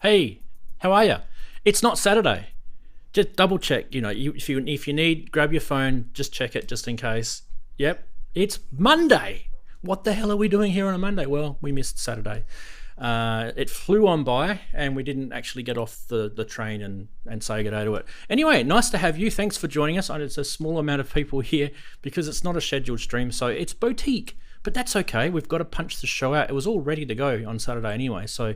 Hey, how are you? It's not Saturday. Just double check. If you need, grab your phone. Just check it, just in case. Yep, it's Monday. What the hell are we doing here on a Monday? Well, we missed Saturday. It flew on by, and we didn't actually get off the train and say good day to it. Anyway, nice to have you. Thanks for joining us. It's a small amount of people here because it's not a scheduled stream, so it's boutique. But that's okay. We've got to punch the show out. It was all ready to go on Saturday anyway, so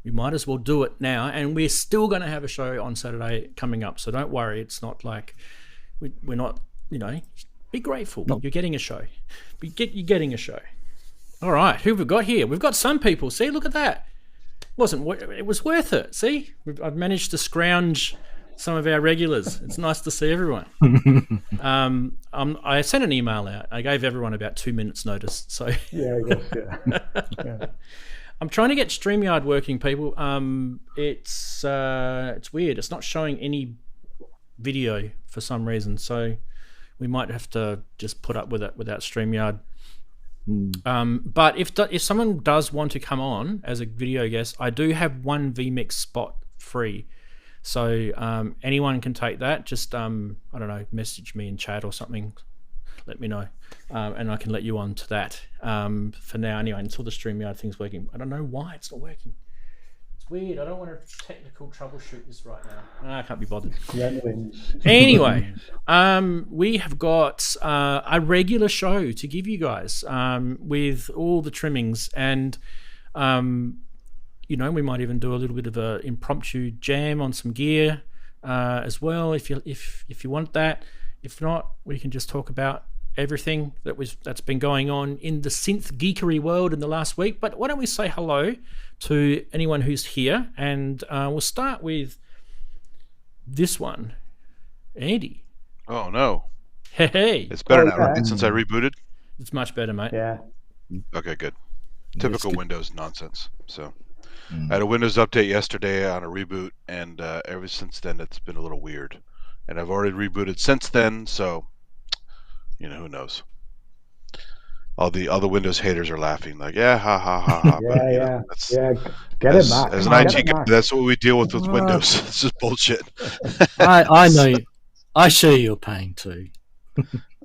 we might as well do it now. And we're still going to have a show on Saturday coming up, so don't worry. It's not like we're not, be grateful. No. You're getting a show. You're getting a show. All right, who have we got here? We've got some people. See, look at that. It was worth it. See, I've managed to scrounge some of our regulars. It's nice to see everyone. I sent an email out. I gave everyone about 2 minutes notice. So yeah, I guess, yeah. Yeah. I'm trying to get StreamYard working, people. It's weird. It's not showing any video for some reason. So we might have to just put up with it without StreamYard. But if someone does want to come on as a video guest, I do have one vMix spot free. So anyone can take that. Just I don't know, message me in chat or something. Let me know, and I can let you on to that for now. Anyway, until the StreamYard thing's working. I don't know why it's not working. It's weird. I don't want to technical troubleshoot this right now. I can't be bothered. Anyway, we have got a regular show to give you guys with all the trimmings, and we might even do a little bit of an impromptu jam on some gear as well, if you want that. If not, we can just talk about everything that's been going on in the synth geekery world in the last week. But why don't we say hello to anyone who's here, and we'll start with this one, Andy. Oh no! Hey, it's better now, right? Since I rebooted. It's much better, mate. Yeah. Okay, good. Typical Windows nonsense. So I had a Windows update yesterday on a reboot, and ever since then it's been a little weird. And I've already rebooted since then, so who knows? All the Windows haters are laughing, like, yeah, ha ha ha ha. Yeah, but, yeah. Get it back. As an IT guy, that's what we deal with Windows. It's just bullshit. I know. I share your pain too.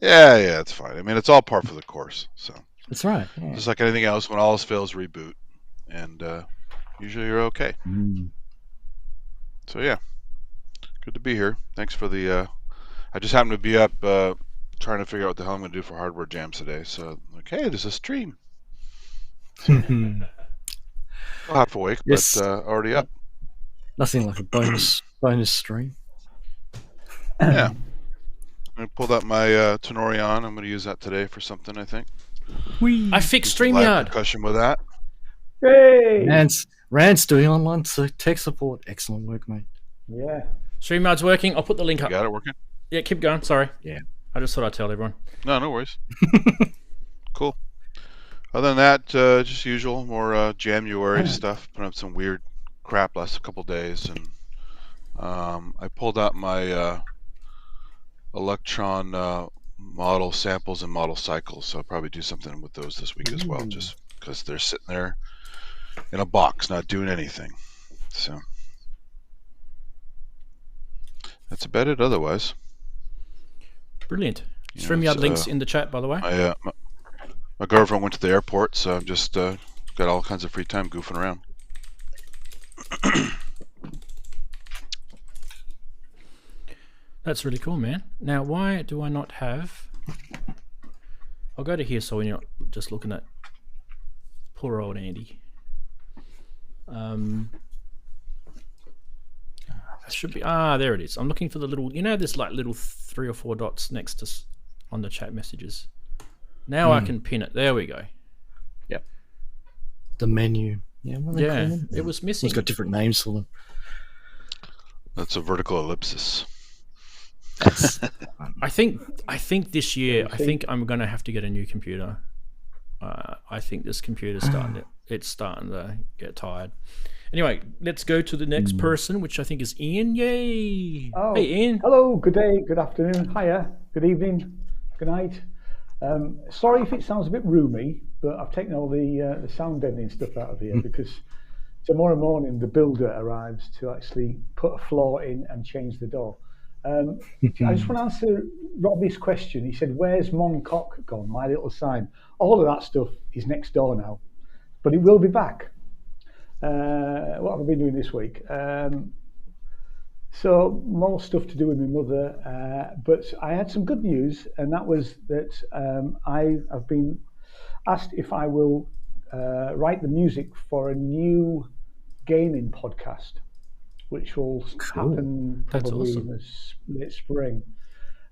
Yeah, it's fine. I mean, it's all par for the course. So that's right. Yeah. Just like anything else, when all else fails, reboot, and usually you're okay. So yeah. Good to be here. Thanks for the. I just happened to be up trying to figure out what the hell I'm going to do for hardware jams today. So, hey, there's a stream. I'll half awake, yes. But already up. Nothing like a bonus stream. Yeah. I pulled out my Tenorion. I'm going to use that today for something, I think. I fixed StreamYard. Percussion with that. Hey! Rant's doing online tech support. Excellent work, mate. Yeah. StreamYard's working. I'll put the link up. Got it working? Yeah, keep going. Sorry. Yeah. I just thought I'd tell everyone. No worries. Cool. Other than that, just usual, more January stuff. Put up some weird crap last couple days, and I pulled out my Electron model samples and model cycles, so I'll probably do something with those this week as well, just because they're sitting there in a box, not doing anything. So. That's about it otherwise. Brilliant. StreamYard links in the chat, by the way. My girlfriend went to the airport, so I've just got all kinds of free time goofing around. That's really cool, man. Now, why do I not have... I'll go to here so we're not just looking at poor old Andy. Should be there it is. I'm looking for the little, there's like little 3 or 4 dots next to on the chat messages. Now I can pin it. There we go. Yep. The menu. Yeah. It was missing. It's got different names for them. That's a vertical ellipsis. I think this year I'm going to have to get a new computer. I think this computer's starting to get tired. Anyway, let's go to the next person, which I think is Ian. Yay! Oh, hey, Ian. Hello, good day, good afternoon, hiya, good evening, good night. Sorry if it sounds a bit roomy, but I've taken all the sound deadening stuff out of here because tomorrow morning the builder arrives to actually put a floor in and change the door. I just want to answer Robbie's question. He said, "Where's Moncock gone? My little sign." All of that stuff is next door now, but it will be back. What have I been doing this week? So more stuff to do with my mother, but I had some good news, and that was that I have been asked if I will write the music for a new gaming podcast, which will happen probably in the late spring.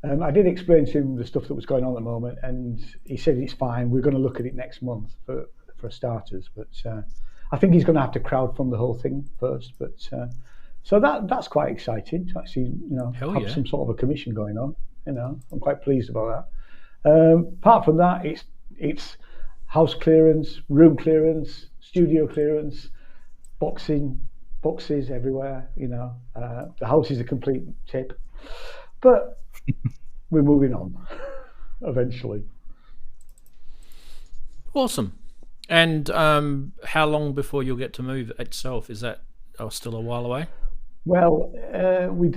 I did explain to him the stuff that was going on at the moment, and he said it's fine. We're going to look at it next month for starters, but I think he's going to have to crowd fund the whole thing first. But so that's quite exciting to actually, have some sort of a commission going on. I'm quite pleased about that. Apart from that, it's house clearance, room clearance, studio clearance, boxes everywhere. The house is a complete tip, but we're moving on eventually. Awesome. And how long before you'll get to move itself? Is that still a while away? Well, we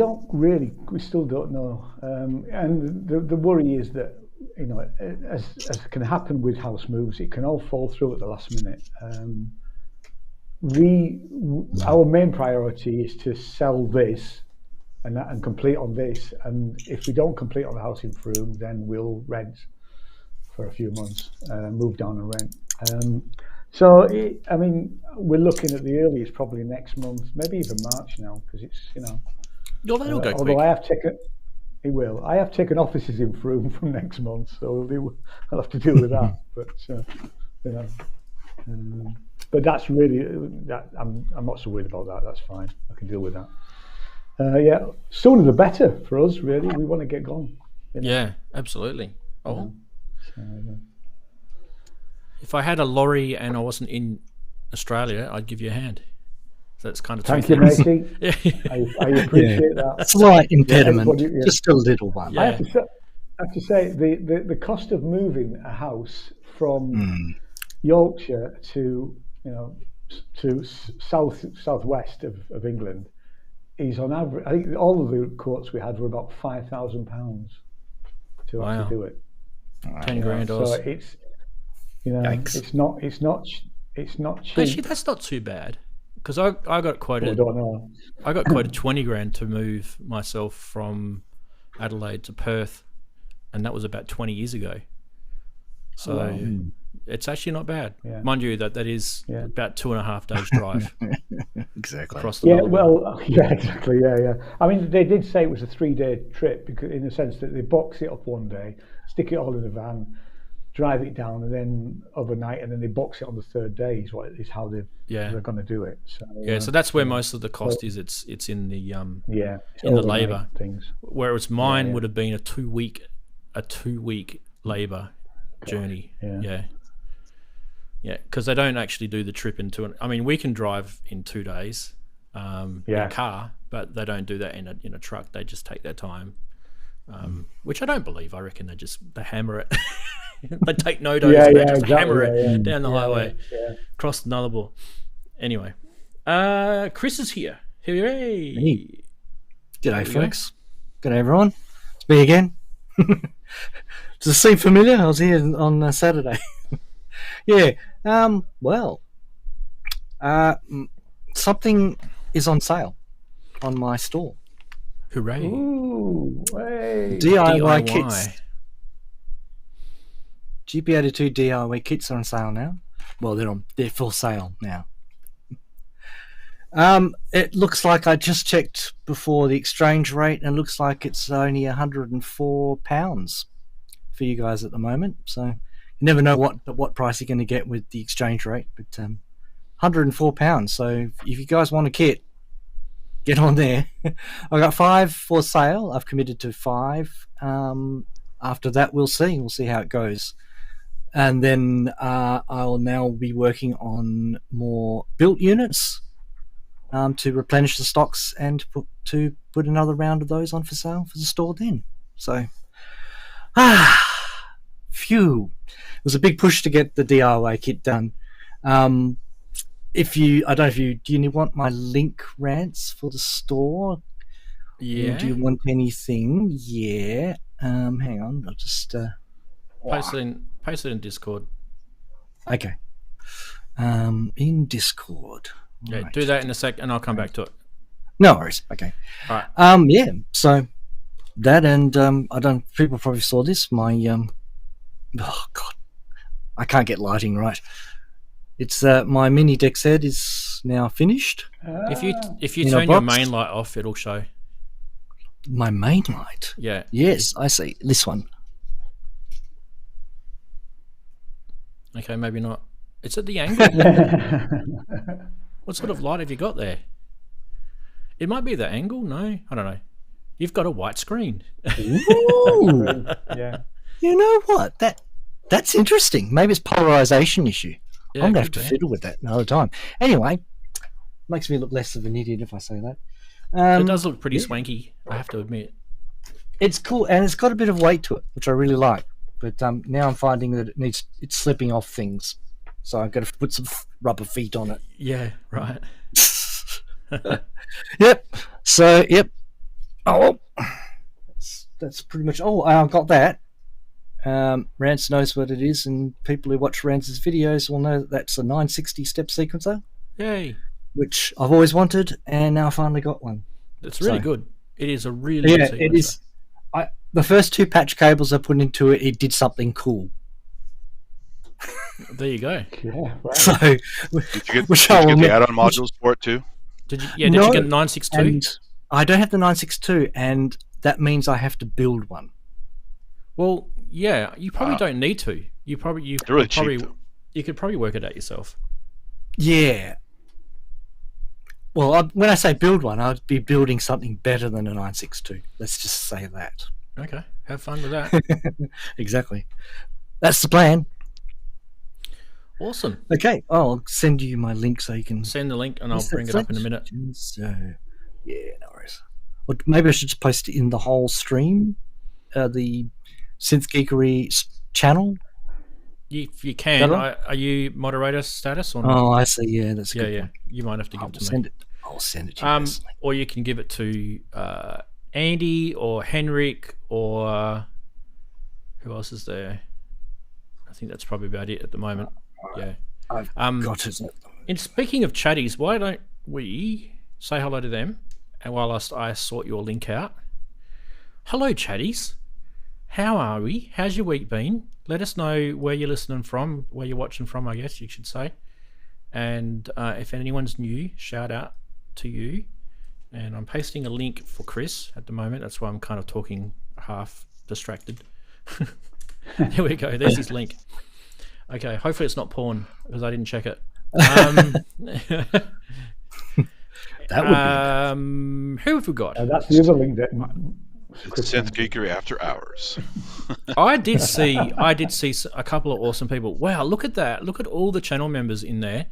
still don't know. And the worry is that, as can happen with house moves, it can all fall through at the last minute. Our main priority is to sell this and complete on this. And if we don't complete on the house in Frome, then we'll rent for a few months, move down and rent. So, we're looking at the earliest probably next month, maybe even March now, because it's, No, that'll go although quick. I have taken offices in Frome from next month, so I'll have to deal with that. But, but that's really, I'm not so worried about that. That's fine. I can deal with that. Sooner the better for us, really. We want to get going. Yeah, absolutely. Oh. So, if I had a lorry and I wasn't in Australia, I'd give you a hand. So that's kind of thank you, matey. Yeah. I appreciate that. That's a slight impediment, everybody, just a little one. Yeah. I have to say the cost of moving a house from Yorkshire to southwest of England is on average. I think all of the quotes we had were about £5,000 to actually do it. 10 grand. So it's it's not cheap. Actually, that's not too bad, because I got quoted. I don't know. I got quoted 20 grand to move myself from Adelaide to Perth, and that was about 20 years ago. So it's actually not bad. Yeah. Mind you, that is about 2.5 days drive. Exactly. Across the exactly. Yeah. I mean, they did say it was a 3-day trip, because in the sense that they box it up one day, stick it all in the van, drive it down, and then overnight, and then they box it on the third day. Is how they're going to do it. So, so that's where most of the cost is. It's in the in the labour things. Whereas mine would have been a 2-week labour journey. Yeah, because they don't actually do the trip in 2. I mean, we can drive in 2 days in a car, but they don't do that in a truck. They just take their time, which I don't believe. I reckon they hammer it. They take no dose and they just hammer it down the highway, across the Nullarbor. Anyway, Chris is here. Hooray! Hey. G'day, folks. G'day, everyone. It's me again. Does it seem familiar? I was here on Saturday. Something is on sale on my store. Hooray! Ooh, hey. DIY kits. GP82 DIY kits are on sale now. Well, they're for sale now. It looks like I just checked before the exchange rate, and it looks like it's only £104 for you guys at the moment. So you never know what price you're going to get with the exchange rate, but £104. So if you guys want a kit, get on there. I got 5 for sale. I've committed to 5. After that, we'll see how it goes. And then I'll now be working on more built units to replenish the stocks and to put another round of those on for sale for the store then. So, phew. It was a big push to get the DIY kit done. if you, I don't know if you, do you want my link, Rants, for the store? Yeah. Do you want anything? Yeah. Hang on, I'll just Post it in Discord. okay. In Discord. Yeah, Right. do that in a sec, and I'll come back to it. No worries. Okay. All right. Yeah. So that, and I don't. People probably saw this. My oh god, I can't get lighting right. It's my mini deck set is now finished. If you In a turn your box. main light off, it'll show. My main light. Yeah. Yes, I see this one. Okay, maybe not. It's at the angle. What sort of light have you got there? It might be the angle. No, I don't know. You've got a white screen. Ooh. Yeah. You know what? That's interesting. Maybe it's polarization issue. Yeah, I'm gonna it have to could be. fiddle with that another time. Anyway, makes me look less of an idiot if I say that. It does look pretty swanky, I have to admit. It's cool, and it's got a bit of weight to it, which I really like. But now I'm finding that it's slipping off things, so I've got to put some rubber feet on it. Yeah, right. Yep. So yep. Oh, that's pretty much. Oh, I got that. Rance knows what it is, and people who watch Rance's videos will know that that's a 960 step sequencer, Yay. which I've always wanted, and now I finally got one. It's really So- good. It is a really Yeah, good it sequencer. is. The first 2 patch cables I put into it, it did something cool. There you go. Yeah. Right. So, Did you get, which did I you will get the make- add-on modules for it too? Did you No, get 962? and I don't have the 962, and that means I have to build one. Well, yeah, you probably Wow. don't need to. You probably They're really could probably cheap, though. you could probably work it out yourself. Yeah. Well, when I say build one, I'd be building something better than a 962. Let's just say that. Okay, have fun with that. Exactly. That's the plan. Awesome. Okay. I'll send you my link so you can Send the link and I'll Is that bring it up in a French? minute. So, yeah, no worries. Well, maybe I should just post it in the whole stream, the Synth Geekery channel. If you can, Better? are you moderator status or not? Oh, I see. Yeah, that's a yeah, good yeah. point. You might have to give I'll it to me. send it. I'll send it to you. personally. Or you can give it to Andy or Henrik or who else is there? I think that's probably about it at the moment. Yeah. I've got it. And speaking of chatties, why don't we say hello to them? And whilst I sort your link out. Hello, chatties. How are we? How's your week been? Let us know where you're listening from, where you're watching from, I guess you should say. And if anyone's new, shout out to you. And I'm pasting a link for Chris at the moment. That's why I'm kind of talking half distracted. Here we go. There's his link. Okay, hopefully it's not porn because I didn't check it. That would be who have we got? That's the other link that. It's Synth Geekery After Hours. I did see a couple of awesome people. Wow, look at that. Look at all the channel members in there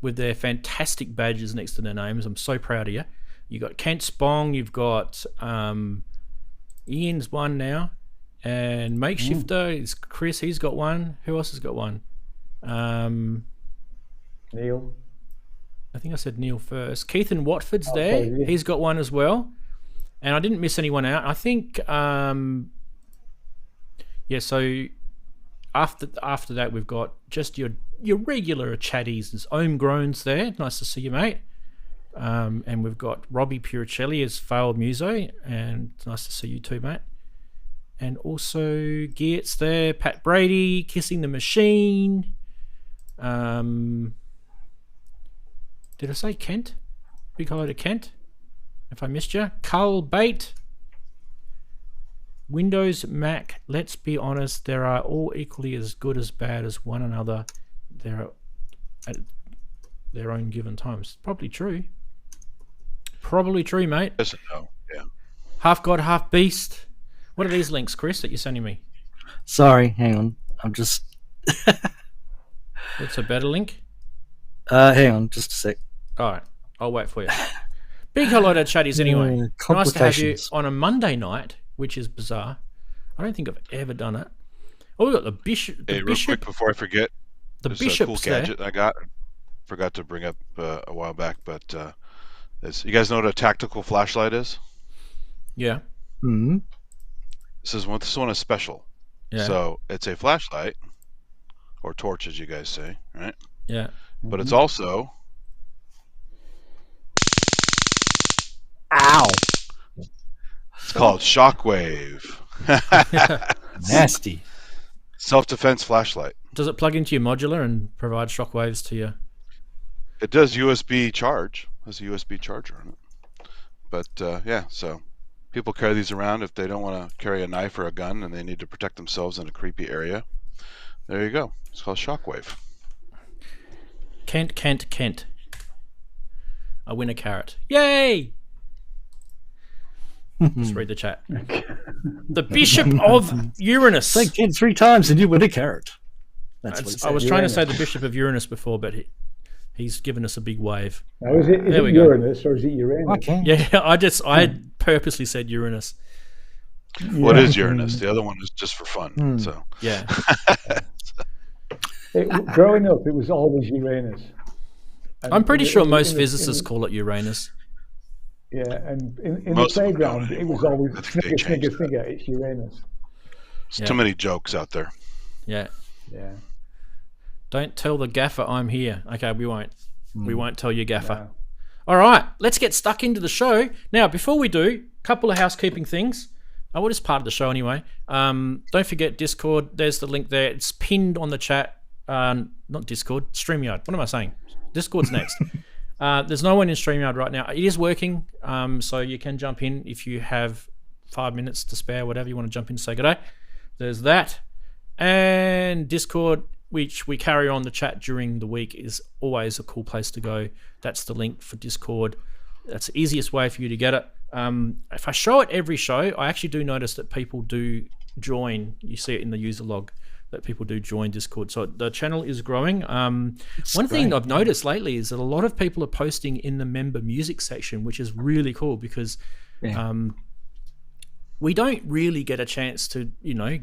with their fantastic badges next to their names. I'm so proud of you. You got Kent Spong, you've got Ian's one now, and Maikshifter is Chris, he's got one. Who else has got one? Neil. I think I said Neil first. Keith and Watford's Oh, there. sorry, yeah. He's got one as well. And I didn't miss anyone out. I think so after that we've got just your regular chatties. There's homegrowns there. Nice to see you, mate. And we've got Robbie Puricelli as failed muso, and it's nice to see you too, mate. And also Geert's there, Pat Brady, Kissing the Machine. Did I say Kent? Big hello to Kent. If I missed you. Carl Bate. Windows, Mac, let's be honest, they are all equally as good as bad as one another. They're at their own given times. Probably true. Probably true, mate. Yes and no. Yeah. Half God, half beast. What are these links, Chris, that you're sending me? Sorry, hang on. I'm just. What's a better link? Hang on, just a sec. All right, I'll wait for you. Big hello to chatties anyway. Nice to have you Complications. on a Monday night, which is bizarre. I don't think I've ever done it. Oh, we got the bishop. Hey, real quick before I forget, The there's a bishop's cool there. gadget I got. forgot to bring up a while back, but you guys know what a tactical flashlight is? Yeah. Mm-hmm. This one is special. Yeah. So it's a flashlight, or torch, as you guys say, right? Yeah. But it's also Ow! it's called Shockwave. Nasty. Self-defense flashlight. Does it plug into your modular and provide shockwaves to you? It does USB charge. There's a USB charger on it. But yeah, so people carry these around if they don't want to carry a knife or a gun and they need to protect themselves in a creepy area. There you go. It's called Shockwave. Kent. I win a carrot. Yay! Just read the chat. The Bishop of Uranus. Say Kent 3 times and you win a carrot. That's what he said. I was trying to say the Bishop of Uranus before, but he's given us a big wave. Now, is it Uranus or is it Uranus? Okay. Yeah, I purposely said Uranus. Well, it is Uranus. The other one is just for fun. So Yeah. Growing up, it was always Uranus. And I'm pretty sure most physicists call it Uranus. Yeah, and in the Most of them playground, don't it was anymore. always I think they snigger, changed snigger, it's Uranus. There's Yeah. too many jokes out there. Yeah. Yeah. Don't tell the gaffer I'm here. Okay, we won't. We won't tell you gaffer. No. All right, let's get stuck into the show. Now, before we do, a couple of housekeeping things. Oh, well, it's part of the show anyway. Don't forget Discord. There's the link there. It's pinned on the chat. Not Discord, StreamYard. What am I saying? Discord's next. There's no one in StreamYard right now. It is working, so you can jump in if you have 5 minutes to spare, whatever you want to jump in and say good day. There's that. And Discord, which we carry on the chat during the week, is always a cool place to go. That's the link for Discord. That's the easiest way for you to get it. If I show it every show, I actually do notice that people do join. You see it in the user log that people do join Discord. So the channel is growing. One thing I've noticed lately is that a lot of people are posting in the member music section, which is really cool because we don't really get a chance to,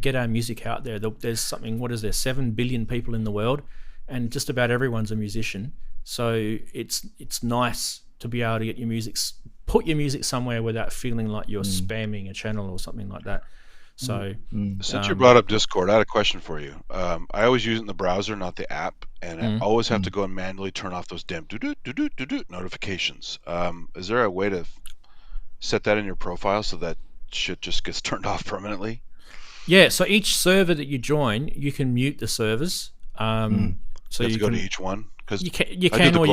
get our music out there. There's something, 7 billion people in the world, and just about everyone's a musician. So it's nice to be able to get your music, put your music somewhere without feeling like you're spamming a channel or something like that. So since you brought up Discord, I had a question for you. I always use it in the browser, not the app, and I always have to go and manually turn off those damn notifications. Is there a way to set that in your profile so that shit just gets turned off permanently? Yeah, so each server that you join, you can mute the servers. So you have to go to each one? Because you can, or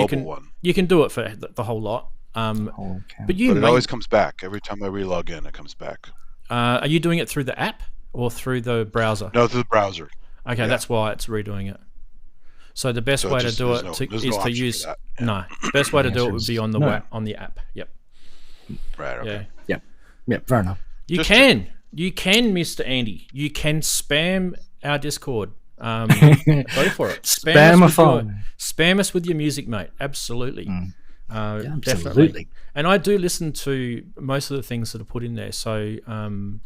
you can do it for the whole lot. But it always comes back every time I relog in. It comes back. Are you doing it through the app or through the browser? No, through the browser. Okay, that's why it's redoing it. So the best way to do it is to use the best way to do it would be on the app. Yep. Right. Okay. Yeah. Yep. Fair enough. You can, Mr. Andy. You can spam our Discord. Go for it. Spam us with your music, mate. Absolutely. Definitely. Absolutely. And I do listen to most of the things that are put in there. So, I'm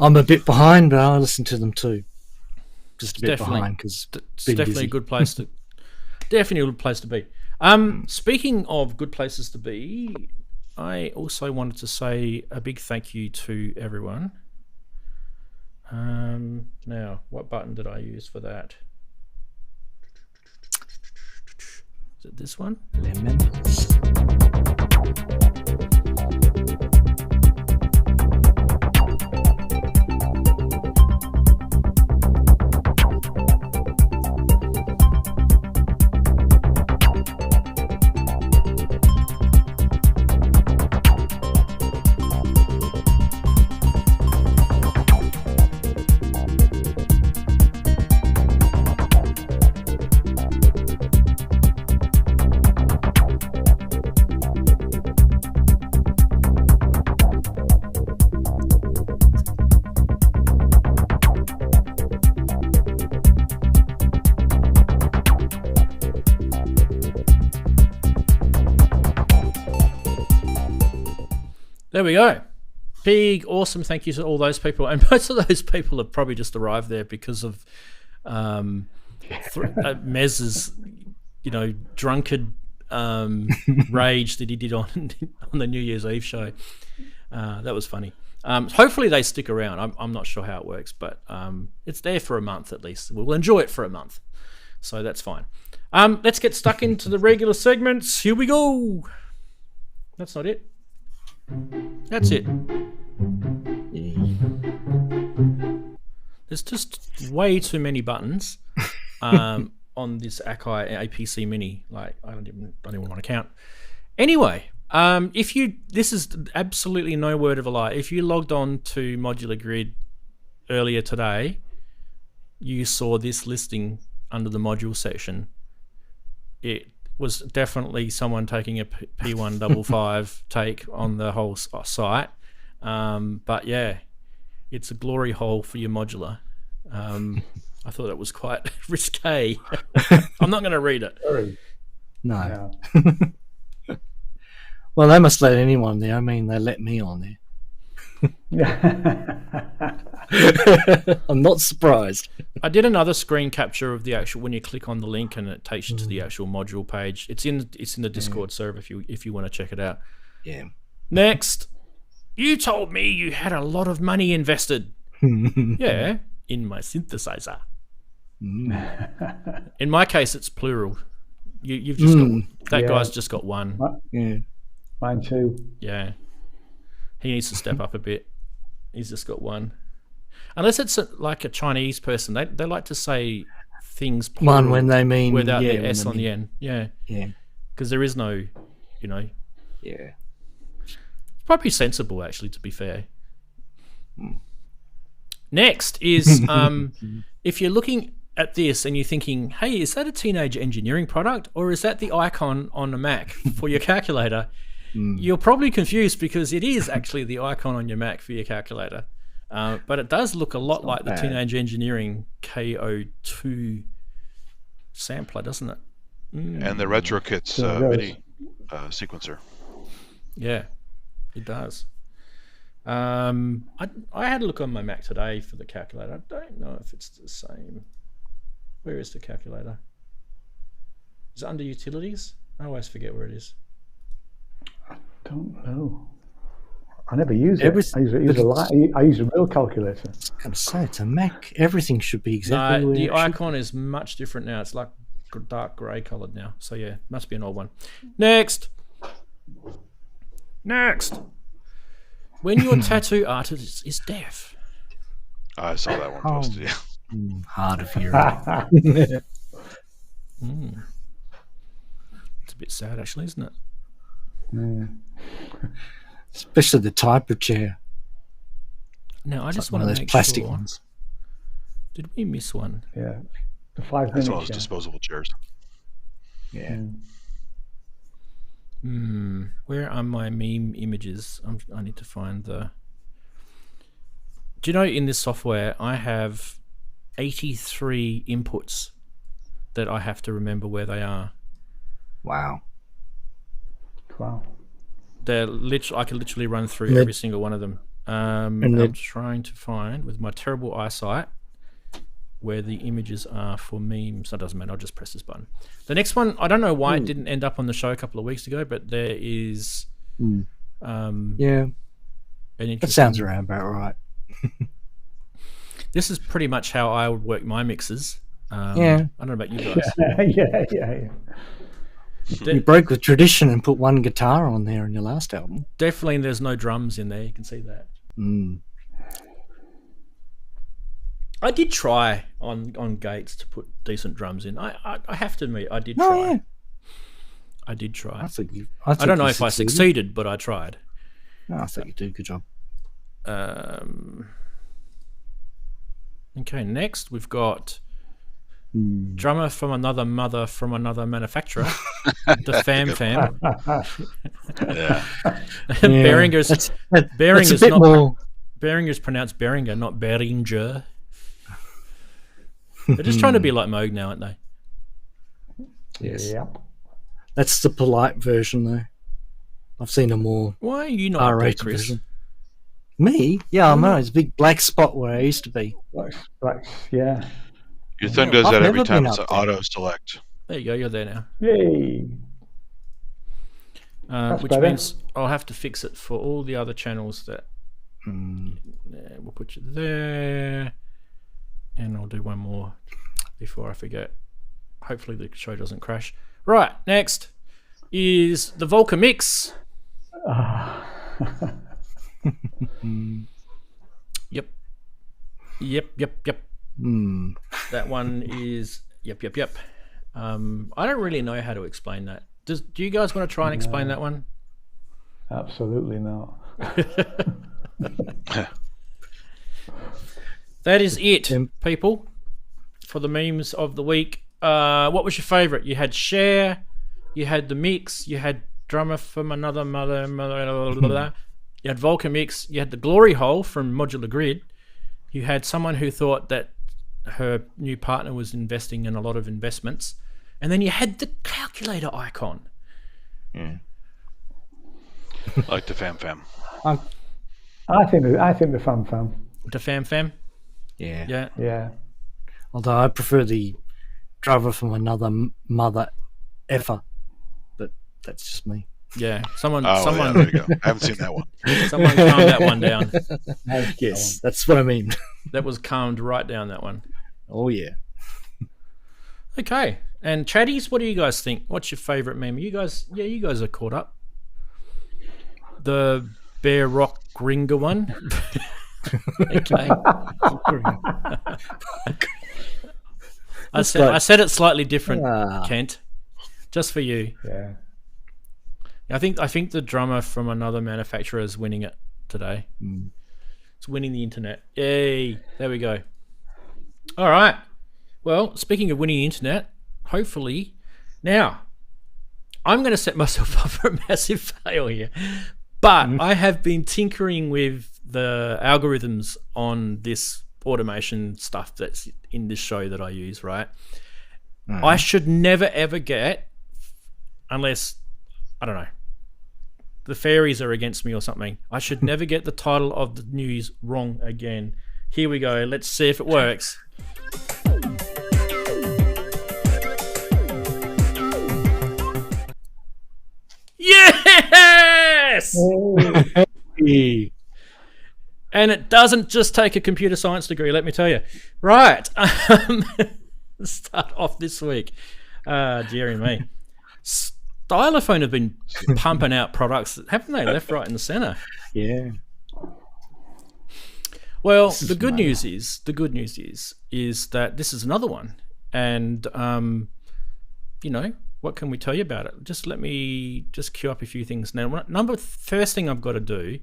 a bit behind, but I listen to them too. Just a bit behind because it's definitely a good place to. Definitely a good place to be. Speaking of good places to be, I also wanted to say a big thank you to everyone. Now, what button did I use for that? Is it this one? Lemons. There we go. Big, awesome thank you to all those people. And most of those people have probably just arrived there because of Mez's, drunkard rage that he did on the New Year's Eve show. That was funny. Hopefully they stick around. I'm not sure how it works, but it's there for a month at least. We'll enjoy it for a month, so that's fine. Let's get stuck into the regular segments. Here we go. That's not it. That's it. There's just way too many buttons on this Akai APC Mini. Like I don't even want to count. Anyway, this is absolutely no word of a lie. If you logged on to Modular Grid earlier today, you saw this listing under the module section. It was definitely someone taking a P155 take on the whole site. But yeah, it's a glory hole for your modular. I thought it was quite risque. I'm not going to read it. No. Well, they must let anyone there. I mean, they let me on there. I'm not surprised. I did another screen capture of the actual, when you click on the link and it takes you to the actual module page. It's in the Discord server if you want to check it out. Yeah. Next, you told me you had a lot of money invested. Yeah, in my synthesizer. In my case, it's plural. You've just got that guy's just got one. Yeah. Mine too. Yeah. He needs to step up a bit. He's just got one. Unless it's like a Chinese person, they like to say things plural one when they mean without the S on the end. Yeah. Yeah. Because there is no, Yeah. It's probably sensible, actually, to be fair. Next is if you're looking at this and you're thinking, hey, is that a teenage engineering product or is that the icon on a Mac for your calculator? You're probably confused because it is actually the icon on your Mac for your calculator. But it does look a lot like the Teenage Engineering KO2 sampler, doesn't it? And the RetroKits MIDI sequencer. Yeah, it does. I had a look on my Mac today for the calculator. I don't know if it's the same. Where is the calculator? Is it under Utilities? I always forget where it is. Don't know. I never use it. I use a real calculator. I'm say it's a Mac. Everything should be exactly No, where the it should icon is much different now. It's like dark grey coloured now. So yeah, must be an old one. Next. When your tattoo artist is deaf. I saw that one posted. Yeah. Hard of hearing. It's a bit sad, actually, isn't it? Especially the type of chair. Now, I just One want of to those make plastic sure. ones. Did we miss one? Yeah, the 5 As minutes. well as disposable chairs. Yeah. Where are my meme images? I need to find the... Do you know in this software I have 83 inputs that I have to remember where they are. Wow. They're I can literally run through every single one of them. I'm trying to find, with my terrible eyesight, where the images are for memes. That doesn't matter, I'll just press this button. The next one, I don't know why it didn't end up on the show a couple of weeks ago, but there is... yeah. That sounds around about right. This is pretty much how I would work my mixes. Yeah. I don't know about you guys. Yeah. You broke with tradition and put one guitar on there in your last album. Definitely there's no drums in there, you can see that. I did try on Gates to put decent drums in. I have to admit, I did try. Yeah. I did try. I don't know if I succeeded, but I tried. No, I think you did a good job. Okay, next we've got drummer from another mother from another manufacturer, the Fam. Yeah. Behringer's pronounced Behringer, not Behringer. They're just trying to be like Moog now, aren't they? Yes. Yep. That's the polite version, though. I've seen a more Why are you not R-rated Chris? version. Me? Yeah, I know. It's a big black spot where I used to be. Black, yeah. Your thing does I've that every never time been it's an up there. auto select. There you go. You're there now. Yay! Which better. means I'll have to fix it for all the other channels that. We'll put you there, and I'll do one more before I forget. Hopefully the show doesn't crash. Right, next is the Volca Mix. Yep. That one is yep. I don't really know how to explain that. Do you guys want to try and explain that one? Absolutely not. That is it, people, for the memes of the week. What was your favorite? You had Share, you had the Mix, you had Drummer from Another Mother, you had Volca Mix, you had the Glory Hole from Modular Grid, you had someone who thought that her new partner was investing in a lot of investments, and then you had the calculator icon. I like the fam. I think the fam. The fam. Yeah. Although I prefer the Drummer from Another Mother effer, but that's just me. Yeah, someone. Yeah, there you go. I haven't seen that one. Someone calmed that one down. Yes, that's what I mean. That was calmed right down, that one. Oh yeah. Okay, and chatties, what do you guys think? What's your favourite meme? You guys are caught up. The Bear Rock Gringa one. Okay. I said it slightly different, Kent, just for you. Yeah. I think the drummer from another manufacturer is winning it today. It's winning the internet. Yay! There we go. All right. Well, speaking of winning the internet, hopefully, now I'm going to set myself up for a massive fail here, but I have been tinkering with the algorithms on this automation stuff that's in this show that I use, right? I should never ever get, unless, I don't know, the fairies are against me or something, I should never get the title of the news wrong again. Here we go. Let's see if it works. Yes! And it doesn't just take a computer science degree, let me tell you. Right. Let's start off this week. Dearie me. Stylophone have been pumping out products, haven't they? Left, right, and centre. Yeah. Well, the good news is that this is another one, and what can we tell you about it? Just let me just queue up a few things now. First thing I've got to do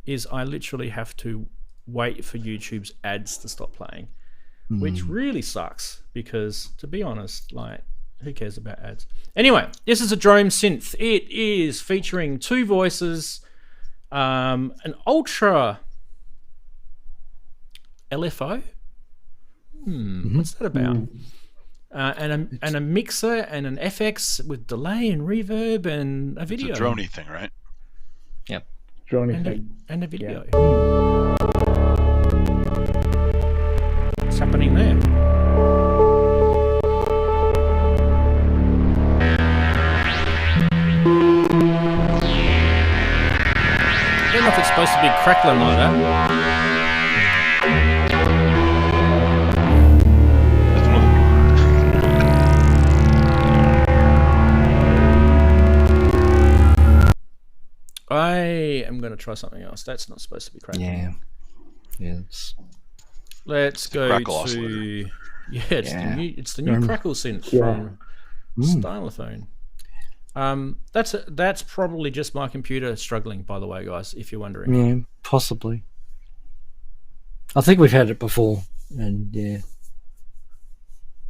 is I literally have to wait for YouTube's ads to stop playing, which really sucks because, to be honest, like, who cares about ads? Anyway, this is a drone synth. It is featuring two voices, an ultra LFO. What's that about? And a mixer and an FX with delay and reverb and a video. It's a droney thing, right? Yep. Droney thing. And a video. Yeah. What's happening there? I don't know if it's supposed to be crackling like that. I am going to try something else. That's not supposed to be crackling. Yeah. Yes. Let's go to... Yeah, it's the new crackle synth from Stylophone. That's probably just my computer struggling, by the way, guys, if you're wondering. Yeah, possibly. I think we've had it before, and yeah,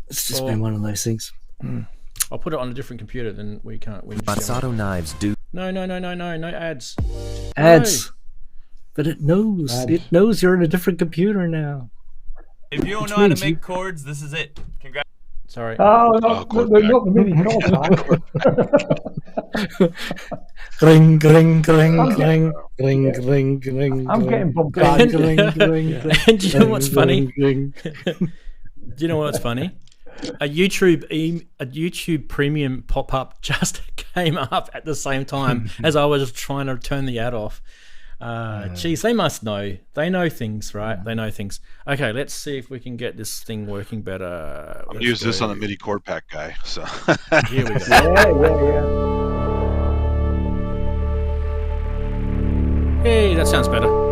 it's just been one of those things. I'll put it on a different computer, then we can't win. Masato knives do. No ads. Ads. No. But it knows. It knows you're on a different computer now. If you don't know how to make chords, this is it. Congrats. Sorry. Oh, not the mini chord. Ring, ring, ring, ring, ring, ring, ring. I'm getting bombarded. Ring, ring, ring. And do you know what's funny? Do you know what's funny? a YouTube Premium pop-up just came up at the same time as I was trying to turn the ad off. Geez, they must know. They know things, right? They know things. Okay, let's see if we can get this thing working better. I'm use this on the MIDI chord pack guy. So here we go. Yeah. Hey, that sounds better.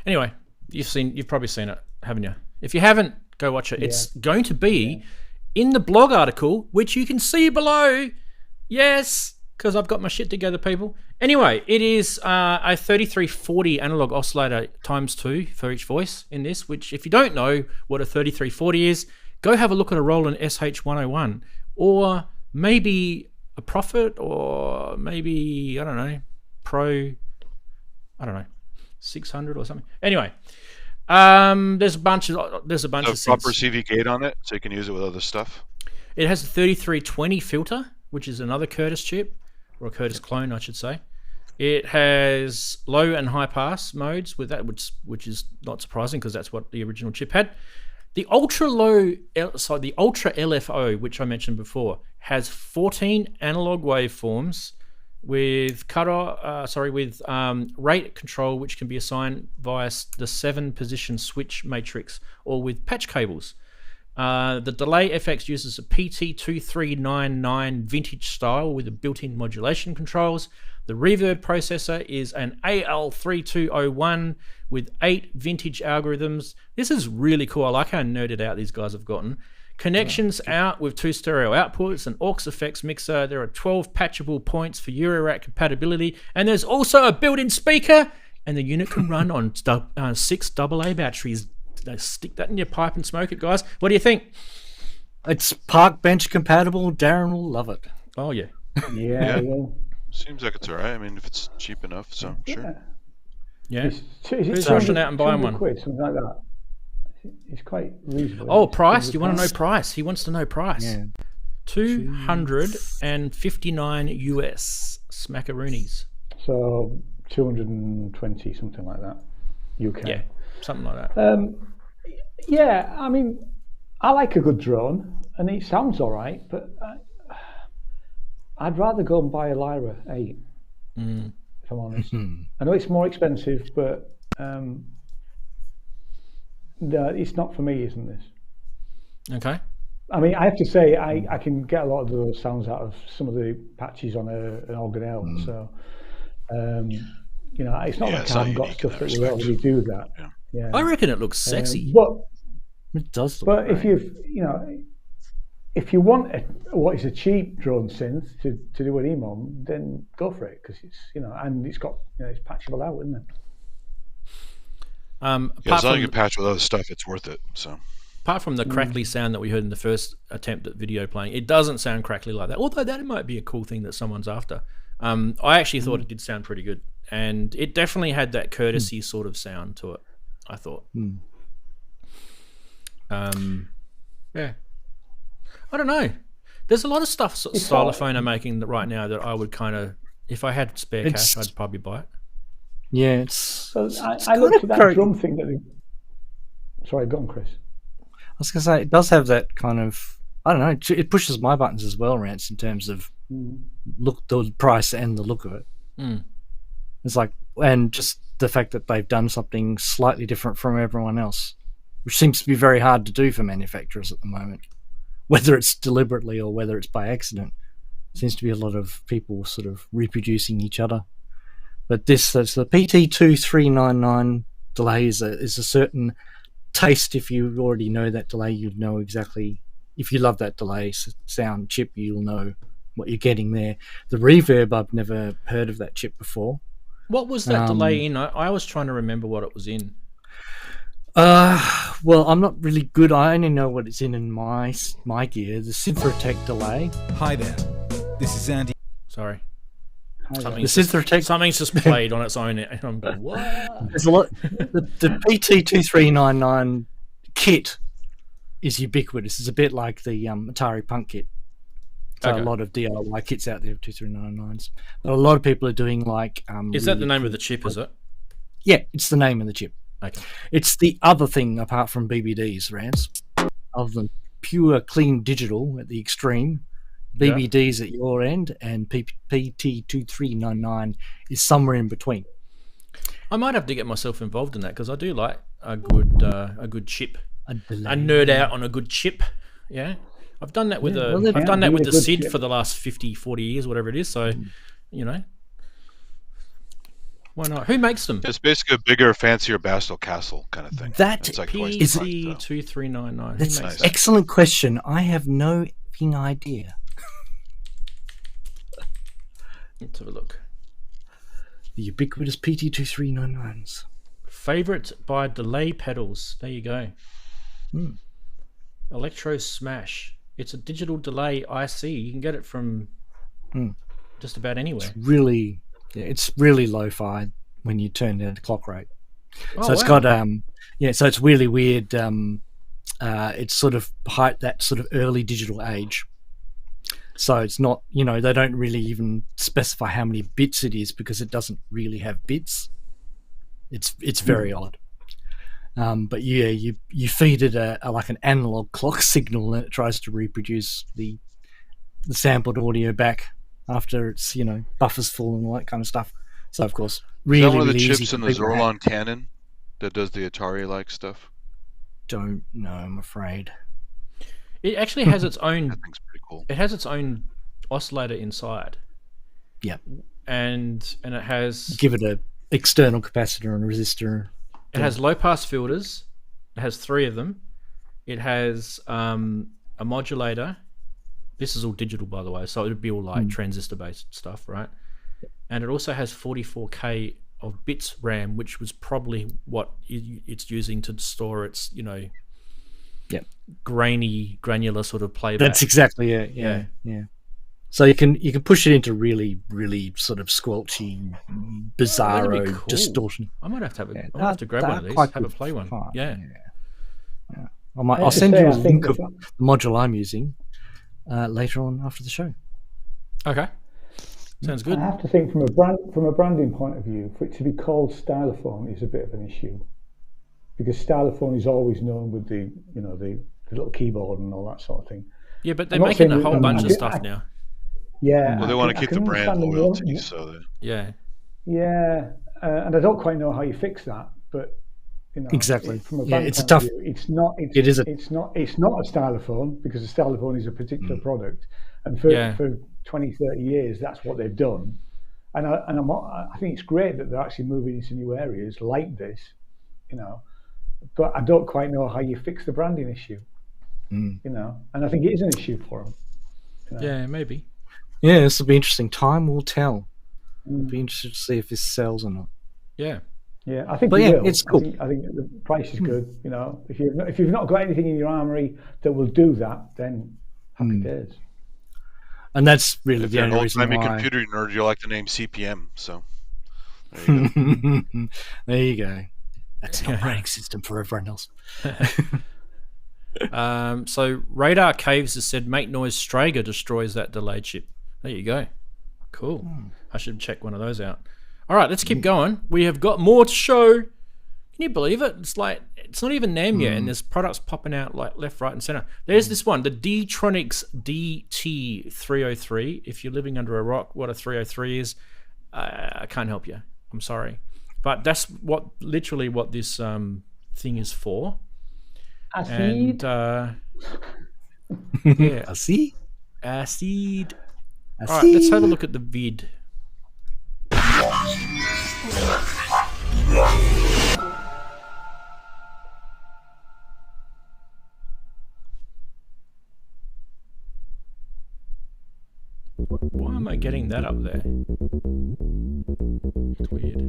Anyway, you've probably seen it, haven't you? If you haven't, go watch it. It's going to be in the blog article, which you can see below. Yes, because I've got my shit together, people. Anyway, it is a 3340 analog oscillator ×2 for each voice in this, which if you don't know what a 3340 is, go have a look at a Roland SH101 or maybe a Prophet or maybe, I don't know, Pro, I don't know, 600 or something. Anyway, there's a bunch of proper synths. CV gate on it, so you can use it with other stuff. It has a 3320 filter, which is another Curtis chip, or a Curtis clone, I should say. It has low and high pass modes with that, which is not surprising because that's what the original chip had. The ultra LFO, which I mentioned before, has 14 analog waveforms with rate control, which can be assigned via the 7-position switch matrix or with patch cables. The delay FX uses a PT2399 vintage style with a built-in modulation controls. The reverb processor is an AL3201 with 8 vintage algorithms. This is really cool. I like how nerded out these guys have gotten. Connections out with 2 stereo outputs, an aux effects mixer. There are 12 patchable points for eurorack compatibility, and there's also a built-in speaker, and the unit can run on 6 AA batteries. Stick that in your pipe and smoke it, guys. What do you think? It's park bench compatible. Darren will love it. Oh yeah. Yeah. Seems like it's alright. I mean, if it's cheap enough, so sure. Yeah. Who's rushing out and buying one? Quid, something like that. It's quite reasonable. Oh, price? You want to know price? He wants to know price. Yeah. 259 US smackaroonies. So 220, something like that. UK. Yeah, something like that. Yeah, I mean, I like a good drone, and it sounds all right, but I'd rather go and buy a Lyra 8, if I'm honest. I know it's more expensive, but no, it's not for me, isn't this? Okay. I mean, I have to say, I can get a lot of those sounds out of some of the patches on an organelle. So, you know, it's not like I haven't got stuff that will really do that. Yeah. I reckon it looks sexy. But It does look But great. if you want what is a cheap drone synth to do an EMOM, then go for it, because it's and it's got it's patchable out, isn't it? As long as you can patch with other stuff, it's worth it. So apart from the crackly sound that we heard in the first attempt at video playing, it doesn't sound crackly like that. Although that might be a cool thing that someone's after. I actually thought it did sound pretty good, and it definitely had that courtesy sort of sound to it, I thought. Yeah. I don't know. There's a lot of stuff Stylophone are making right now that I would kind of, if I had spare cash, I'd probably buy it. Yeah, it's. So I looked at that drum thing that. Sorry, go on, Chris. I was going to say, it does have that kind of, I don't know, it pushes my buttons as well, Rance, in terms of the price and the look of it. It's like, and just the fact that they've done something slightly different from everyone else, which seems to be very hard to do for manufacturers at the moment, whether it's deliberately or whether it's by accident. Seems to be a lot of people sort of reproducing each other. But that's the PT2399 delay is a certain taste. If you already know that delay, you'd know exactly. If you love that delay sound chip, you'll know what you're getting there. The reverb, I've never heard of that chip before. What was that delay in? I was trying to remember what it was in. Well, I'm not really good. I only know what it's in my gear. The Synthetech delay. Hi there. This is Andy. Sorry. The Synthetech. Something's just played on its own. And I'm going, what? There's a lot. The PT-2399 kit is ubiquitous. It's a bit like the Atari Punk kit. So Okay. a lot of DIY kits out there of 2399s. But a lot of people are doing like. Is that the name of the chip? Is it? Yeah, it's the name of the chip. Okay. It's the other thing apart from BBDs, Rance. Other than pure clean digital at the extreme, BBDs at your end, and PT-2399 is somewhere in between. I might have to get myself involved in that because I do like a good chip. I nerd out on a good chip. Yeah, I've done that with I've done that with the SID chip for the last 50, 40 years, whatever it is. So, you know, why not? Who makes them? It's basically a bigger, fancier Bastl Castle kind of thing. That like twice the price, though. PT-2399. That's Nice. excellent question. I have no effing idea. Let's have a look. The ubiquitous PT-2399s. Favorite by Delay Pedals. There you go. Electro Smash. It's a digital delay IC. You can get it from just about anywhere. It's really lo-fi when you turn down the clock rate. Oh, So it's wow. got so it's really weird. It's sort of that sort of early digital age. So it's not, they don't really even specify how many bits it is because it doesn't really have bits. It's very odd. But yeah, you feed it a like an analog clock signal and it tries to reproduce the sampled audio back after it's buffers full and all that kind of stuff. So of course, really, Is that one of the really easy chips to in the figure out. Zorlon Canon that does the Atari-like stuff? Don't know, I'm afraid. It actually has its own. That thing's pretty cool. It has its own oscillator inside. Yeah. And it has Give it a external capacitor and a resistor. it has low pass filters. It has 3 of them. It has a modulator. This is all digital, by the way, so it would be all like transistor based stuff, right? And it also has 44K of bits RAM, which was probably what it's using to store its granular sort of playback. That's exactly it. Yeah. So you can push it into really, really sort of squelchy, bizarro that'd be cool. distortion. I might have to have Yeah, I might have to grab one of these, quite have a good play one. fun, Yeah. I'll send you a link of the module I'm using later on after the show. Okay. Sounds good. I have to think from a branding point of view, for it to be called Stylophone is a bit of an issue, because Stylophone is always known with the the little keyboard and all that sort of thing. Yeah, but they're I'm not making saying a whole that- bunch of I- stuff now. Yeah, Well, they want to keep the brand understand loyalty, so Yeah. Yeah, and I don't quite know how you fix that, but Exactly. from a Yeah, brand it's a point of tough- view, it's not. it is a- It's not a Stylophone, because a Stylophone is a particular product, and for 20, 30 years that's what they've done. And I think it's great that they're actually moving into new areas like this, but I don't quite know how you fix the branding issue, and I think it is an issue for them. Yeah, maybe. Yeah, this will be interesting. Time will tell. I'll be interested to see if this sells or not. Yeah. Yeah, I think But it yeah, will. it's cool. I think the price is good. If you've not got anything in your armory that will do that, then happy days. And that's really if the you're an only reason old-timey why. computer nerd, you like the name CPM. So there you go. There you go. That's an operating system for everyone else. So Radar Caves has said make noise Strager destroys that delay chip. There you go. Cool. I should check one of those out. All right, let's keep going. We have got more to show. Can you believe it? It's like it's not even NAMM yet, and there's products popping out like left, right, and center. There's this one, the Dtronics DT-303. If you're living under a rock, what a 303 is, I can't help you. I'm sorry, but that's literally what this thing is for. And yeah, I see. acid. All right, let's have a look at the vid. Why am I getting that up there? It's weird.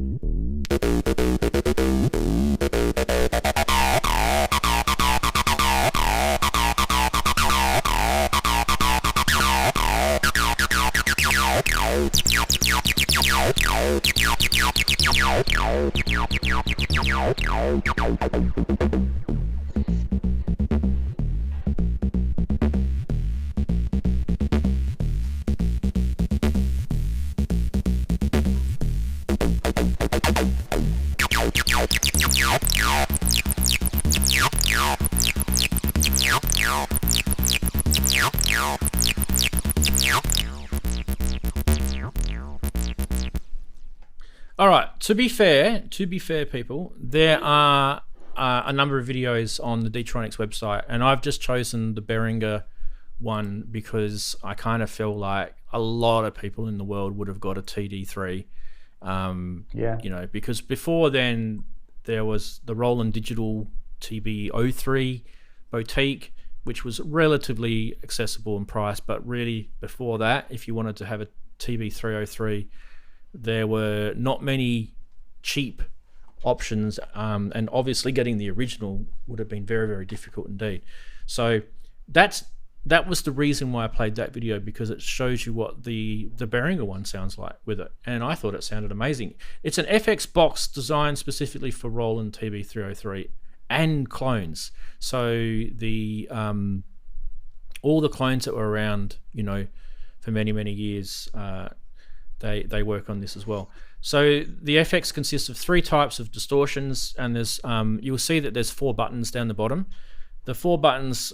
All right. To be fair, people, there are a number of videos on the Dtronics website, and I've just chosen the Behringer one because I kind of feel like a lot of people in the world would have got a TD3. You know, because before then there was the Roland Digital TB-03 Boutique, which was relatively accessible in price, but really before that, if you wanted to have a TB-303, there were not many cheap options, and obviously getting the original would have been very, very difficult indeed. So that was the reason why I played that video, because it shows you what the Behringer one sounds like with it, and I thought it sounded amazing. It's an FX box designed specifically for Roland TB-303 and clones. So the all the clones that were around, you know, for many, many years, they work on this as well. So the FX consists of 3 types of distortions, and there's you'll see that there's 4 buttons down the bottom. The 4 buttons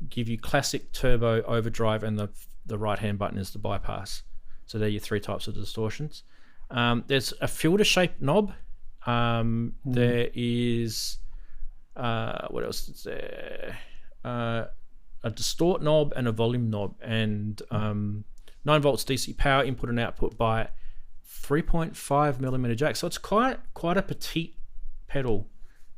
give you classic, turbo, overdrive, and the right hand button is the bypass. So they're your 3 types of distortions. There's a filter shaped knob. There is what else is there? A distort knob and a volume knob, and 9 volts DC power input and output by 3.5 millimeter jack. So it's quite a petite pedal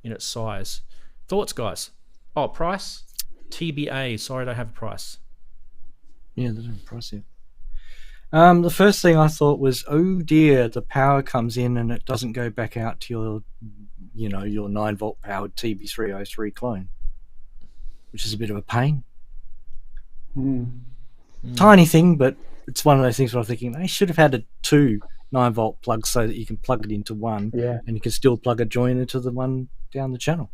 in its size. Thoughts, guys? Oh, price? TBA. Sorry, I don't have a price. Yeah, they don't have a price yet. The first thing I thought was, oh dear, the power comes in and it doesn't go back out to your, you know, your 9 volt powered TB-303 clone, which is a bit of a pain. Tiny thing, but it's one of those things where I'm thinking they should have had 2 9 volt plugs so that you can plug it into one, and you can still plug a joint into the one down the channel.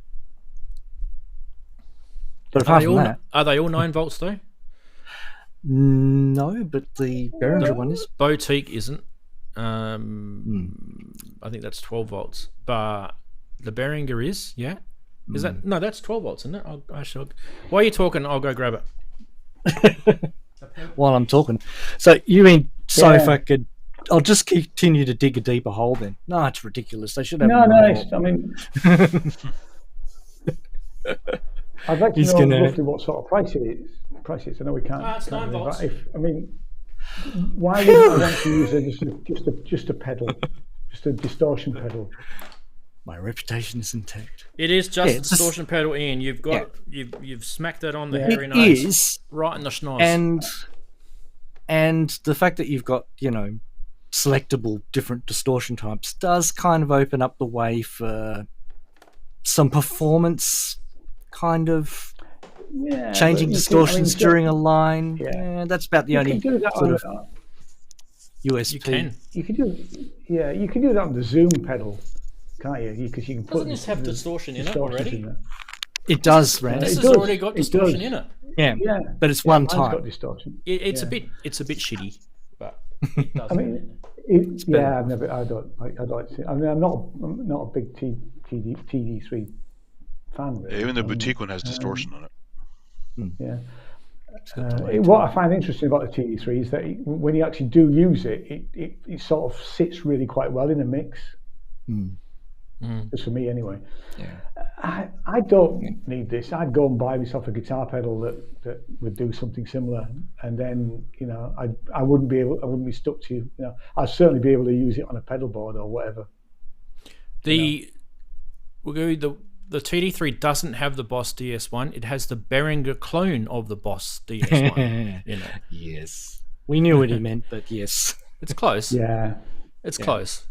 But apart from that, are they all 9 volts though? No, but the Behringer one is. Boutique isn't. I think that's 12 volts, but the Behringer is. Yeah, is that? No, that's 12 volts, isn't it? While you're talking, I'll go grab it. While I'm talking. So you mean if I could, I'll just continue to dig a deeper hole then? No, it's ridiculous. They should have. No. I mean, I'd like to know roughly what sort of price it is. I know we can't. It's 9 volts. Why would I want to use just a pedal, just a distortion pedal? My reputation is intact. It is just a distortion pedal, Ian. You've got you've smacked that on the hairy nose, right in the schnoz. And the fact that you've got, you know, selectable different distortion types does kind of open up the way for some performance kind of changing distortions during a line. Yeah, that's about the only sort of USP. You can do that on the Zoom pedal, can't you? Because you can put. Doesn't this have distortion in it already? It does, Rant. This has already got distortion in it. Yeah, but it's one type. Got distortion. It's a bit shitty, but it does. I mean, I don't see. I mean, I'm not a big TD3 fan. Really. Even the boutique one has distortion on it. Yeah. What I find interesting about the TD3 is that when you actually do use it, it sort of sits really quite well in a mix. Just for me, anyway. Yeah. I don't need this. I'd go and buy myself a guitar pedal that would do something similar, and then, you know, I wouldn't be stuck to, you know, I'd certainly be able to use it on a pedal board or whatever. The TD3 doesn't have the Boss DS1. It has the Behringer clone of the Boss DS1 in it. Yes. We knew what he meant, but yes. It's close. Yeah. It's close.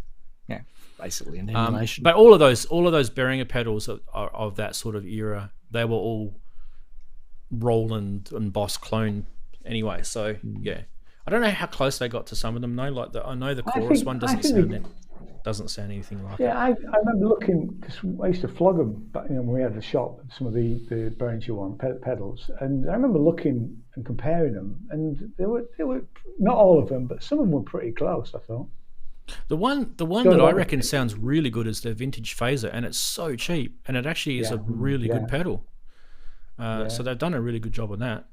Yeah, basically an emulation. But all of those Behringer pedals are of that sort of era. They were all Roland and Boss clone anyway. So yeah, I don't know how close they got to some of them though. Like I know the chorus one doesn't sound anything like it. Yeah, I remember looking, because I used to flog them back, when we had the shop, some of the Behringer one pedals, and I remember looking and comparing them, and they were not all of them, but some of them were pretty close, I thought. The one that I reckon sounds really good is the vintage phaser, and it's so cheap, and it actually is a really good pedal. So they've done a really good job on that.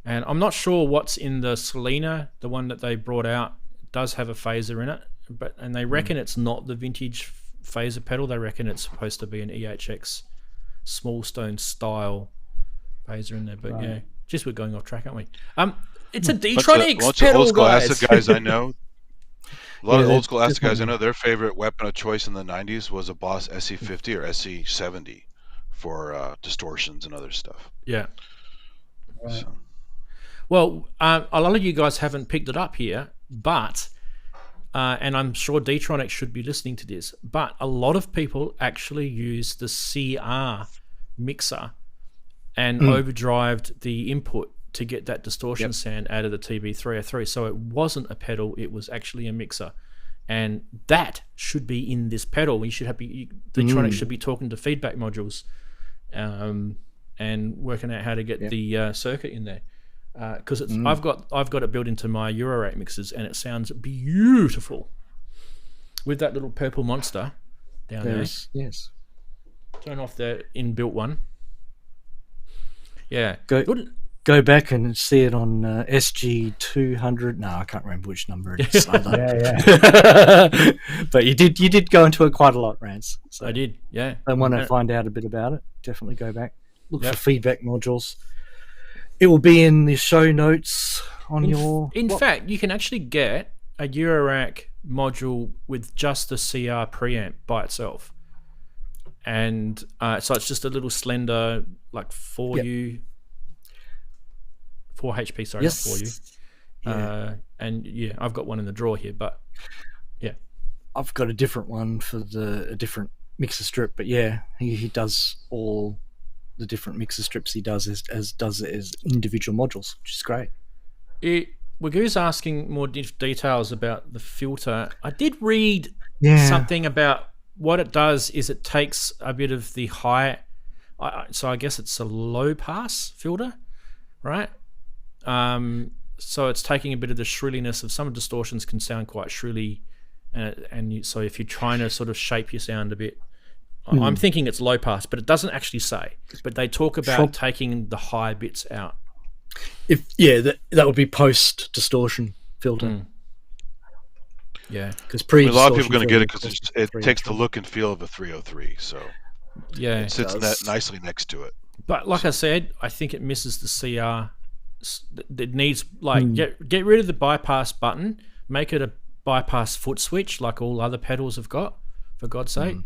And I'm not sure what's in the Selena, the one that they brought out, does have a phaser in it, and they reckon it's not the vintage phaser pedal. They reckon it's supposed to be an EHX small stone style phaser in there. But yeah, just we're going off track, aren't we? It's a Dtronics pedal, old school guys. acid guys I know. A lot of old school acid guys I know, their favorite weapon of choice in the 90s was a Boss SE50 or SE70 for distortions and other stuff. Yeah. So. Well, a lot of you guys haven't picked it up here, but and I'm sure Dtronics should be listening to this, but a lot of people actually use the CR mixer and overdrived the input to get that distortion sound out of the TB-303. So it wasn't a pedal, it was actually a mixer. And that should be in this pedal. You should have Dtronics should be talking to feedback modules and working out how to get the circuit in there. Because I've got it built into my Eurorack mixers, and it sounds beautiful with that little purple monster down there. Yes. Turn off the inbuilt one. Yeah. Go back and see it on SG200. No, I can't remember which number it is. But you did go into it quite a lot, Rance. So I did. Yeah. I want to find out a bit about it. Definitely go back. Look for feedback modules. It will be in the show notes on your... In fact, you can actually get a Eurorack module with just the CR preamp by itself. And so it's just a little slender, like 4 HP, sorry, not 4U. And yeah, I've got one in the drawer here, but yeah. I've got a different one for a different mixer strip, but yeah, he does all the different mixer strips he does as individual modules, which is great. Wagoo's asking more details about the filter. I did read something about what it does is it takes a bit of the high, so I guess it's a low pass filter, right? So it's taking a bit of the shrilliness of some distortions can sound quite shrilly, so if you're trying to sort of shape your sound a bit, I'm thinking it's low pass, but it doesn't actually say. But they talk about taking the high bits out. That would be post distortion filter. Yeah, because a lot of people are going to get it because it takes the look and feel of a 303. So yeah, it sits nicely next to it. But like I said, I think it misses the CR. It needs get rid of the bypass button, make it a bypass foot switch like all other pedals have got, for God's sake,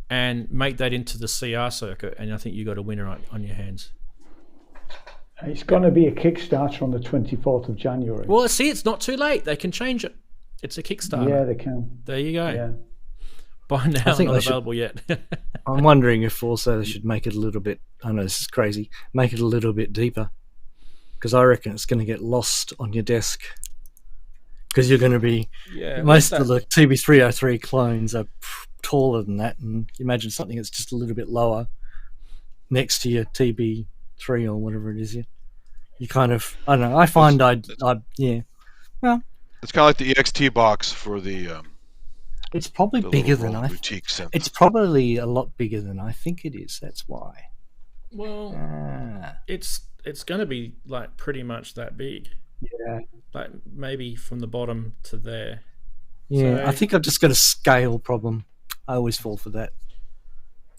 and make that into the CR circuit, and I think you got a winner on your hands. It's going to be a Kickstarter on the 24th of January. Well, see, it's not too late. They can change it. It's a Kickstarter. Yeah, they can. There you go. Yeah. By now, not available yet. I'm wondering if also they should make it a little bit, I know this is crazy, make it a little bit deeper. Because I reckon it's going to get lost on your desk. Because you're going to be... most of the TB-303 clones are taller than that, and you imagine something that's just a little bit lower next to your TB3 or whatever it is. You kind of... I don't know. I find Well... It's kind of like the EXT box for the... it's probably bigger than I... boutique synth. It's probably a lot bigger than I think it is. That's why. Well, it's going to be like pretty much that big. Yeah. Like maybe from the bottom to there. Yeah, so, I think I've just got a scale problem. I always fall for that.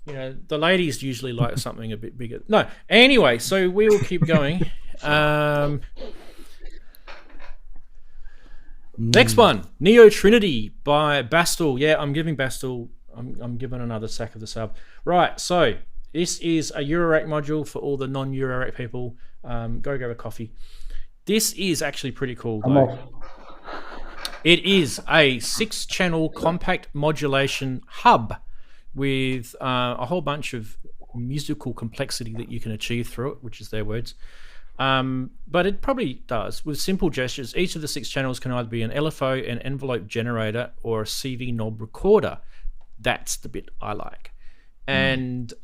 You know, the ladies usually like something a bit bigger. No, anyway, so we will keep going. Next one, Neo Trinity by Bastl. Yeah, I'm giving Bastl. I'm giving another sack of the sub. Right, so this is a Eurorack module for all the non-Eurorack people. Go grab a coffee. This is actually pretty cool, I'm though. off. It is a 6-channel compact modulation hub with a whole bunch of musical complexity that you can achieve through it, which is their words. But it probably does. With simple gestures, each of the 6 channels can either be an LFO, an envelope generator, or a CV knob recorder. That's the bit I like. And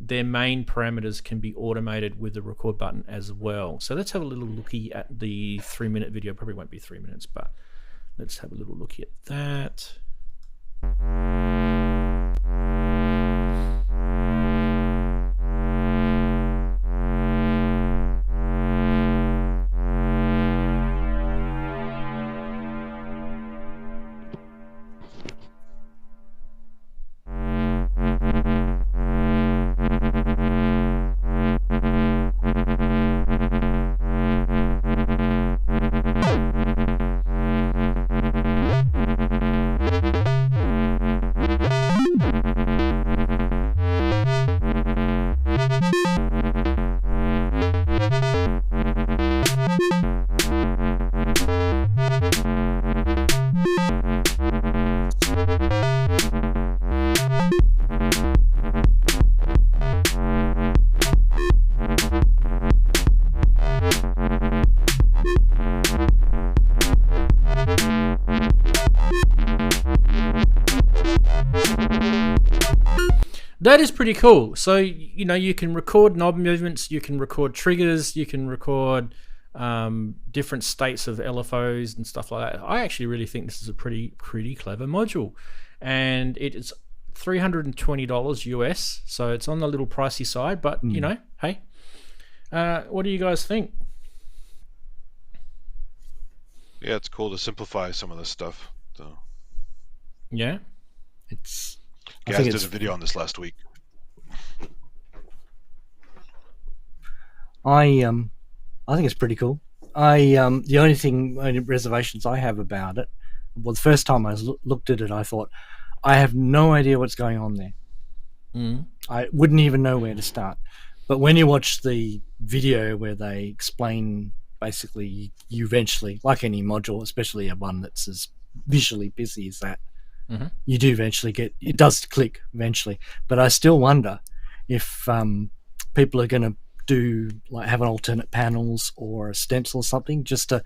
their main parameters can be automated with the record button as well. So let's have a little looky at the 3-minute video. Probably won't be 3 minutes, but let's have a little looky at that. That is pretty cool. So, you know, you can record knob movements, you can record triggers, you can record different states of LFOs and stuff like that. I actually really think this is a pretty clever module. And it is $320 US, so it's on the little pricey side, but, you know, hey, what do you guys think? Yeah, it's cool to simplify some of this stuff. So Yeah. Gaz did a video on this last week. I think it's pretty cool. The only reservations I have about it, well, the first time I looked at it, I thought, I have no idea what's going on there. I wouldn't even know where to start. But when you watch the video where they explain, basically, you eventually, like any module, especially a one that's as visually busy as that, you do eventually it does click eventually. But I still wonder if people are going to do, like, have an alternate panels or a stencil or something just to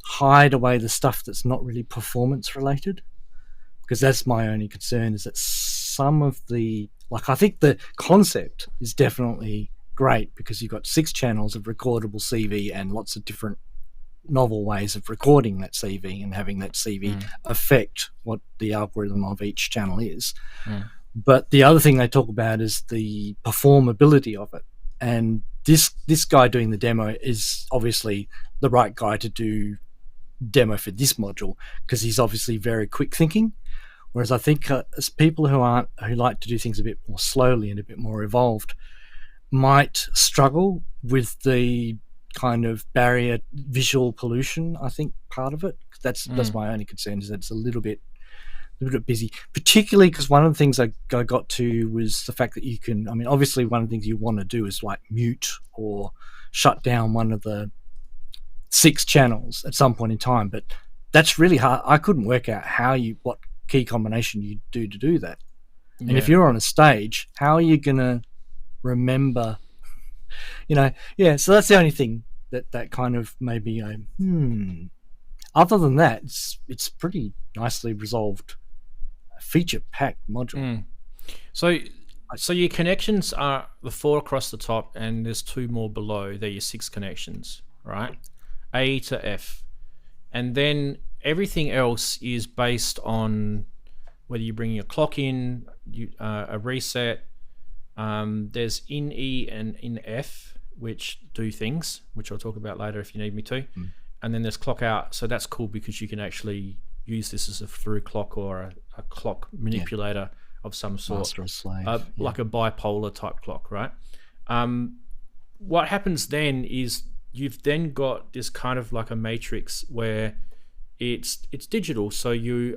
hide away the stuff that's not really performance related. Because that's my only concern, is that some of the, like, I think the concept is definitely great because you've got 6 channels of recordable CV and lots of different novel ways of recording that CV and having that CV affect what the algorithm of each channel is. But the other thing they talk about is the performability of it. And this guy doing the demo is obviously the right guy to do demo for this module because he's obviously very quick thinking. Whereas I think as people who like to do things a bit more slowly and a bit more evolved might struggle with the kind of barrier visual pollution. I think part of it, that's my only concern, is that it's a little bit busy, particularly because one of the things I got to was the fact that you can, I mean, obviously one of the things you want to do is like mute or shut down one of the 6 channels at some point in time, but that's really hard. I couldn't work out what key combination you do to do that. And if you're on a stage, how are you going to remember, so that's the only thing that kind of made me go, Other than that, it's pretty nicely resolved, feature-packed module. So your connections are the 4 across the top, and there's 2 more below. They're your 6 connections, right? A to F. And then everything else is based on whether you bring your clock in, a reset. There's in E and in F, which do things, which I'll talk about later if you need me to. And then there's clock out. So that's cool because you can actually use this as a through clock or a clock manipulator of some sort. Master or slave. Like a bipolar type clock, right? What happens then is you've then got this kind of like a matrix where it's digital. So you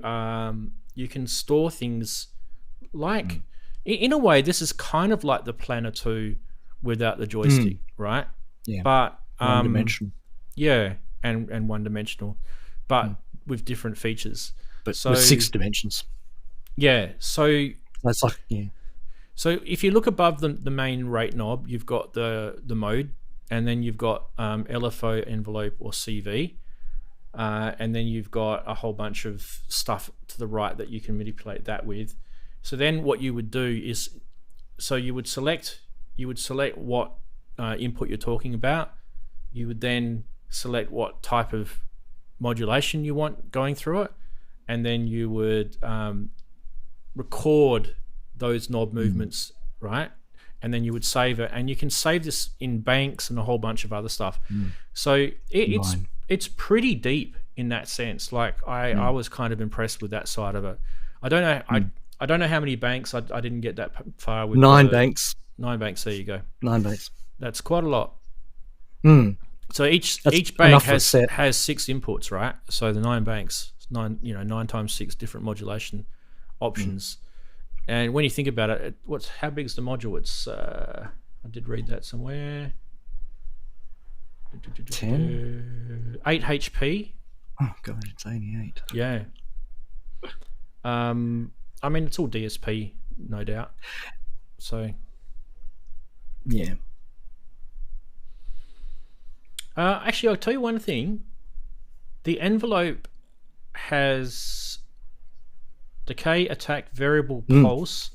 can store things like, in a way, this is kind of like the Planner 2 without the joystick, right? Yeah. But One dimension. Yeah, and one dimensional, but with different features. But So with 6 dimensions. yeah, so That's like, yeah. So if you look above the main rate knob, you've got the mode, and then you've got LFO, envelope, or CV, and then you've got a whole bunch of stuff to the right that you can manipulate that with. So then what you would do is, so you would select what input you're talking about. You would then select what type of modulation you want going through it, and then you would record those knob movements, right? And then you would save it, and you can save this in banks and a whole bunch of other stuff. So it's pretty deep in that sense. Like I was kind of impressed with that side of it. I don't know. I don't know how many banks. I didn't get that far with 9 banks. 9 banks. There you go. 9 banks. That's quite a lot. Mm. So each That's bank enough for a has set. 6 inputs, right? So the 9 banks, 9 times 6 different modulation options. And when you think about it, how big is the module? It's I did read that somewhere. 10? 8 HP. Oh god, it's 88. Yeah. I mean, it's all DSP, no doubt. So Yeah. actually, I'll tell you one thing. The envelope has decay, attack, variable pulse,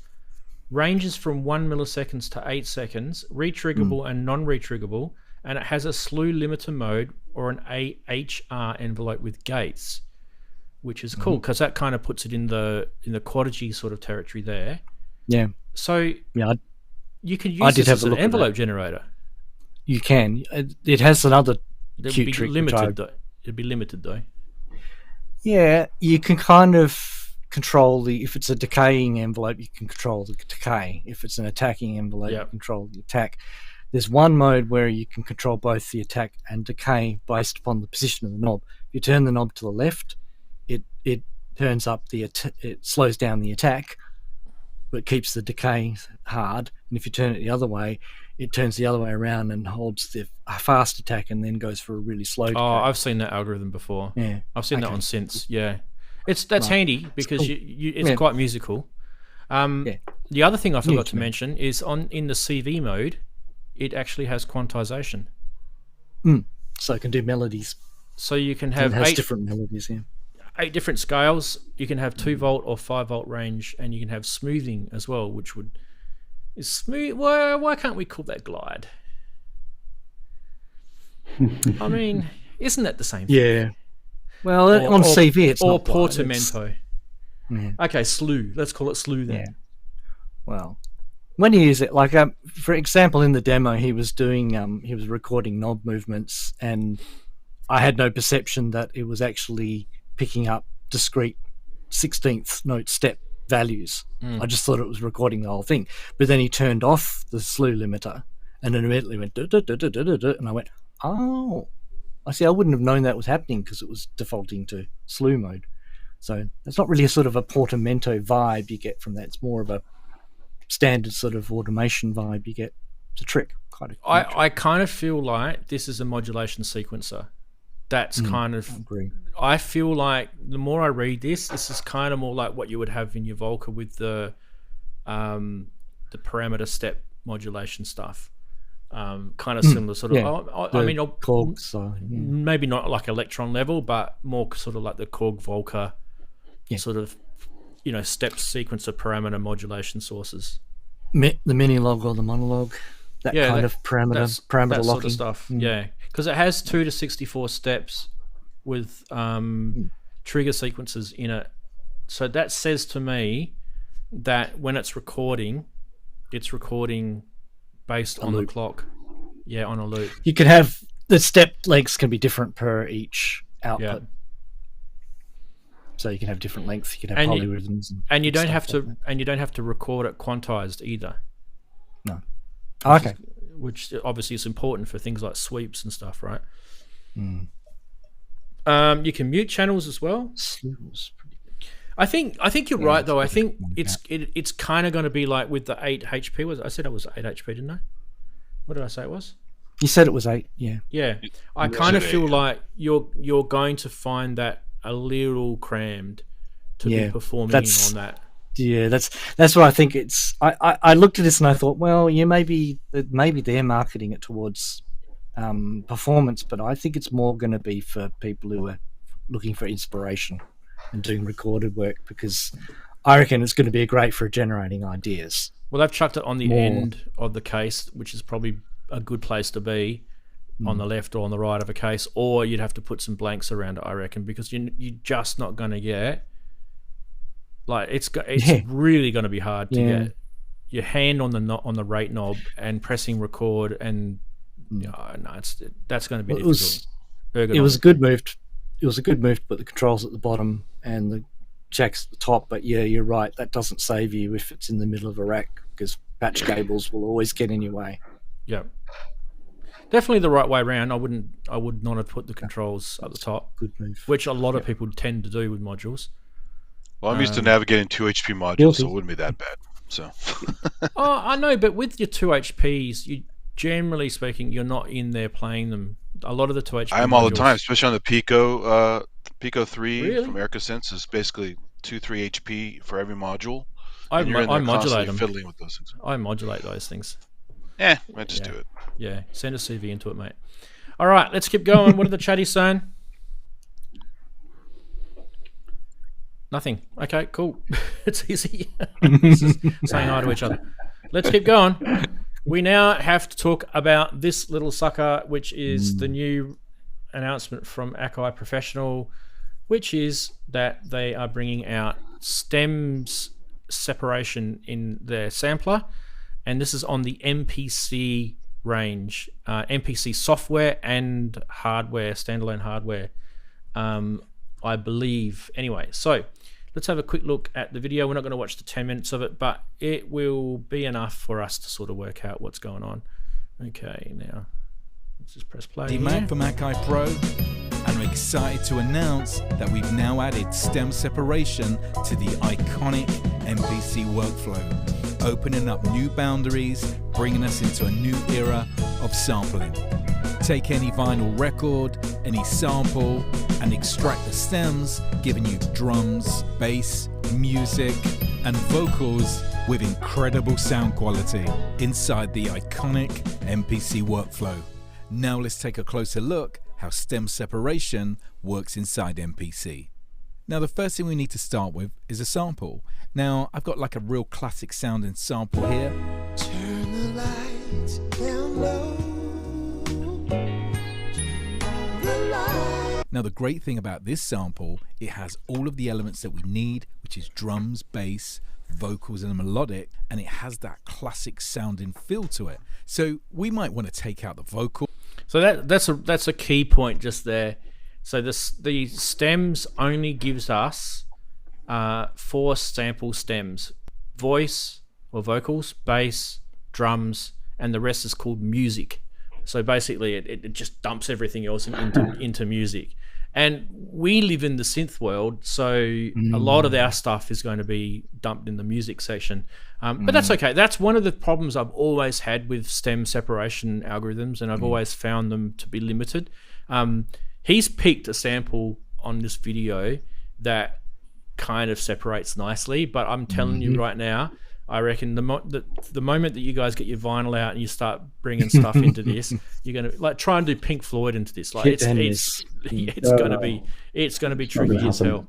ranges from 1 milliseconds to 8 seconds, retriggerable and non-retriggerable, and it has a slew limiter mode or an AHR envelope with gates, which is cool because that kind of puts it in the quadigy sort of territory there. Yeah. So Yeah, you could I use did this have as a an look at envelope that. generator. you can. It has another It'd cute be trick. which I- limited though. It'd be limited though. Yeah, you can kind of control if it's a decaying envelope, you can control the decay. If it's an attacking envelope, you Yep. control the attack. There's one mode where you can control both the attack and decay based upon the position of the knob. If you turn the knob to the left, it turns up it slows down the attack, but keeps the decay hard. And if you turn it the other way, it turns the other way around and holds the fast attack and then goes for a really slow decay. Oh, I've seen that algorithm before. Yeah. I've seen that Okay. on synths. Yeah, that's Right. handy because cool. it's Yeah. quite musical. Yeah. The other thing I forgot to to me. mention is in the CV mode, it actually has quantization, So it can do melodies. so you can It have has 8 different melodies, yeah. 8 different scales. You can have 2-volt or 5-volt range, and you can have smoothing as well, which is smooth. Why can't we call that glide? I mean, isn't that the same thing? Yeah. Well, on CV, it's or not glide, it's- portamento. Yeah. Okay, slew. Let's call it slew then. Yeah. Well, when you use it, like for example, in the demo, he was recording knob movements, and I had no perception that it was actually picking up discrete 16th note step values. I just thought it was recording the whole thing. But then he turned off the slew limiter, and it immediately went and I went, oh, I see. I wouldn't have known that was happening because it was defaulting to slew mode. So it's not really a sort of a portamento vibe you get from that. It's more of a standard sort of automation vibe you get. It's a trick. I kind of feel like this is a modulation sequencer. That's kind of. I agree. I feel like the more I read this is kind of more like what you would have in your Volca with the parameter step modulation stuff. Kind of similar sort of. Yeah. I mean, Korg side, yeah. maybe not like electron level, but more sort of like the Korg Volca sort of, step sequencer parameter modulation sources. The mini log or the monologue, that kind of parameter that locking sort of stuff. Yeah, because it has 2 to 64 steps with trigger sequences in it. So that says to me that when it's recording based on the clock. Yeah, on a loop. You can have the step lengths can be different per each output. Yeah. So you can have different lengths. You can have polyrhythms, and you don't have stuff to like and you don't have to record it quantized either. No. Okay. Which obviously is important for things like sweeps and stuff, right? You can mute channels as well. I think you're right though. I think it's kind of going to be like with the 8 HP. I said it was 8 HP, didn't I? What did I say it was? You said it was 8, yeah. Yeah, I kind of feel like you're going to find that a little crammed to be performing on that. Yeah, that's what I think. I looked at this and I thought, well, yeah, maybe they're marketing it towards performance, but I think it's more going to be for people who are looking for inspiration and doing recorded work, because I reckon it's going to be great for generating ideas. Well, they've chucked it on the end of the case, which is probably a good place to be, on the left or on the right of a case, or you'd have to put some blanks around it, I reckon, because you're just not going to get, like, it's really going to be hard to get your hand on the rate knob and pressing record, and that's going to be difficult. It was a good move. It was a good move to put the controls at the bottom and the jacks at the top, but yeah, you're right. That doesn't save you if it's in the middle of a rack, because patch cables will always get in your way. Yeah, definitely the right way around. I would not have put the controls at the top. Good move. Which a lot of people tend to do with modules. Well, I'm used to navigating 2 HP modules, so it wouldn't be that bad. So. Oh, I know, but with your 2 HPs, you generally speaking, you're not in there playing them. A lot of the 2 HP I am all the time, especially on the Pico 3 from Erica Synths is basically 2-3 HP for every module. I modulate them. Fiddling with those things. I modulate those things. I just do it. Yeah, send a CV into it, mate. All right, let's keep going. What are the chatties saying? Nothing. Okay, cool. It's easy. Just saying hi to each other. Let's keep going. We now have to talk about this little sucker, which is the new announcement from Akai Professional, which is that they are bringing out stems separation in their sampler, and this is on the MPC range, MPC software and hardware, standalone hardware, I believe. Anyway, so let's have a quick look at the video. We're not going to watch the 10 minutes of it, but it will be enough for us to sort of work out what's going on. Okay, now let's just press play. D-Mac from Akai Pro, and I'm excited to announce that we've now added stem separation to the iconic MPC workflow, opening up new boundaries, bringing us into a new era of sampling. Take any vinyl record, any sample, and extract the stems, giving you drums, bass, music, and vocals with incredible sound quality inside the iconic MPC workflow. Now let's take a closer look how stem separation works inside MPC. Now the first thing we need to start with is a sample. Now I've got like a real classic sounding sample here. Turn the lights down low. Now the great thing about this sample, it has all of the elements that we need, which is drums, bass, vocals and a melodic, and it has that classic sounding feel to it. So we might want to take out the vocal. So that's a key point just there. So the stems only gives us 4 sample stems: voice or vocals, bass, drums, and the rest is called music. So basically it just dumps everything else into music. And we live in the synth world, so a lot of our stuff is going to be dumped in the music section. But that's okay. That's one of the problems I've always had with stem separation algorithms, and I've always found them to be limited. He's picked a sample on this video that kind of separates nicely, but I'm telling you right now, I reckon the moment that you guys get your vinyl out and you start bringing stuff into this, you're gonna like try and do Pink Floyd into this. Like it's gonna be tricky as hell.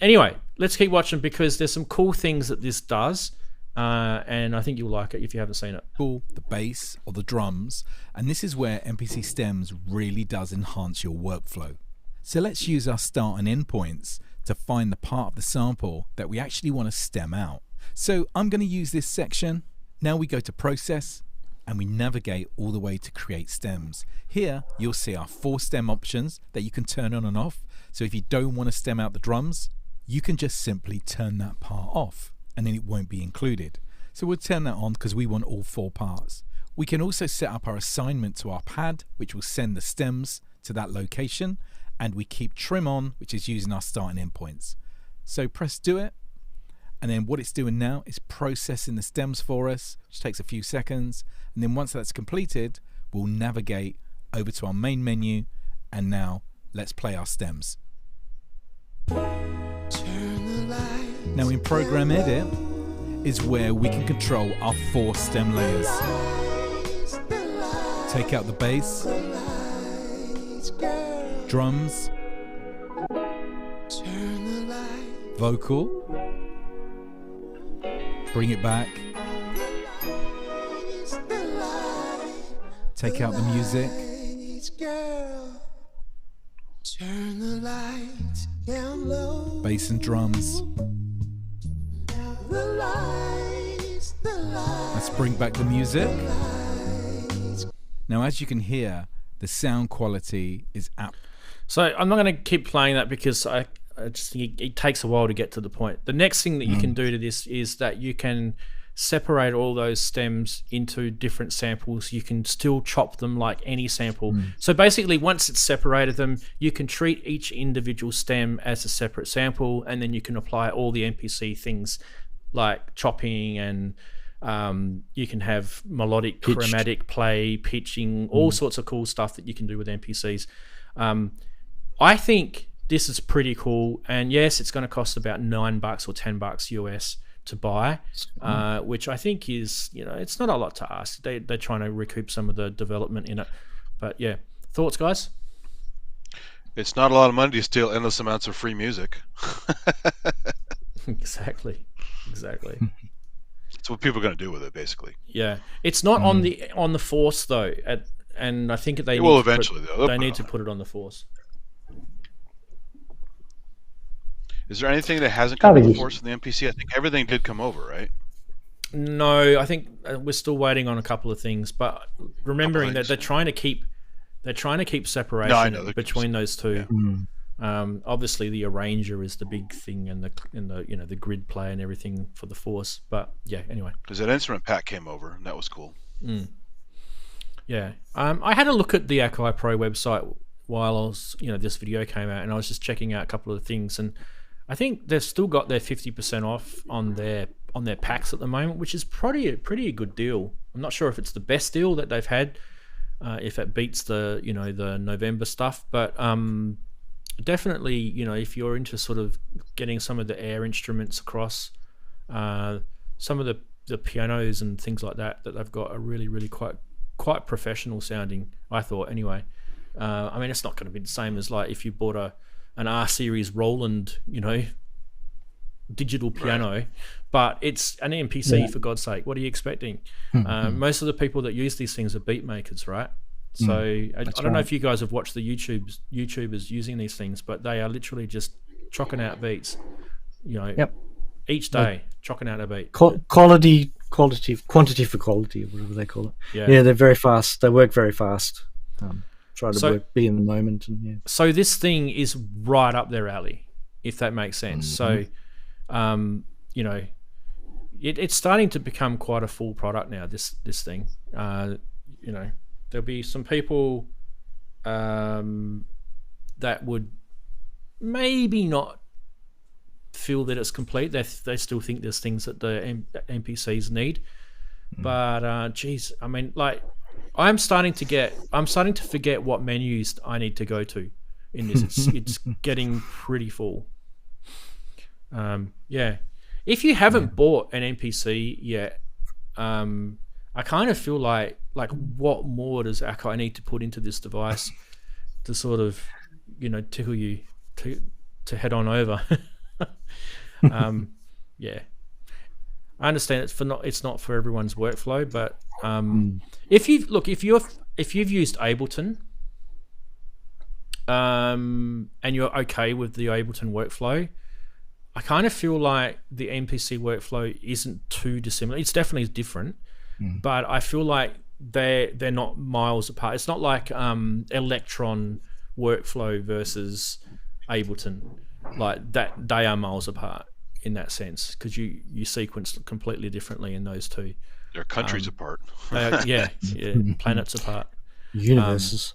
Anyway, let's keep watching because there's some cool things that this does, and I think you'll like it if you haven't seen it. The bass or the drums, and this is where MPC Stems really does enhance your workflow. So let's use our start and end points to find the part of the sample that we actually want to stem out. So I'm going to use this section. Now we go to process and we navigate all the way to create stems. Here you'll see our 4 stem options that you can turn on and off. So if you don't want to stem out the drums, you can just simply turn that part off and then it won't be included. So we'll turn that on because we want all 4 parts. We can also set up our assignment to our pad, which will send the stems to that location, and we keep trim on, which is using our start and end points. So press do it. And then what it's doing now is processing the stems for us, which takes a few seconds. And then once that's completed, we'll navigate over to our main menu, and now let's play our stems. Now in Program Edit is where we can control our 4 stem layers. Take out the bass, drums, vocal, bring it back, take out the music, turn the lights down low. bass and drums. The lights, Let's bring back the music. Now, as you can hear, the sound quality is up. So I'm not going to keep playing that because I just think it takes a while to get to the point. The next thing that you can do to this is that you can separate all those stems into different samples. You can still chop them like any sample. So basically, once it's separated them, you can treat each individual stem as a separate sample, and then you can apply all the MPC things like chopping, and you can have melodic, chromatic play, pitching, all sorts of cool stuff that you can do with MPCs. I think this is pretty cool, and yes, it's going to cost about $9 or $10 US to buy, which I think is, it's not a lot to ask. They're trying to recoup some of the development in it, but yeah, thoughts, guys? It's not a lot of money to steal endless amounts of free music. Exactly. That's what people are going to do with it, basically. Yeah, it's not on the Force though, and I think they will eventually. They need to put it on the Force. Is there anything that hasn't come to the Force in the MPC? I think everything did come over, right? No, I think we're still waiting on a couple of things, but remembering that they're trying to keep separation between those two. Yeah. Obviously, the arranger is the big thing, and the the grid play and everything for the Force. But yeah, anyway, because that instrument pack came over, and that was cool. Yeah, I had a look at the Akai Pro website while I was, this video came out, and I was just checking out a couple of things, and I think they've still got their 50% off on their packs at the moment, which is pretty a good deal. I'm not sure if it's the best deal that they've had, if it beats the the November stuff, but definitely if you're into sort of getting some of the air instruments across, some of the pianos and things like that they've got are really quite professional sounding, I thought anyway. I mean, it's not going to be the same as like if you bought an R series Roland, digital piano, right, but it's an MPC, for God's sake. What are you expecting? Most of the people that use these things are beat makers, right? So I don't know if you guys have watched the YouTubers using these things, but they are literally just chocking out beats, each day, chocking out a beat. Quantity for quality, whatever they call it. Yeah, they're very fast. They work very fast. Try to be in the moment. And, So this thing is right up their alley, if that makes sense. So, it's starting to become quite a full product now, this thing. There'll be some people that would maybe not feel that it's complete. They still think there's things that the MPCs need. But, geez, I mean, like, I'm starting to forget what menus I need to go to in this. It's getting pretty full. If you haven't bought an MPC yet, I kind of feel like what more does Akai need to put into this device to sort of tickle you to head on over? I understand it's not for everyone's workflow, but if you've used Ableton, and you're okay with the Ableton workflow, I kind of feel like the MPC workflow isn't too dissimilar. It's definitely different, but I feel like they're not miles apart. It's not like Electron workflow versus Ableton, like that. They are miles apart in that sense, because you sequence completely differently in those two. They're countries apart. Planets apart. Universes.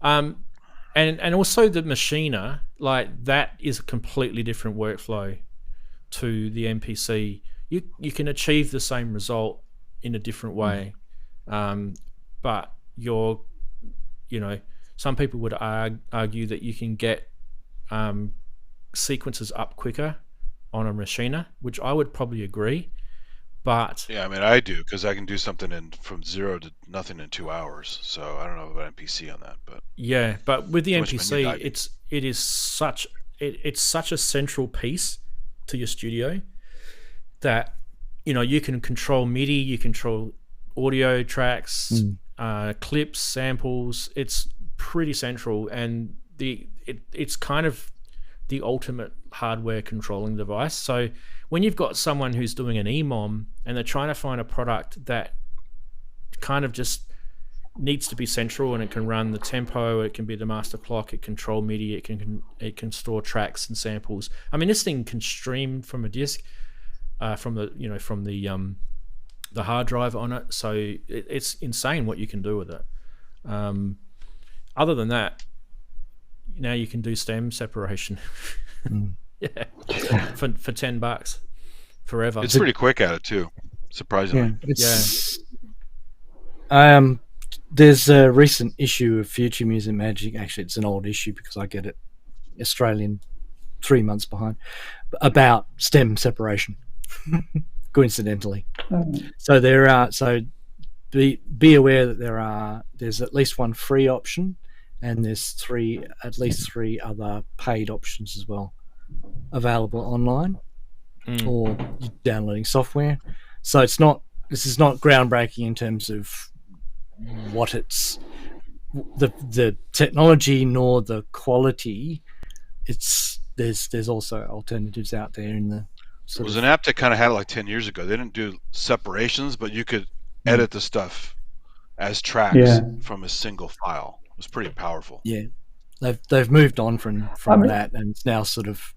And also the machiner, like that is a completely different workflow to the MPC. You can achieve the same result in a different way, but your, some people would argue that you can get sequences up quicker on a machiner, which I would probably agree. But yeah, I mean, I do, because I can do something from 0 to nothing in 2 hours. So I don't know about MPC on that, but yeah, but with the Too much MPC, menu diving. it's such a central piece to your studio that you can control MIDI, you control audio tracks, clips, samples. It's pretty central, and it's kind of the ultimate hardware controlling device. So when you've got someone who's doing an EMOM and they're trying to find a product that kind of just needs to be central and it can run the tempo, it can be the master clock, it can control MIDI, it can store tracks and samples. I mean, this thing can stream from a disc, from the hard drive on it. So it's insane what you can do with it. Other than that, now you can do stem separation. Yeah, for $10 forever. it's pretty quick at it too, surprisingly. There's a recent issue of Future Music Magic. Actually, it's an old issue because I get it Australian 3 months behind, about stem separation. Coincidentally, so there are. So be aware that there's at least one free option, and there's at least three other paid options as well available online or downloading software. So this is not groundbreaking in terms of what it's the technology nor the quality. There's also alternatives out there in the It was an app that kind of had it like 10 years ago. They didn't do separations, but you could edit the stuff as tracks from a single file. It was pretty powerful. Yeah, they've moved on from that, and it's now sort of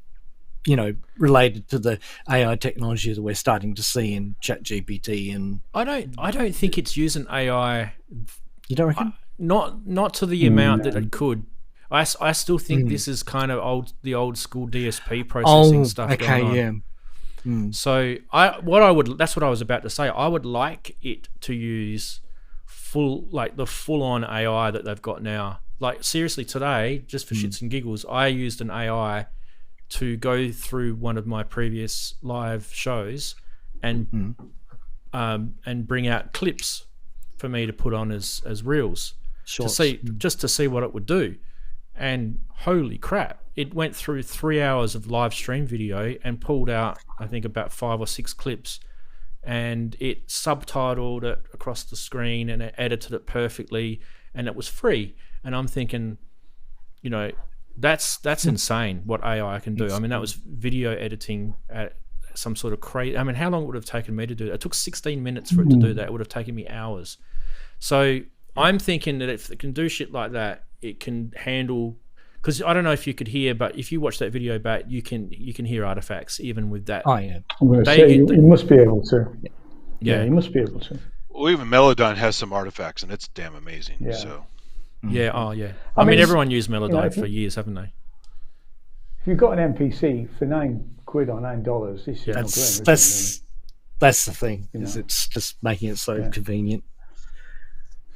related to the AI technology that we're starting to see in ChatGPT. And I don't think it's using AI. You don't reckon? Not to the amount that it could. I still think this is kind of the old school DSP processing stuff going on. Yeah. So that's what I was about to say. I would like it to use the full on AI that they've got now. Like seriously, today, just for shits and giggles, I used an AI to go through one of my previous live shows and bring out clips for me to put on as reels to see what it would do. And holy crap, it went through 3 hours of live stream video and pulled out, I think, about 5 or 6 clips, and it subtitled it across the screen and it edited it perfectly, and it was free. And I'm thinking, that's insane what AI can do. I mean, that was video editing at some sort of crazy. I mean, how long would it have taken me to do that? It took 16 minutes for it to do that. It would have taken me hours. So I'm thinking that if it can do shit like that, it can handle. Because I don't know if you could hear, but if you watch that video back, you can hear artifacts even with that. Oh yeah, I'm going to say you must be able to. Yeah, you must be able to. Well, even Melodyne has some artifacts, and it's damn amazing. Yeah. So. Yeah. Oh yeah. I mean, everyone used Melodyne for years, haven't they? If you've got an MPC for £9 or $9, this is that's the thing. Is it's just making it so convenient.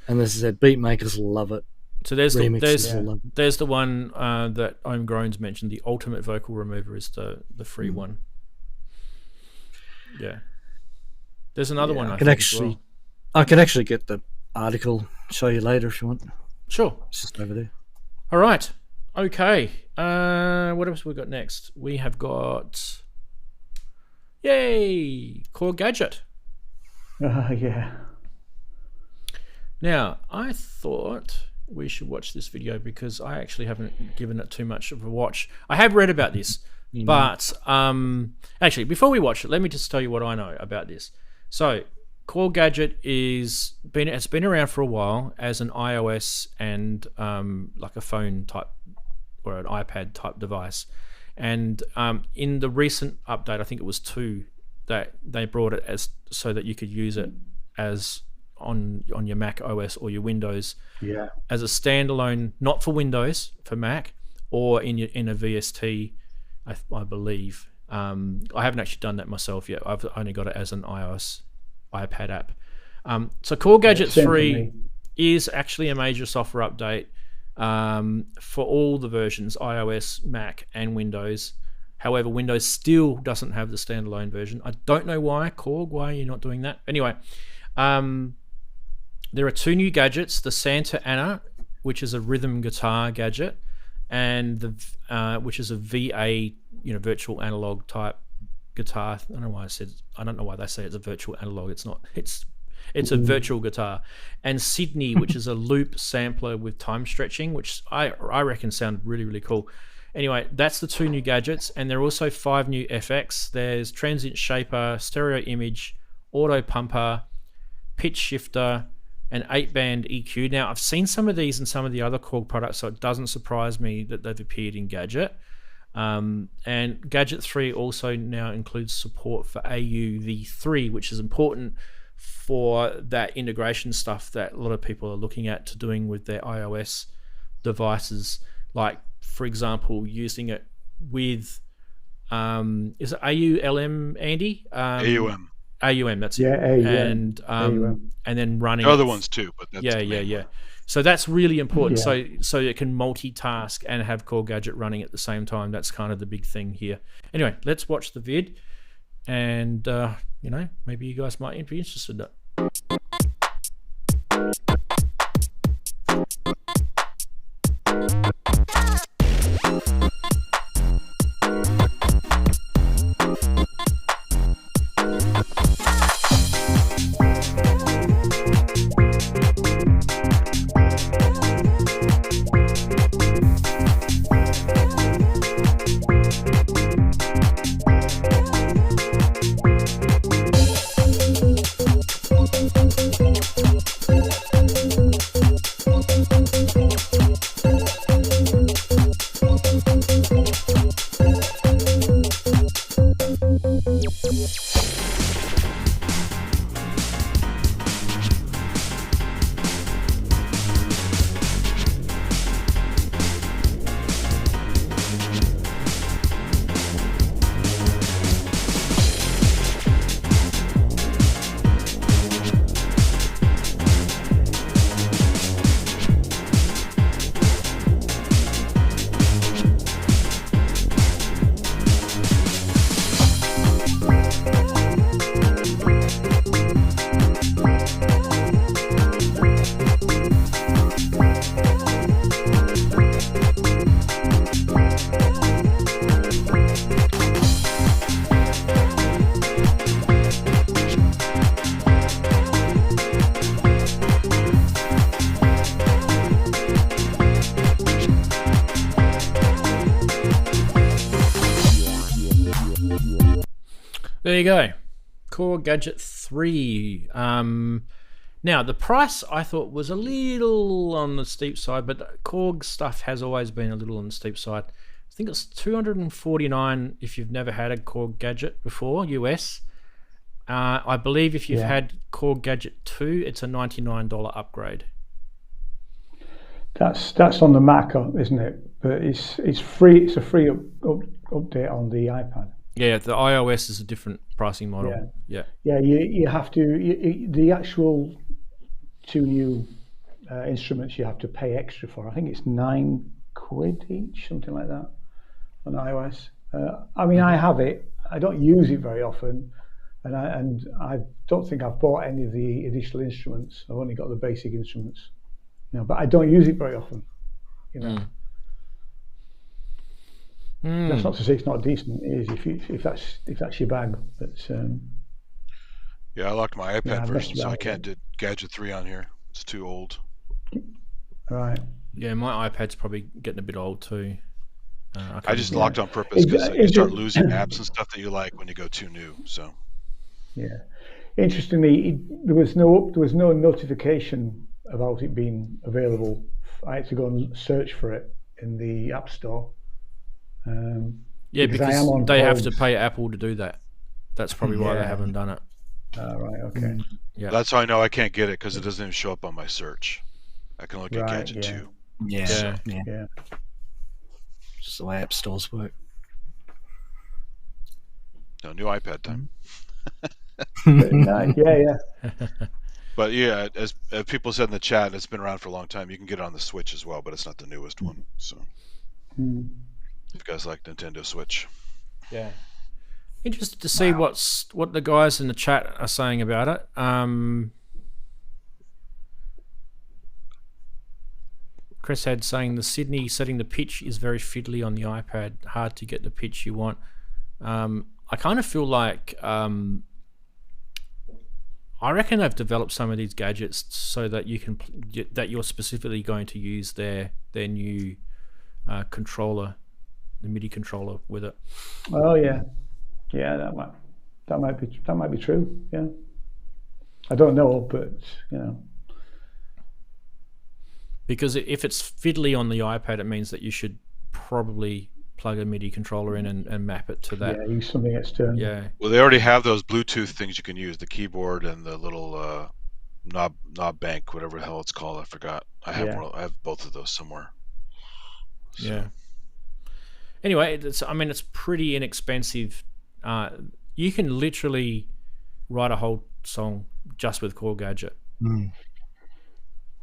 And as I said, beat makers love it. So there's the one that Homegrown's mentioned. The Ultimate Vocal Remover is the free one. Yeah. There's another one. I could actually get the article, show you later if you want. Sure. It's just over there. All right. Okay. What else have we got next? We have got Korg Gadget. Yeah. Now, I thought we should watch this video because I actually haven't given it too much of a watch. I have read about this, but actually, before we watch it, let me just tell you what I know about this. So, Korg Gadget has been around for a while as an iOS and like a phone type or an iPad type device. And in the recent update, I think it was 2, that they brought it as so that you could use it as on your Mac OS or your Windows as a standalone, not for Windows, for Mac, or in a VST, I believe. I haven't actually done that myself yet. I've only got it as an iOS iPad app. So Korg Gadget 3 is actually a major software update for all the versions, iOS, Mac, and Windows. However, Windows still doesn't have the standalone version. I don't know why. Korg, why are you not doing that? Anyway, there are 2 new gadgets: the Santa Ana, which is a rhythm guitar gadget, and the which is a VA, virtual analog type guitar. I don't know why they say it's a virtual analog. It's not. It's a virtual guitar. And Sydney, which is a loop sampler with time stretching, which I reckon sound really, really cool. Anyway, that's the 2 new gadgets, and there are also 5 new FX. There's transient shaper, stereo image, auto pumper, pitch shifter, and 8-band EQ. Now, I've seen some of these in some of the other Korg products, so it doesn't surprise me that they've appeared in Gadget. And Gadget 3 also now includes support for AU-V3, which is important for that integration stuff that a lot of people are looking at to doing with their iOS devices. Like, for example, using it with, is it AULM, Andy? AUM. AUM, that's it. Yeah, AUM. And AUM. and then running Other ones too, but that's yeah. So that's really important. Yeah. So it can multitask and have Korg Gadget running at the same time. That's kind of the big thing here. Anyway, let's watch the vid, and maybe you guys might be interested in it. There you go, Korg Gadget 3. Now, the price I thought was a little on the steep side, but Korg stuff has always been a little on the steep side. I think it's $249 if you've never had a Korg Gadget before, US. I believe if you've had Korg Gadget 2, it's a $99 upgrade. That's on the Mac, isn't it? But it's free. It's a free update on the iPad. Yeah, the iOS is a different pricing model. Yeah. You have to the actual 2 new instruments you have to pay extra for. I think it's £9 each, something like that, on iOS. I mean, I have it. I don't use it very often, and I don't think I've bought any of the additional instruments. I've only got the basic instruments, but I don't use it very often. That's not to say it's not decent. It is if that's your bag. But yeah, I locked my iPad version, so I can't do Gadget 3 on here. It's too old. Right. Yeah, my iPad's probably getting a bit old too. I just locked on purpose because you start losing apps and stuff that you like when you go too new. So. Yeah. Interestingly, there was no notification about it being available. I had to go and search for it in the App Store. Because they have to pay Apple to do that. That's probably why they haven't done it. Right, okay. Yeah. That's how I know I can't get it, because it doesn't even show up on my search. I can only get Gadget 2. Yeah. Just the way App Stores work. No, new iPad time. Yeah. But But yeah, as people said in the chat, it's been around for a long time. You can get it on the Switch as well, but it's not the newest one. So, if you guys like Nintendo Switch, Yeah. Interested to see what the guys in the chat are saying about it. Chris had saying the Sydney setting the pitch is very fiddly on the iPad. Hard to get the pitch you want. I kind of feel like I reckon they've developed some of these gadgets so that you can that you're specifically going to use their new controller, the MIDI controller with it. Oh yeah, that might be true. Yeah, I don't know, but you know, because if it's fiddly on the iPad, it means that you should probably plug a MIDI controller in and map it to that. Yeah, use something external. Yeah. well, they already have those Bluetooth things you can use, the keyboard and the little knob bank, whatever the hell it's called. I forgot. I have both of those somewhere. So. Yeah. Anyway, it's pretty inexpensive. You can literally write a whole song just with Korg Gadget.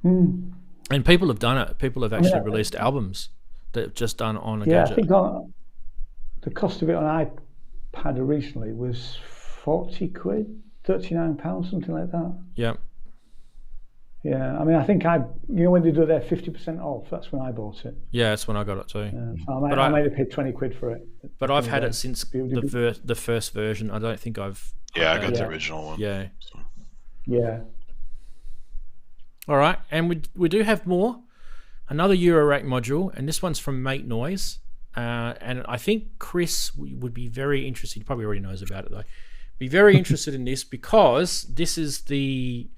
And people have done it. People have actually released albums that have just done on a gadget. I think the cost of it on iPad originally was 40 quid, £39, something like that. Yeah. Yeah, I mean, I think when they do their 50% off, that's when I bought it. Yeah, that's when I got it too. So I might have paid 20 quid for it. But I've had it since the first version. I don't think I've... Yeah, I got the original one. Yeah. So. Yeah. All right, and we do have more. Another Eurorack module, and this one's from Make Noise. And I think Chris would be very interested. He probably already knows about it though. Be very interested in this because this is the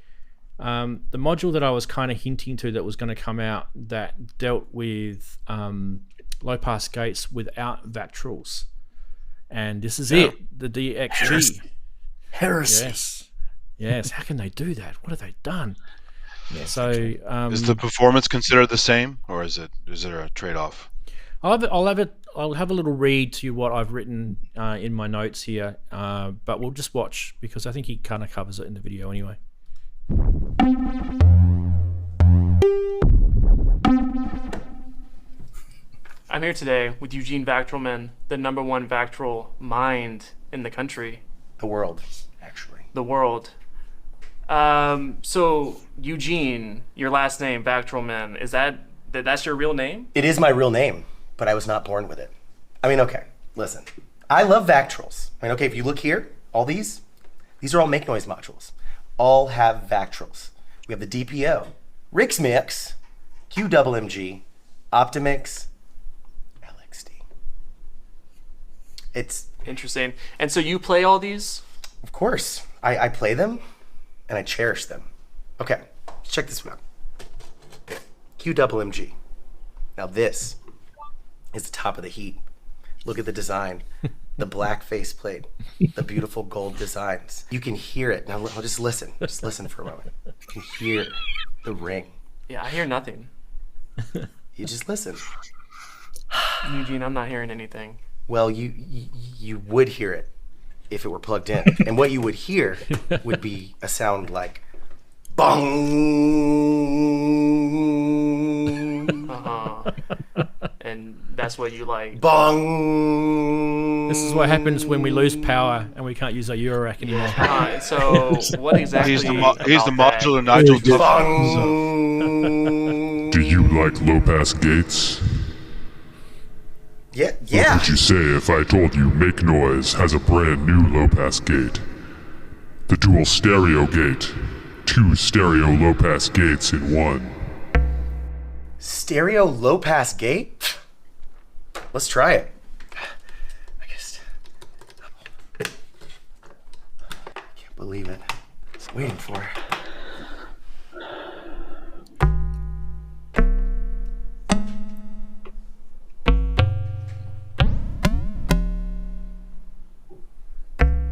module that I was kind of hinting to that was going to come out that dealt with low pass gates without Vactrals, and this is it, the DXG. Heresy. Yes. How can they do that? What have they done? Yeah, so is the performance considered the same, or is there a trade-off? I'll have a little read to what I've written in my notes here, but we'll just watch because I think he kind of covers it in the video anyway. I'm here today with Eugene Vactralman, the #1 Vactral mind in the country. The world, actually. The world. So Eugene, your last name, Vactralman, that's your real name? It is my real name, but I was not born with it. I mean, okay, listen. I love Vactrals. I mean, okay, if you look here, all these are all Make Noise modules. All have Vactrals. We have the DPO, Rick's Mix, QMMG, Optimix, LXD. It's interesting. And so you play all these? Of course. I play them and I cherish them. Okay, check this one out. QMMG. Now this is the top of the heap. Look at the design. The black faceplate, the beautiful gold designs. You can hear it. Now just listen. Just listen for a moment. You can hear the ring. Yeah, I hear nothing. You just listen. Eugene, I'm not hearing anything. Well, you would hear it if it were plugged in. And what you would hear would be a sound like bong. And that's what you like. Bong. This is what happens when we lose power and we can't use our Eurorack anymore. So what exactly? He's the modular Nigel. Do you like low-pass gates? Yeah. What would you say if I told you Make Noise has a brand new low-pass gate? The dual stereo gate. 2 stereo low-pass gates in one. Stereo low-pass gate? Let's try it. I guess. Can't believe it. I was waiting for it.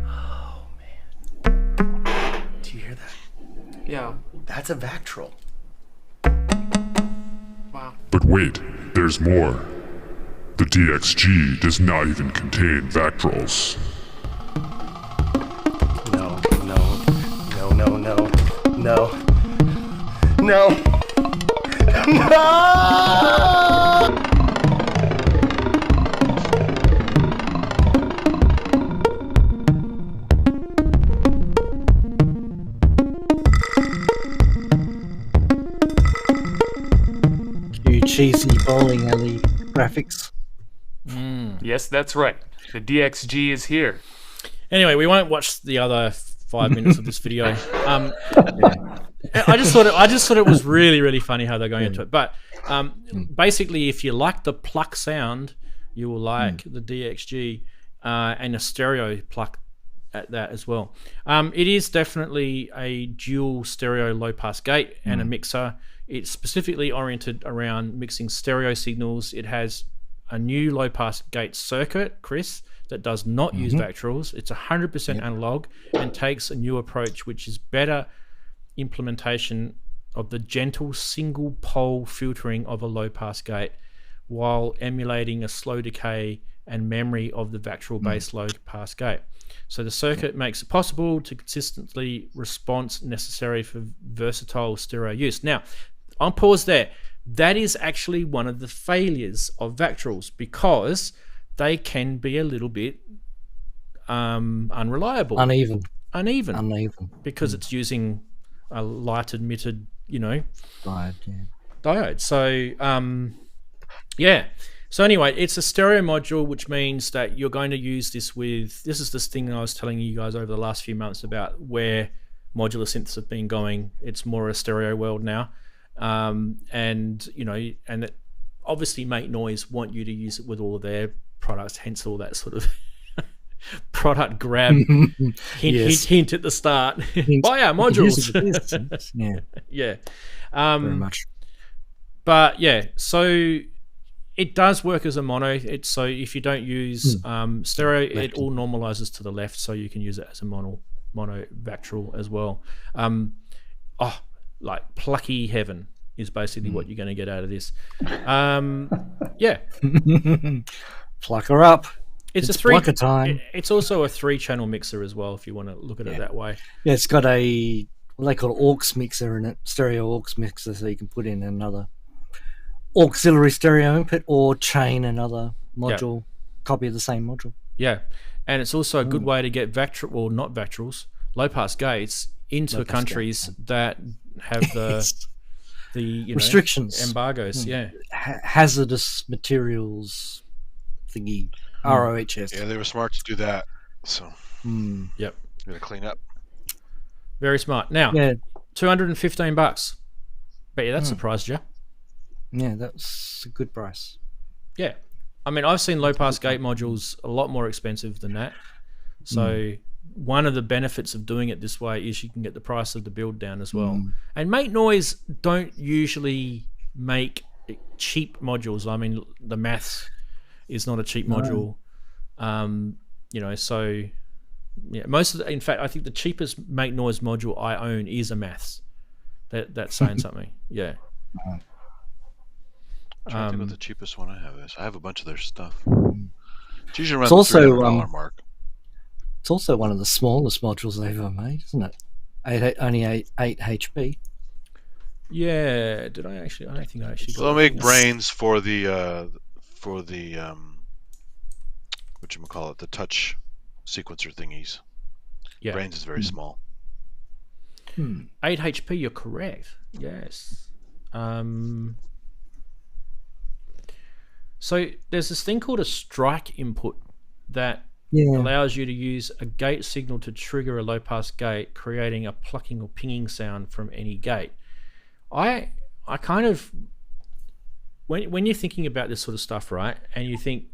Oh, man. Do you hear that? Yeah. That's a Vactral. Wow. But wait, there's more. The DXG does not even contain Vactrals. No. No. No! You cheesy bowling alley graphics. Yes, that's right. The DXG is here. Anyway, we won't watch the other 5 minutes of this video. I just thought it was really, really funny how they're going into it. But basically, if you like the pluck sound, you will like the DXG and a stereo pluck at that as well. It is definitely a dual stereo low pass gate and a mixer. It's specifically oriented around mixing stereo signals. It has a new low pass gate circuit, Chris, that does not use Vactrals. It's 100% analog and takes a new approach, which is better implementation of the gentle single pole filtering of a low pass gate while emulating a slow decay and memory of the Vactral based low pass gate. So the circuit makes it possible to consistently response necessary for versatile stereo use. Now, I'll pause there. That is actually one of the failures of Vactrals because they can be a little bit unreliable. Uneven. Because it's using a light emitted, diode. So, So anyway, it's a stereo module, which means that you're going to use this with, this is this thing I was telling you guys over the last few months about where modular synths have been going. It's more a stereo world now. And that obviously Make Noise want you to use it with all of their products, hence all that sort of product grab hint at the start. Buy our modules. Very much. But yeah, so it does work as a mono. So if you don't use stereo, it all normalizes to the left, so you can use it as a mono Vactral as well. Like plucky heaven is basically what you're going to get out of this. Pluck her up. It's a plucker time. It's also a 3-channel mixer as well, if you want to look at it that way. Yeah, it's got a what they call aux mixer in it, stereo aux mixer, so you can put in another auxiliary stereo input or chain another module, copy of the same module. Yeah, and it's also a good way to get not Vactrals, low pass gates into countries that have the restrictions, embargoes. Hazardous materials thingy, ROHS. Yeah, they were smart to do that. So yep, gonna clean up. Very smart. Now, $215. Bet you that surprised you. Yeah, that's a good price. Yeah, I mean, I've seen low pass gate modules a lot more expensive than that. So one of the benefits of doing it this way is you can get the price of the build down as well. And Make Noise don't usually make cheap modules. I mean, the Maths is not a cheap module. So yeah, in fact, I think the cheapest Make Noise module I own is a Maths. That's saying something. Yeah. I'm trying to think what the cheapest one I have is. I have a bunch of their stuff. It's usually around the $300 mark. It's also one of the smallest modules they've ever made, isn't it? Only 8 HP. Yeah. Did I actually? I don't think I actually. So they'll make brains for the whatchamacallit, the touch sequencer thingies. Yeah. Brains is very small. 8 HP. You're correct. Yes. So there's this thing called a strike input that allows you to use a gate signal to trigger a low pass gate, creating a plucking or pinging sound from any gate. I kind of, when you're thinking about this sort of stuff, right, and you think,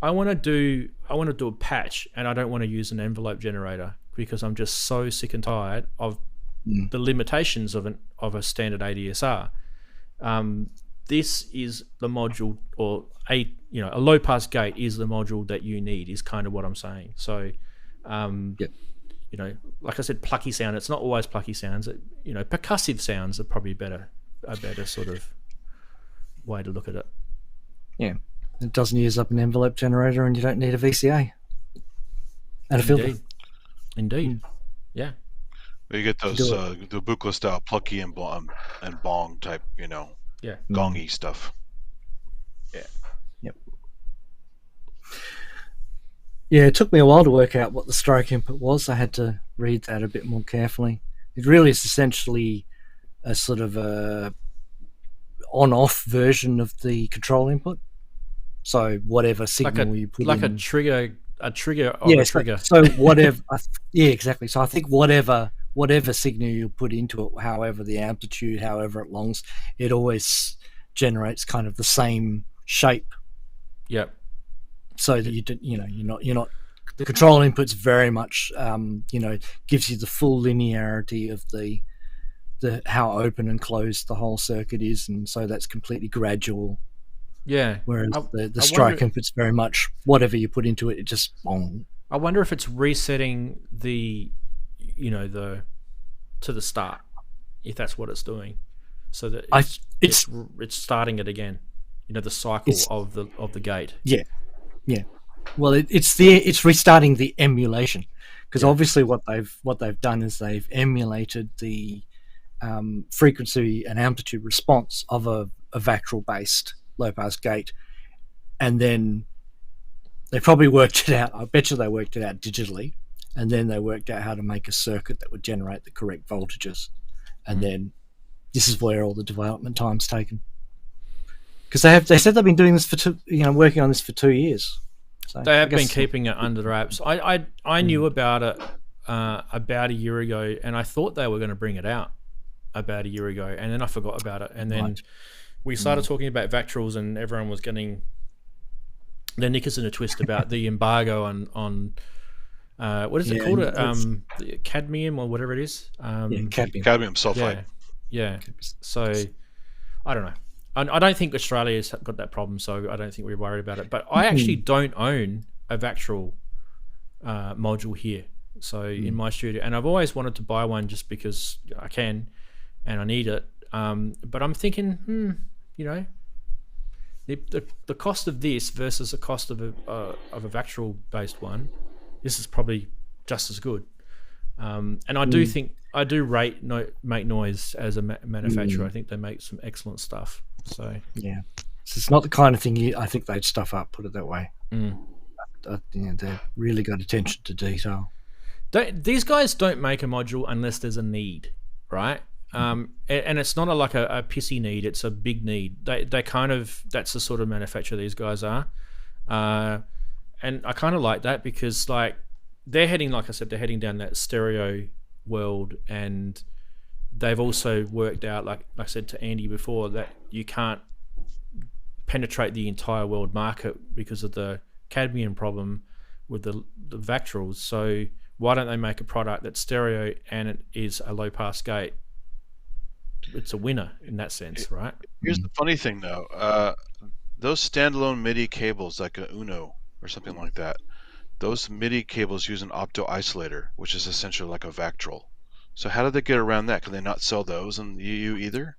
I want to do a patch and I don't want to use an envelope generator because I'm just so sick and tired of the limitations of a standard ADSR. This is the module, or a low pass gate is the module that you need, is kind of what I'm saying. So, like I said, plucky sound. It's not always plucky sounds. Percussive sounds are probably a better sort of way to look at it. Yeah, it doesn't use up an envelope generator, and you don't need a VCA and a filter. Indeed. Yeah. You get those the Buchla style plucky and bong type, Yeah. gongy stuff. Yeah. Yep. Yeah, it took me a while to work out what the stroke input was. I had to read that a bit more carefully. It really is essentially a sort of a on-off version of the control input. So whatever signal you put in, a trigger of yeah, a trigger. So whatever, yeah, exactly. So I think whatever signal you put into it, however the amplitude, however it longs, it always generates kind of the same shape. Yep. So that you're not. The control input's very much, gives you the full linearity of the how open and closed the whole circuit is, and so that's completely gradual. Yeah. Whereas the stroke input's very much whatever you put into it, it just bong. I wonder if it's resetting the to the start, if that's what it's doing, so that it's starting it again. The cycle of the gate. Yeah. Yeah. Well, it's restarting the emulation, because obviously what they've done is they've emulated the frequency and amplitude response of a Vactrol based low pass gate, and then they probably worked it out. I bet you they worked it out digitally, and then they worked out how to make a circuit that would generate the correct voltages, and then this is where all the development time's taken. Because they said they've been doing this for working on this for 2 years. So they have been keeping it under wraps. I knew about it about a year ago, and I thought they were going to bring it out about a year ago, and then I forgot about it, and then we started talking about Vactrols, and everyone was getting their knickers in a twist about the embargo on what is it called? The cadmium or whatever it is. Cadmium sulfide. Yeah. So I don't know. I don't think Australia's got that problem, so I don't think we're worried about it. But I actually don't own a Vactrol module here, so in my studio, and I've always wanted to buy one just because I can and I need it. But I'm thinking, the cost of this versus the cost of a Vactrol based one, this is probably just as good. And I do think I do rate Make Noise as a manufacturer. I think they make some excellent stuff. So yeah, it's not the kind of thing I think they'd stuff up. Put it that way. They've really got attention to detail. These guys don't make a module unless there's a need, right? And it's not like a pissy need; it's a big need. They kind of, that's the sort of manufacturer these guys are, and I kind of like that because they're heading, like I said, they're heading down that stereo world, and they've also worked out, like I said to Andy before, that you can't penetrate the entire world market because of the cadmium problem with the Vactrols. So why don't they make a product that's stereo and it is a low pass gate? It's a winner in that sense, right? Here's the funny thing though, those standalone MIDI cables like a Uno or something like that, those MIDI cables use an opto isolator, which is essentially like a Vactrol. So how did they get around that? Can they not sell those in the EU either?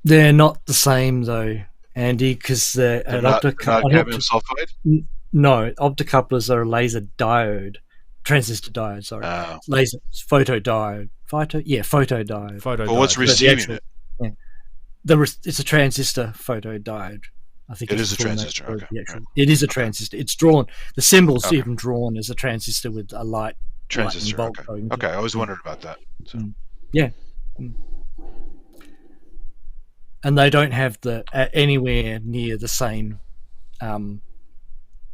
They're not the same though, Andy, because they're not cadmium sulfide? No, optocouplers are a laser diode, transistor diode, sorry. Laser photodiode. Photodiode. But what's receiving it? Yeah. It's a transistor photodiode. I think it is a transistor. Okay. It is a transistor. It's drawn. The symbol's even drawn as a transistor with a light. Transistor. Okay. I always wondered about that. So. Yeah. And they don't have anywhere near the same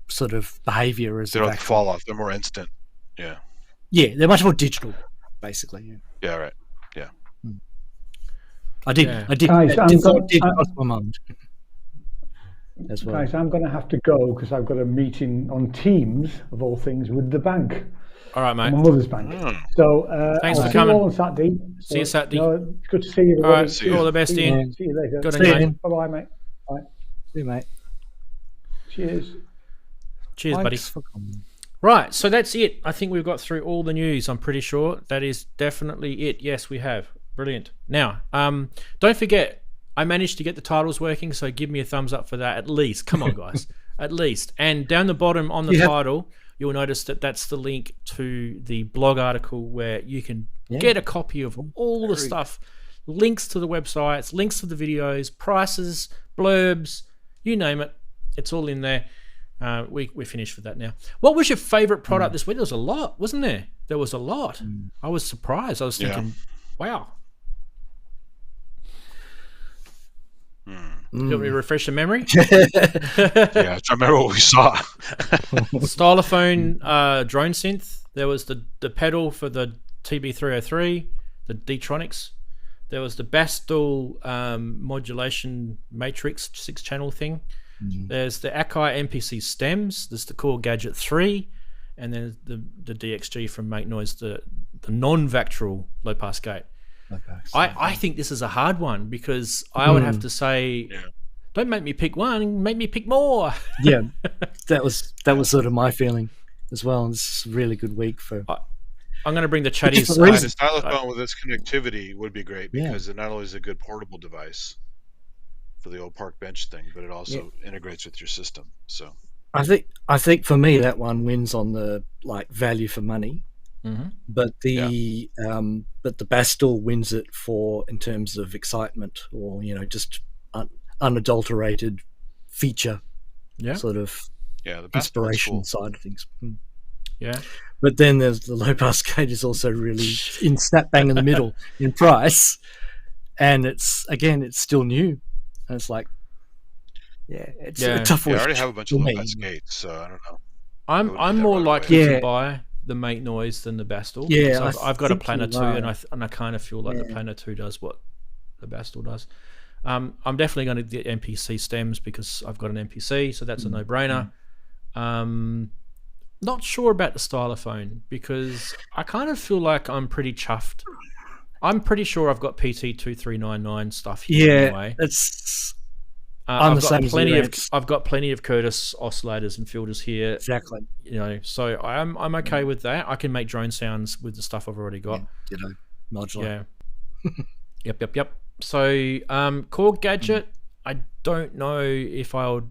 sort of behavior as. They don't fall off. They're more instant. Yeah. Yeah, they're much more digital, basically. Yeah. Right. Yeah. I did cross my mind. As well. Guys, I'm going to have to go because I've got a meeting on Teams, of all things, with the bank. All right, mate. My mother's bank. So thanks for coming. See you on Saturday. See you Saturday. Good to see you. All right, all the best, Ian. See you later. Good night. Bye, mate. Bye. See you, mate. Cheers. Cheers, buddy. Right, so that's it. I think we've got through all the news. I'm pretty sure that is definitely it. Yes, we have. Brilliant. Now, don't forget, I managed to get the titles working, so give me a thumbs up for that at least. Come on, guys. At least. And down the bottom on the title, you'll notice that that's the link to the blog article where you can get a copy of all the stuff, links to the websites, links to the videos, prices, blurbs, you name it. It's all in there. We're finished with that now. What was your favorite product this week? There was a lot, wasn't there? There was a lot. I was surprised. I was thinking, wow. Do you want me to refresh the memory? Yeah, I remember what we saw. Stylophone drone synth. There was the pedal for the TB-303, the Dtronics. There was the Bastl modulation matrix 6-channel thing. There's the Akai MPC Stems. There's the Korg Gadget 3, and then the DXG from Make Noise, the non-Vactral low-pass gate. I think this is a hard one because I would have to say, don't make me pick one, make me pick more. Yeah, that was sort of my feeling as well. And this is a really good week for. I'm going to bring the chatties. The Stylophone with its connectivity would be great because it not only is a good portable device for the old park bench thing, but it also integrates with your system. So I think for me that one wins on the value for money. But the Bastl wins it in terms of excitement or just unadulterated feature, sort of the inspiration side of things. Yeah, but then there's the low pass gate is also really in snap bang in the middle in price, and it's still new, and it's like it's a tough. I already have a bunch of low pass gates, so I don't know. I'm more likely to buy the Make Noise than the Bastl. Yeah, I've got a Planner 2, and I kind of feel like the Planner 2 does what the Bastl does. I'm definitely going to get MPC Stems because I've got an MPC, so that's a no-brainer. Not sure about the Stylophone because I kind of feel like I'm pretty chuffed. I'm pretty sure I've got PT2399 stuff here anyway. I've got plenty of Curtis oscillators and filters here. Exactly. So I'm okay with that. I can make drone sounds with the stuff I've already got. Modular. Yeah. Yep. So Korg Gadget, I don't know if I'll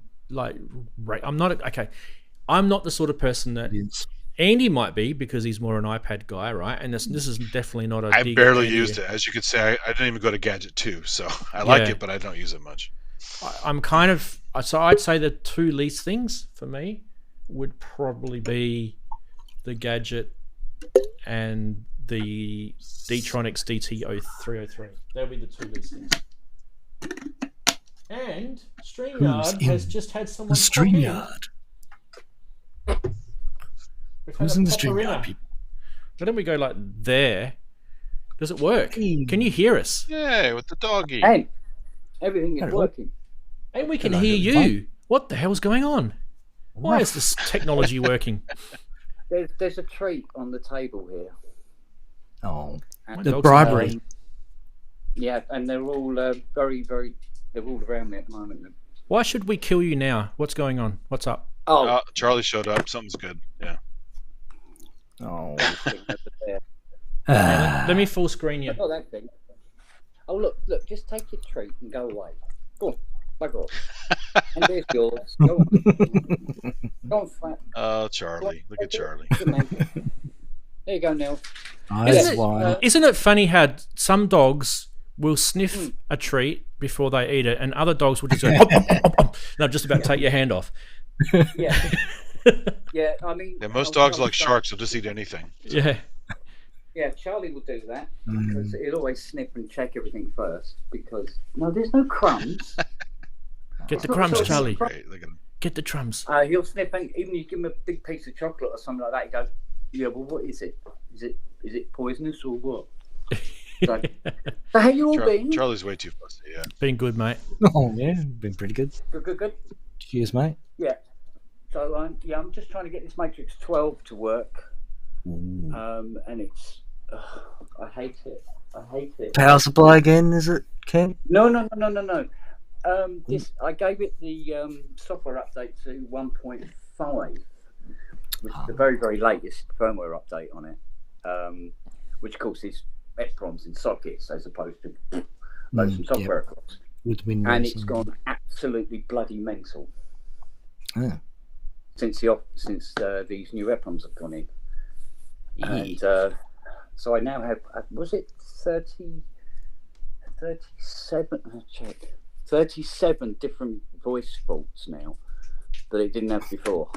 I'm not the sort of person that Andy might be because he's more an iPad guy, right? And this is definitely not a. I barely used it, as you could say. I didn't even go to Gadget 2, so I like it, but I don't use it much. I'm kind of I'd say the two least things for me would probably be the Gadget and the Dtronics DT-303. They'll be the two least things. And StreamYard has just had someone. The StreamYard. Who's in the StreamYard, people? Why don't we go like there? Does it work? Can you hear us? Yeah, with the doggy. Hey, everything is working. Hey, we can hear you. What the hell's going on? Why is this technology working? There's a treat on the table here. Oh, the bribery. Yeah, and they're all very, very. They're all around me at the moment. Why should we kill you now? What's going on? What's up? Oh, Charlie showed up. Something's good. Yeah. Oh. Let me full screen you. Not that thing. Oh, look, just take your treat and go away. Go on, bug off. And there's yours. Go on. Go on, flat. Oh, Charlie. Look at Charlie. There you go, Neil. Isn't it funny how some dogs will sniff a treat before they eat it, and other dogs will just go, no, just about take your hand off. Yeah. Yeah, I mean... Yeah, most dogs like sharks will just eat anything. So. Yeah. Yeah, Charlie will do that because he'll always sniff and check everything first because... No, there's no crumbs. Get the crumbs, Charlie. Get the crumbs. He'll sniff, and even if you give him a big piece of chocolate or something like that, he goes, yeah, well, what is it? Is it poisonous or what? So how you all been? Charlie's way too fussy, yeah. Been good, mate. Oh, yeah, been pretty good. Good. Cheers, mate. Yeah. So, I'm just trying to get this Matrix 12 to work. And it's... I hate it. Power supply again, is it, Ken? No. I gave it the software update to 1.5, which is the very, very latest firmware update on it, which of course is EPROMs in sockets as opposed to loads of software across. With Windows. And it's gone absolutely bloody mental. Oh. since these new EPROMs have gone in. And so I now have, was it 37 different voice faults now that it didn't have before.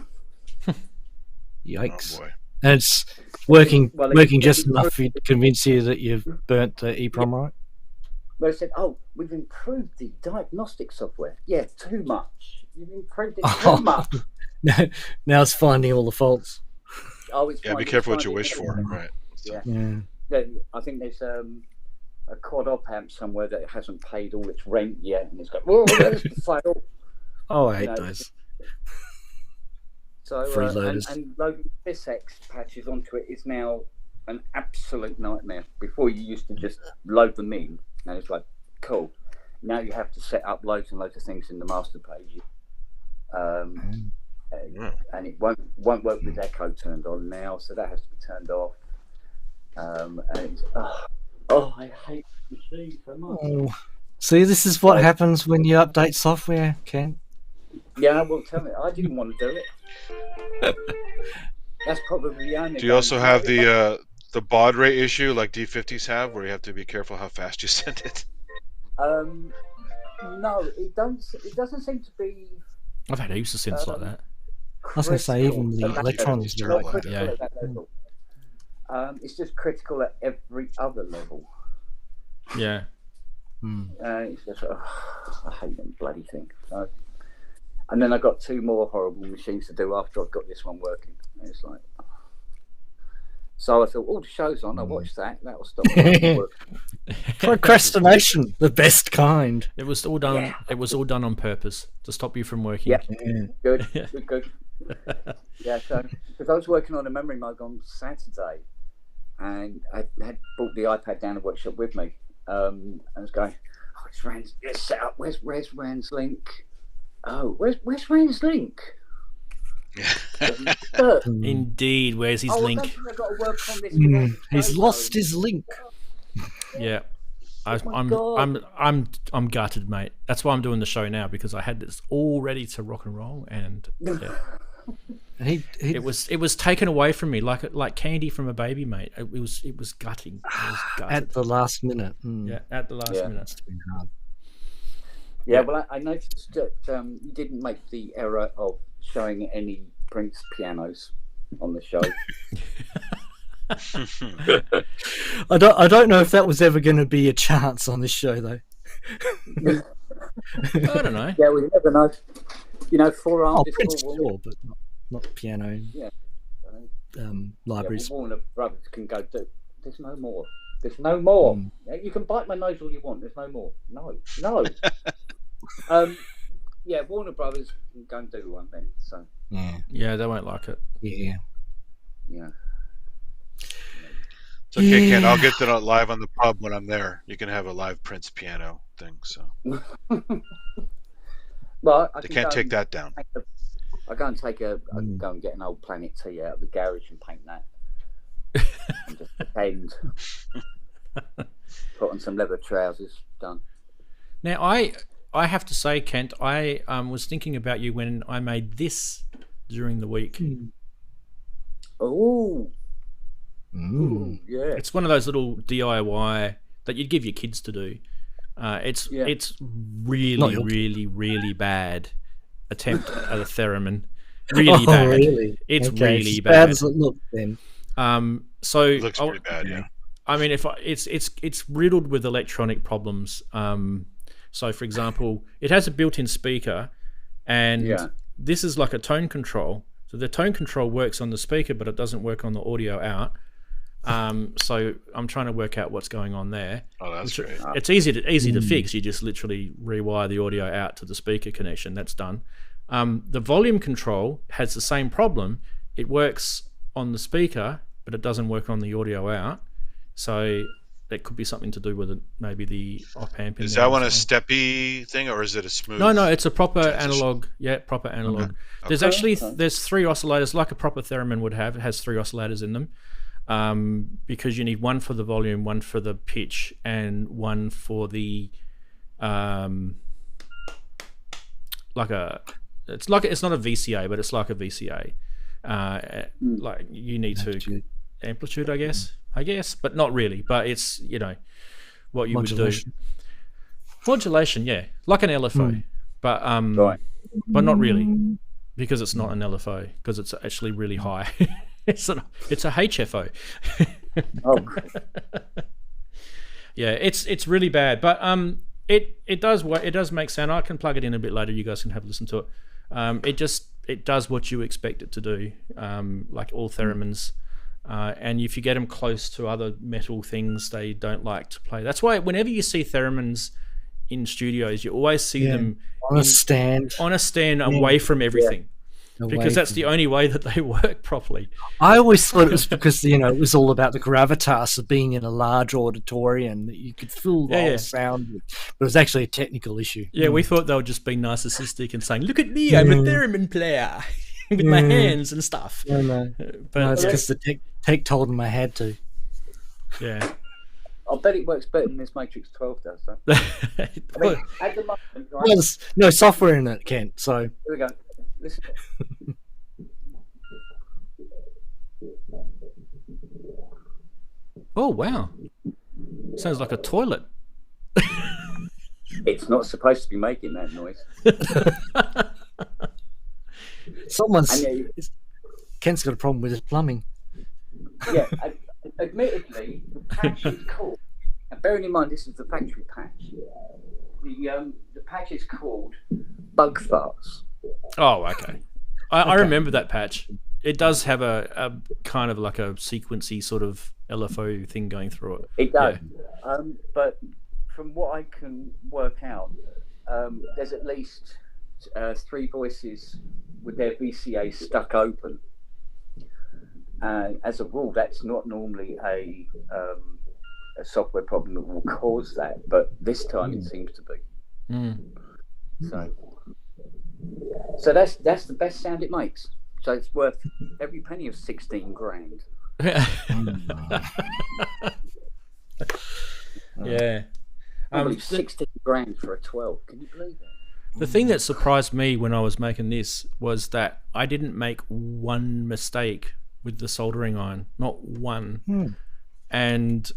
Yikes. Oh boy. And it's working Well, just enough to convince you that you've burnt the EEPROM, right? Well, I said, oh, we've improved the diagnostic software. Yeah, too much. You've improved it too much. Now it's finding all the faults. Oh, it's Yeah, be careful what you wish for, right? So. Yeah. I think there's a quad op amp somewhere that hasn't paid all its rent yet, and it's got, whoa, there's the fail. Oh, I hate those. So, and loading PhysX patches onto it is now an absolute nightmare. Before you used to just load them in, and it's like, cool. Now you have to set up loads and loads of things in the master page. And it won't work with echo turned on now, so that has to be turned off. And it's, I hate the machine so much. Oh. See, this is what happens when you update software, Ken. Yeah, well, tell me, I didn't want to do it. That's probably the only. Do you also have the baud rate issue like D50s have, where you have to be careful how fast you send it? No, it doesn't seem to be. I've had heaps of synths like that. I was going to say, even the electronics are like that. At that level. It's just critical at every other level. Yeah. It's just, I hate them bloody things. So, and then I got 2 more horrible machines to do after I've got this one working. And it's like, so I thought, the show's on. I watched that. That'll stop working. Procrastination, the best kind. It was all done. Yeah. It was all done on purpose to stop you from working. Yeah. Good. Yeah. So because I was working on a memory mug on Saturday, and I had brought the iPad down to workshop with me. And I was going, it's Rand's set up. Where's Rand's link? Oh, where's Rand's link? Indeed, where's his link? I've got to work on this. He's lost his link. Yeah, I'm gutted, mate. That's why I'm doing the show now, because I had this all ready to rock and roll, and yeah. It was taken away from me like candy from a baby, mate. It was gutting. At the last minute. Yeah, at the last minute. Yeah, well, I noticed that you didn't make the error of showing any Prince pianos on the show. I don't know if that was ever going to be a chance on this show, though. I don't know. Yeah, we never know. You know, forearm. Prince, sure, but not piano. Yeah. Libraries. Yeah, Warner Brothers can go do. There's no more. There's no more. You can bite my nose all you want. There's no more. No. Yeah, Warner Brothers can go and do one then. So. Yeah, they won't like it. Yeah. It's okay, Ken. I'll get that live on the pub when I'm there. You can have a live Prince piano thing. So. Well, they can't take that down. I go and go and get an old Planet T out of the garage and paint that. And just pretend. Put on some leather trousers. Done. Now I have to say, Kent, I was thinking about you when I made this during the week. Oh. Yeah. It's one of those little DIY that you'd give your kids to do. It's really, really bad attempt at a theremen. Really bad. Really? It's okay. really bad. Bad as it looked then. So it looks pretty bad, yeah. I mean, it's riddled with electronic problems. So, for example, it has a built-in speaker, and this is like a tone control. So the tone control works on the speaker, but it doesn't work on the audio out. So I'm trying to work out what's going on there. Oh, that's great. It's easy to fix. You just literally rewire the audio out to the speaker connection. That's done. The volume control has the same problem. It works on the speaker, but it doesn't work on the audio out. So that could be something to do with it, maybe the op amp. Is that one a steppy thing, or is it a smooth? No, it's a proper analog. Yeah, proper analog. Okay. There's 3 oscillators, like a proper theremin would have. It has 3 oscillators in them, because you need one for the volume, one for the pitch, and one for the it's not a VCA, but it's like a VCA. Like you need to amplitude, I guess, but not really. But it's what you would do. Modulation, yeah, like an LFO, but but not really, because it's not an LFO, because it's actually really high. it's a HFO. Yeah, it's really bad, but it does make sound. I can plug it in a bit later. You guys can have a listen to it. It does what you expect it to do, like all theremins. And if you get them close to other metal things, they don't like to play. That's why whenever you see theremins in studios, you always see them on a stand away from everything, because that's the only way that they work properly. I always thought it was because it was all about the gravitas of being in a large auditorium that you could fill the whole sound with, but it was actually a technical issue. Yeah, we thought they were just being narcissistic and saying, "Look at me, I'm a theremin player with my hands and stuff." No, but it's because the tech told them I had to. Yeah. I bet it works better than this Matrix 12 does, though. I mean, at the moment, right? Well, there's no software in it, Kent, so... Here we go. Listen. Oh, wow. Sounds like a toilet. It's not supposed to be making that noise. Kent's got a problem with his plumbing. Yeah, admittedly, the patch is cool. And bearing in mind, this is the factory patch. The patch is called Bug Farts. Oh, okay. I remember that patch. It does have a kind of like a sequency sort of LFO thing going through it. It does. Yeah. But from what I can work out, there's at least 3 voices with their VCA stuck open. And as a rule, that's not normally a software problem that will cause that, but this time it seems to be. So that's the best sound it makes. So it's worth every penny of 16 grand. Yeah. 16 grand for a 12. Can you believe that? The thing that surprised me when I was making this was that I didn't make one mistake with the soldering iron, not one. And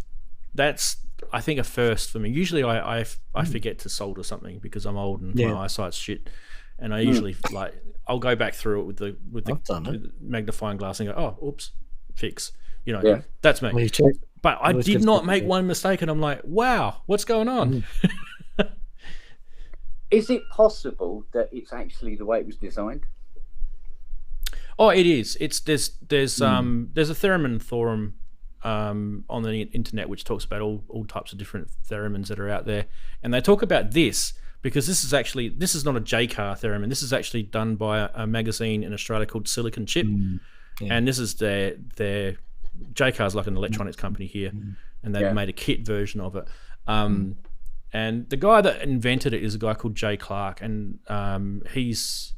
that's, I think, a first for me. Usually I forget to solder something because I'm old and my eyesight's shit, and I usually I'll go back through it with the magnifying glass and go, oh, oops, fix. That's me. But I did not make one mistake, and I'm like, wow, what's going on? Is it possible that it's actually the way it was designed? Oh, it is. There's a theremin forum on the internet which talks about all types of different theremins that are out there, and they talk about this because this is not a J-Car theremin. This is actually done by a magazine in Australia called Silicon Chip, and this is their J-Car's like an electronics company here, and they've made a kit version of it. And the guy that invented it is a guy called John Clark, and he's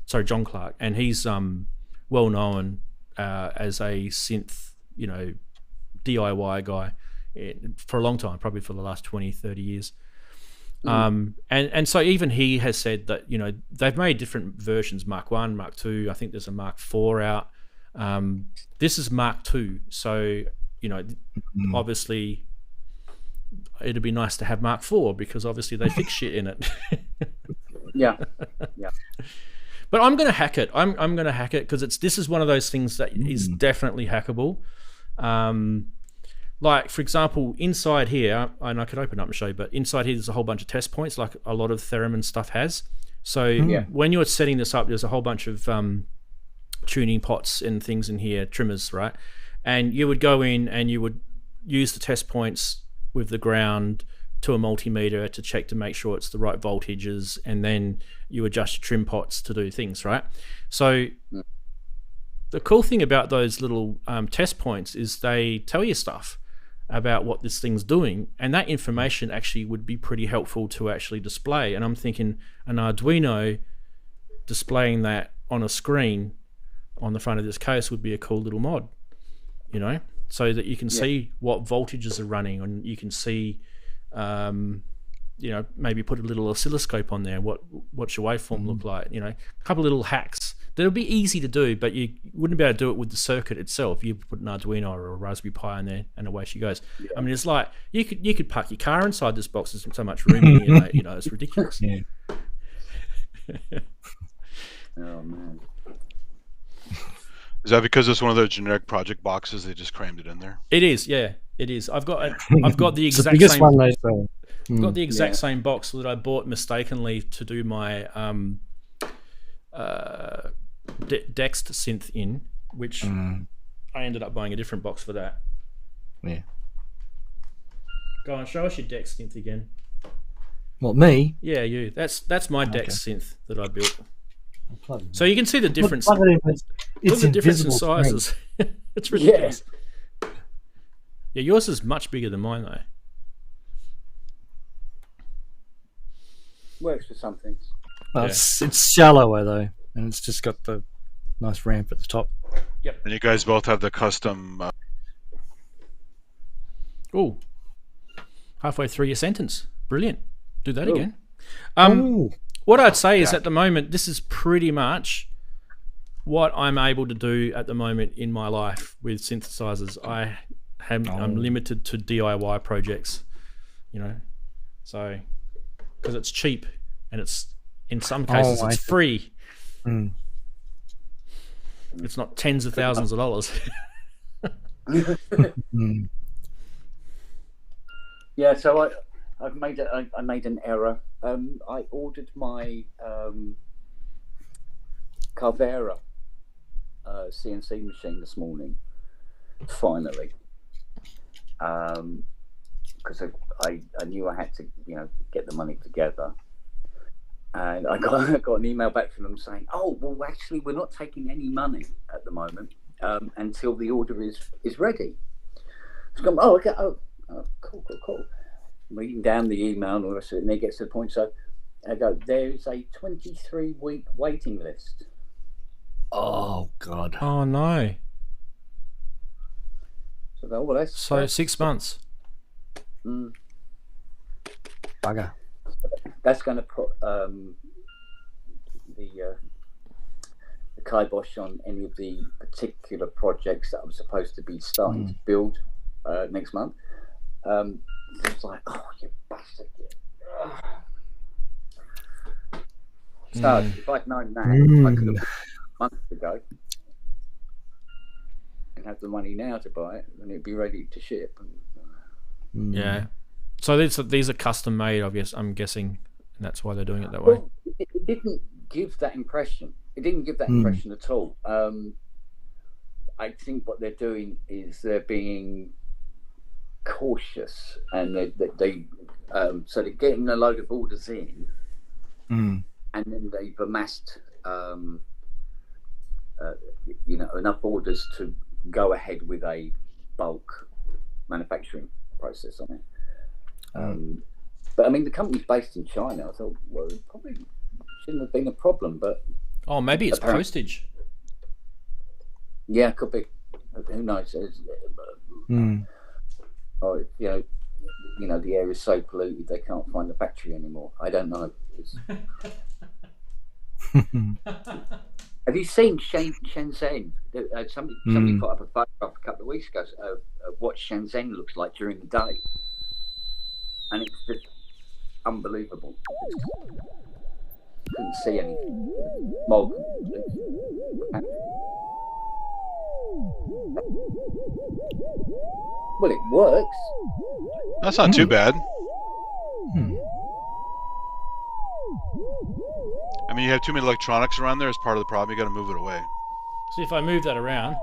well known as a synth, DIY guy for a long time, probably for the last 20, 30 years. And so even he has said that, they've made different versions, Mark 1, Mark 2, I think there's a Mark 4 out. This is Mark 2, so, obviously it'd be nice to have Mark 4 because obviously they fix shit in it. Yeah. But I'm going to hack it. I'm going to hack it because this is one of those things that is definitely hackable. Like, for example, inside here, and I could open up and show you, but inside here there's a whole bunch of test points like a lot of theremin stuff has. So when you're setting this up, there's a whole bunch of tuning pots and things in here, trimmers, right? And you would go in and you would use the test points with the ground to a multimeter to check to make sure it's the right voltages, and then you adjust your trim pots to do things, right? So the cool thing about those little test points is they tell you stuff about what this thing's doing, and that information actually would be pretty helpful to actually display. And I'm thinking an Arduino displaying that on a screen on the front of this case would be a cool little mod, so that you can see what voltages are running, and you can see maybe put a little oscilloscope on there. What's your waveform look like? A couple of little hacks that'll be easy to do, but you wouldn't be able to do it with the circuit itself. You put an Arduino or a Raspberry Pi in there, and away she goes. Yeah. I mean, it's like you could park your car inside this box. There's so much room in here. It's ridiculous. Yeah. Oh man. Is that because it's one of those generic project boxes? They just crammed it in there. It is, yeah, it is. I've got the exact biggest same. One they sell. I've got the exact same box that I bought mistakenly to do my Dext synth in, which I ended up buying a different box for that. Yeah. Go on, show us your Dext synth again. What, me? Yeah, you. That's my Dext synth that I built. So you can see the difference. Look at the difference in sizes. It's ridiculous. Yeah, yours is much bigger than mine though. Works for some things. Well, it's shallower though, and it's just got the nice ramp at the top. Yep. And you guys both have the custom. Oh, halfway through your sentence. Brilliant. Do that again. What I'd say is at the moment, this is pretty much what I'm able to do at the moment in my life with synthesizers. I'm limited to DIY projects, so because it's cheap and it's in some cases it's free. It's not tens of thousands of dollars. Yeah, so I made an error. I ordered my Carvera CNC machine this morning, finally, because I knew I had to get the money together, and I got an email back from them saying, oh well, actually we're not taking any money at the moment until the order is ready. So I'm, oh okay, cool. Reading down the email and all the rest of it, and it gets to the point. So I go, there is a 23-week waiting list. Oh God! Oh no! So I go, well, that's 6 months. Bugger. That's going to put the kibosh on any of the particular projects that I'm supposed to be starting to build next month. It's like, oh, you bastard. So, if I'd known that, I could have months ago and have the money now to buy it, and it'd be ready to ship. Yeah. So these are custom made, I'm guessing, and that's why they're doing it that way. It didn't give that impression. It didn't give that impression at all. I think what they're doing is they're being cautious, and so they're getting a load of orders in, and then they've amassed enough orders to go ahead with a bulk manufacturing process on it. But I mean, the company's based in China. I thought, well, it probably shouldn't have been a problem, but maybe it's postage. Yeah, it could be. Who knows? Or the air is so polluted they can't find the battery anymore. I don't know. Have you seen Shenzhen? Somebody put up a photograph a couple of weeks ago of what Shenzhen looks like during the day, and it's just unbelievable. Couldn't see any smog. Well, it works. That's not too bad. I mean, you have too many electronics around there as part of the problem. You got to move it away. So if I move that around,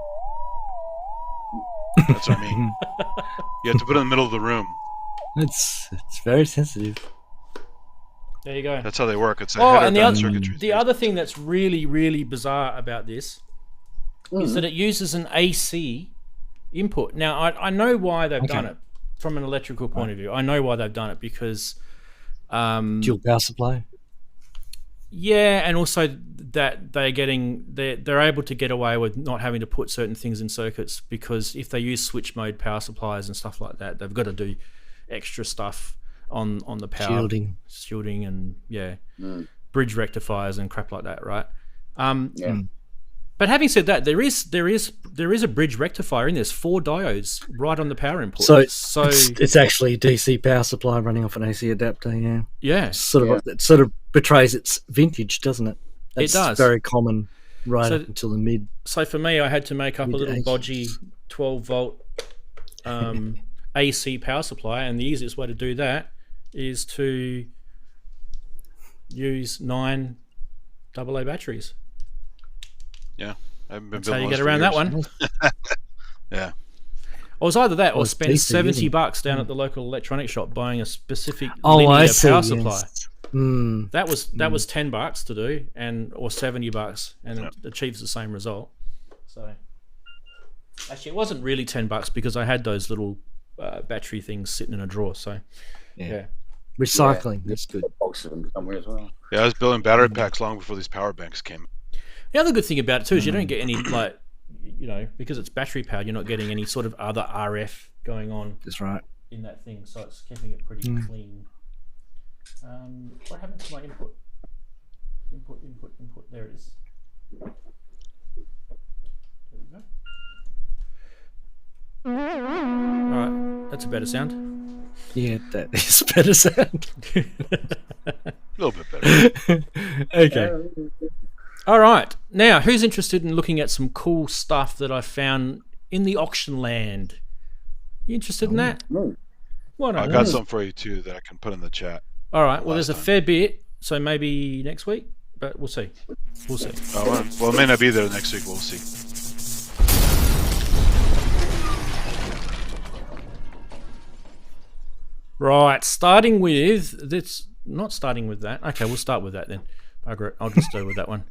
that's what I mean. You have to put it in the middle of the room. It's very sensitive. There you go. That's how they work. It's a header circuitry. The other thing that's really, really bizarre about this is that it uses an AC input. Now, I know why they've done it from an electrical point of view. I know why they've done it because dual power supply. Yeah, and also that they're able to get away with not having to put certain things in circuits, because if they use switch mode power supplies and stuff like that, they've got to do extra stuff. on the power shielding and bridge rectifiers and crap like that, right? But having said that, there is a bridge rectifier in this, 4 diodes right on the power input. So it's actually a DC power supply running off an AC adapter. Yeah. It sort of betrays its vintage, doesn't it? It does. Very common up until the mid. So for me, I had to make up a little bodgy 12-volt AC power supply, and the easiest way to do that is to use 9 AA batteries. Yeah, I haven't been. That's how you get around that one. Yeah. Or it was either that or spend $70 down at the local electronics shop buying a specific linear power supply. That was $10 to do, or $70, and it achieves the same result. So actually, it wasn't really $10 because I had those little battery things sitting in a drawer. So yeah. Recycling, that's good. Box of them somewhere as well. Yeah, I was building battery packs long before these power banks came. The other good thing about it too is you don't get any because it's battery powered, you're not getting any sort of other RF going on. That's right. In that thing, so it's keeping it pretty clean. What happened to my input? Input. There it is. There we go. All right, that's a better sound. Yeah, that is better sound. A little bit better. Okay. All right. Now, who's interested in looking at some cool stuff that I found in the auction land? You interested in that? No. Why not? I got something for you too that I can put in the chat. All right. Well, there's a fair bit, so maybe next week, but we'll see. We'll see. Oh, well, it may not be there next week. We'll see. Right. Starting with this. Not starting with that. Okay, we'll start with that then. I'll just go with that one.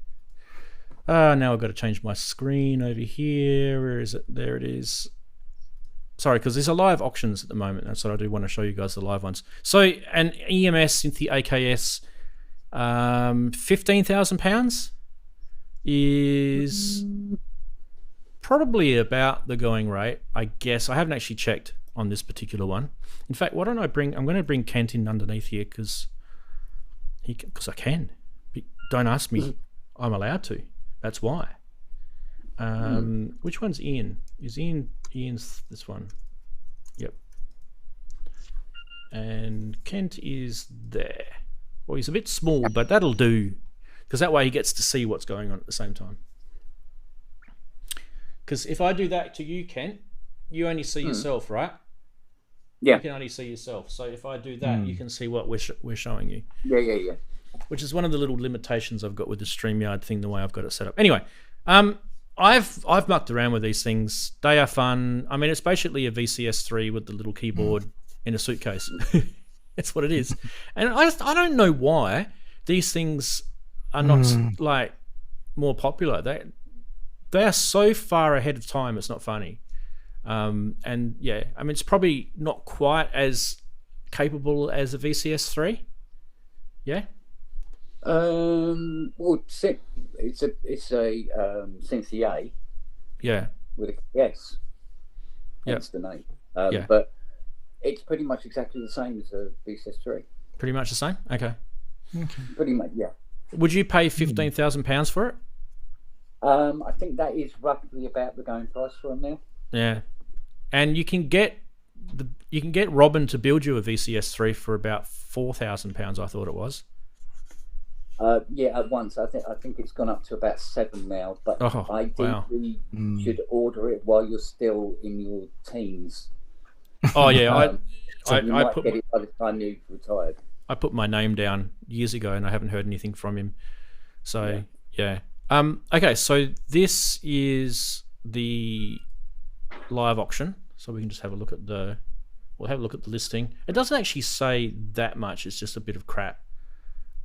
Now I've got to change my screen over here. Where is it? There it is. Sorry, because there's a live auctions at the moment, and so I do want to show you guys the live ones. So an EMS Synth AKS, £15,000 is probably about the going rate, I guess. I haven't actually checked on this particular one. In fact, why don't I'm going to bring Kent in underneath here because I can. Don't ask me. I'm allowed to. That's why. Which one's Ian? Is Ian's this one? Yep. And Kent is there. Well, he's a bit small, but that'll do, because that way he gets to see what's going on at the same time. Because if I do that to you, Kent, you only see yourself, right? Yeah. You can only see yourself. So if I do that, you can see what we're showing you. Yeah. Which is one of the little limitations I've got with the StreamYard thing, the way I've got it set up. Anyway, I've mucked around with these things. They are fun. I mean, it's basically a VCS3 with the little keyboard in a suitcase. That's what it is. And I don't know why these things are not like more popular. They are so far ahead of time. It's not funny. And yeah, I mean, it's probably not quite as capable as a VCS3. Yeah. Well, it's a Synth A. Yeah. With a S. That's the name. But it's pretty much exactly the same as a VCS3. Pretty much the same. Okay. Pretty much, yeah. Would you pay £15,000 for it? I think that is roughly about the going price for them now. Yeah, and you can get Robin to build you a VCS3 for about £4,000. I thought it was. Yeah, at once. I think it's gone up to about 7 now. But ideally, you should order it while you're still in your teens. Oh yeah, I might get it by the time you've retired. I put my name down years ago, and I haven't heard anything from him. So yeah. Okay, so this is the live auction. So we can just have a look at the listing. It doesn't actually say that much. It's just a bit of crap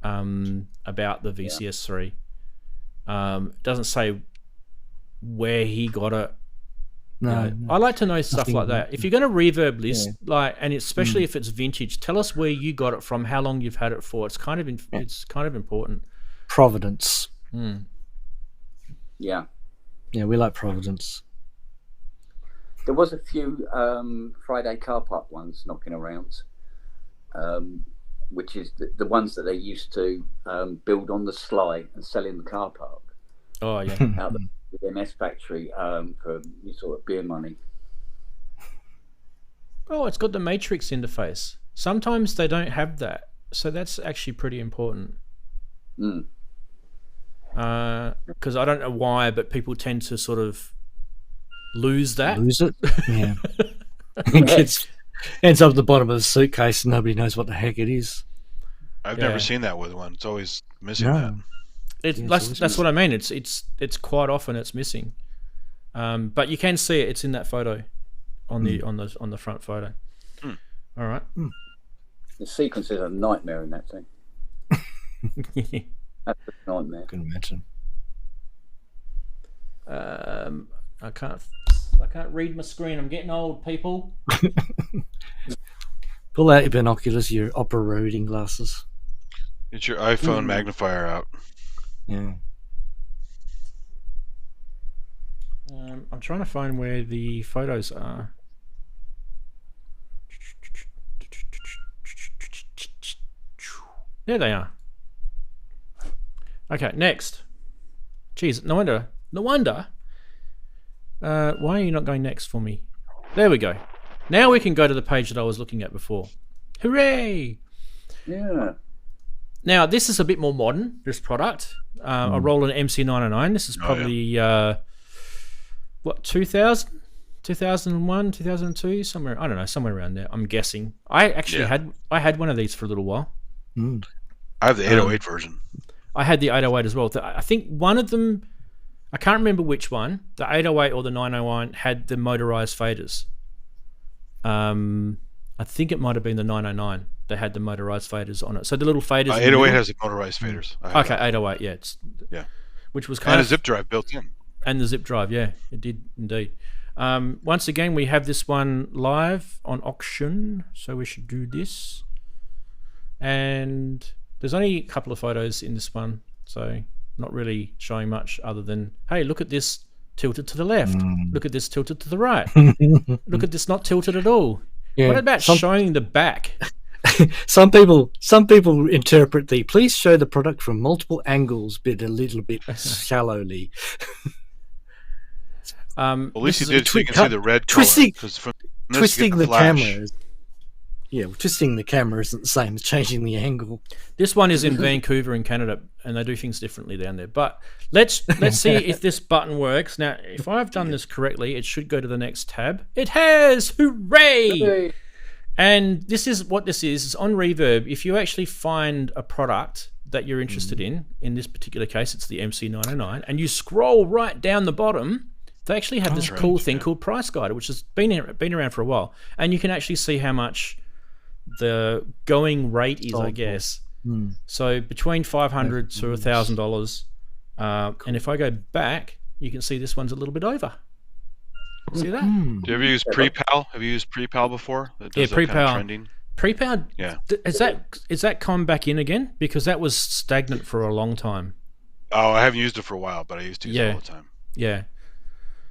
about the VCS3. It doesn't say where he got it. No. I like to know stuff like that. If you're going to reverb list, and especially if it's vintage, tell us where you got it from, how long you've had it for. It's kind of important. Providence. Yeah, we like Providence. There was a few Friday car park ones knocking around. which is the ones that they used to build on the sly and sell in the car park. Oh yeah, out the MS factory for sort of beer money. Oh, it's got the matrix interface. Sometimes they don't have that, so that's actually pretty important. Because I don't know why, but people tend to sort of lose that. Lose it? Yeah. It ends up at the bottom of the suitcase and nobody knows what the heck it is. I've never seen that with one. It's always missing that. That's what I mean. It's quite often it's missing. But you can see it's in that photo on the front photo. All right. The sequence is a nightmare in that thing. That's a nightmare. I can imagine. I can't read my screen. I'm getting old, people. Pull out your binoculars, your opera reading glasses. Get your iPhone magnifier out. Yeah. I'm trying to find where the photos are. There they are. Okay, next. Jeez, no wonder. Why are you not going next for me? There we go. Now we can go to the page that I was looking at before. Hooray! Yeah. Now, this is a bit more modern, this product. A Roland MC909. This is probably, 2000? 2001, 2002? Somewhere, I don't know, somewhere around there, I'm guessing. I actually had one of these for a little while. I have the 808 version. I had the 808 as well. I think one of them, I can't remember which one, the 808 or the 901 had the motorized faders. I think it might have been the 909 that had the motorized faders on it. So the little faders. 808 has the motorized faders. Okay, 808, yeah. Which was kind of. And a zip drive built in. And the zip drive, yeah, it did indeed. Once again, we have this one live on auction, so we should do this. And there's only a couple of photos in this one, so not really showing much other than, hey, look at this tilted to the left. Look at this tilted to the right. Look at this not tilted at all. Yeah. What about showing the back? Some people interpret the please show the product from multiple angles bit a little bit shallowly. At least you did so you can see the red twisting, color. Twisting the camera. Yeah, twisting the camera isn't the same as changing the angle. This one is in Vancouver in Canada, and they do things differently down there. But let's see if this button works. Now, if I've done this correctly, it should go to the next tab. It has! Hooray! Hooray. And this is what this is. It's on Reverb. If you actually find a product that you're interested in this particular case, it's the MC909, and you scroll right down the bottom, they actually have this cool thing called Price Guide, which has been around for a while. And you can actually see how much the going rate is, I guess. So between $500 to $1,000. And if I go back, you can see this one's a little bit over. See that? Do you ever use PrePal? Have you used PrePal before? Yeah, PrePal. Kind of trending? PrePal. Yeah. Is that come back in again? Because that was stagnant for a long time. Oh, I haven't used it for a while, but I used to use it all the time. Yeah.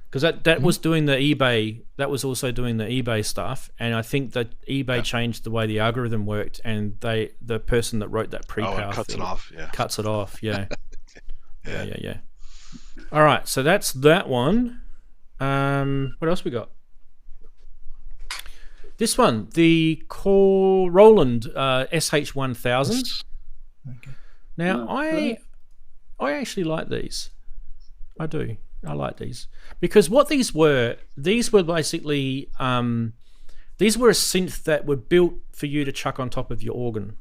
Because that was doing the eBay. That was also doing the eBay stuff, and I think that eBay changed the way the algorithm worked, and the person that wrote that PrePal cuts it off. Yeah. Cuts it off. Yeah. yeah. All right, so that's that one. What else we got? This one, the Roland SH1000. Okay. Now I actually like these. I do. I like these because what these were basically these were a synth that were built for you to chuck on top of your organ,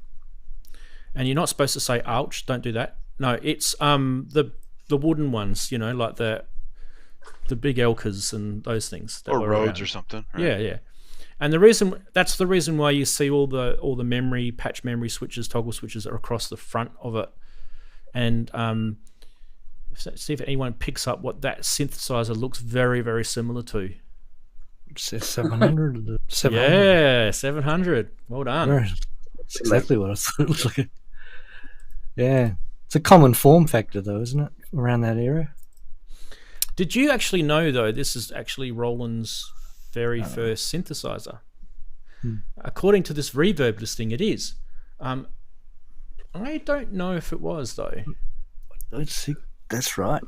and you're not supposed to say "ouch." Don't do that. No, it's the wooden ones, like the big Elkas and those things, that or Rhodes around. Or something. Right? Yeah. And that's the reason why you see all the memory patch memory switches, toggle switches are across the front of it, and see if anyone picks up what that synthesizer looks very, very similar to. It says 700. 700. Yeah, 700. Well done. That's exactly what I thought it looked like. Yeah. It's a common form factor, though, isn't it? Around that era. Did you actually know, though, this is actually Roland's very first synthesizer? According to this Reverb listing, it is. I don't know if it was though. Let's see. That's right.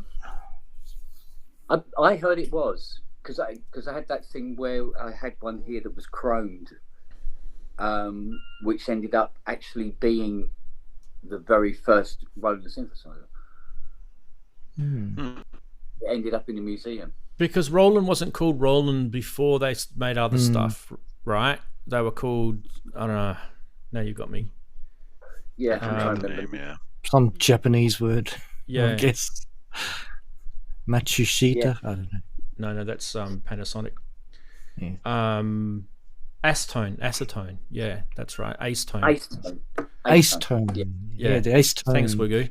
I heard it was because I had that thing where I had one here that was chromed, which ended up actually being the very first Roland synthesizer. It ended up in the museum. Because Roland wasn't called Roland before they made other stuff, right? They were called, I don't know. Now you've got me. Yeah, I'm trying to remember. Yeah. Some Japanese word. Yeah. I guess. Maikshifter. Yeah. I don't know. No, that's Panasonic. Yeah. Acetone. Yeah, that's right. Acetone. Acetone. Yeah, the Acetone. Thanks, Wigoo.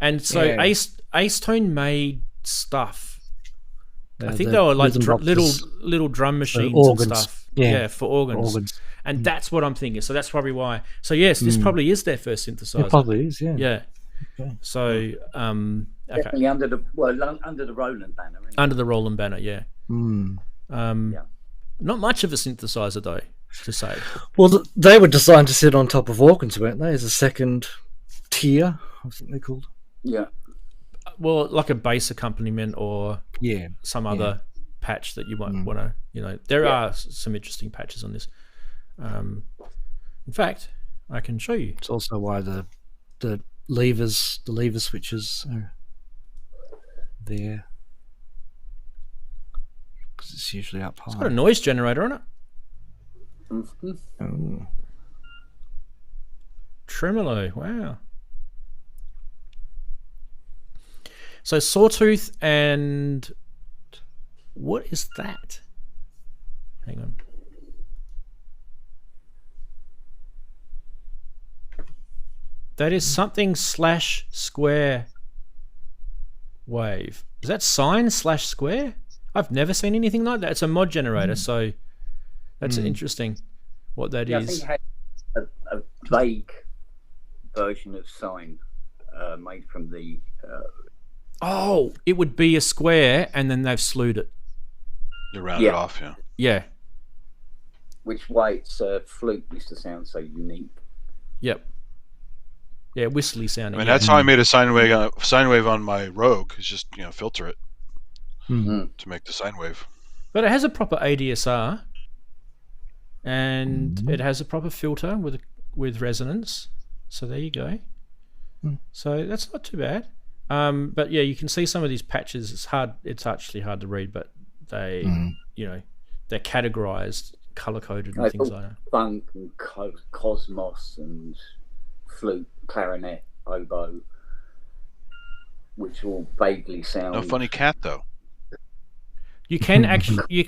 And so Acetone made stuff. I think they were like little drum machines and stuff. Yeah, for organs. And that's what I'm thinking. So that's probably why. So yes, this probably is their first synthesizer. It probably is. Yeah. Yeah. Okay. So Definitely under the Roland banner. Isn't it? under the Roland banner, yeah. Yeah. Not much of a synthesizer though, to say. Well, they were designed to sit on top of organs, weren't they? As a second tier, I think they're called. Yeah. Well, like a bass accompaniment or some other patch that you might want to, there are some interesting patches on this. In fact, I can show you. It's also why the lever switches are there, because it's usually up high. It's got a noise generator on it. Oh. Tremolo, wow. So Sawtooth and what is that? Hang on. That is something / square wave. Is that sine / square? I've never seen anything like that. It's a mod generator, so that's interesting what that is. I think it had a vague version of sine made from the... Oh, it would be a square, and then they've slewed it. You round it off, yeah. Yeah. Which way its flute used to sound so unique. Yep. Yeah, whistly sounding. I mean, that's how I made a sine wave on my Rogue. Is just filter it to make the sine wave. But it has a proper ADSR, and it has a proper filter with resonance. So there you go. So that's not too bad. But yeah, you can see some of these patches. It's hard. It's actually hard to read, but they, they're categorized, color coded, and things like that. Funk and Cosmos and flute, clarinet, oboe, which all vaguely sound. No funny cat though. You can actually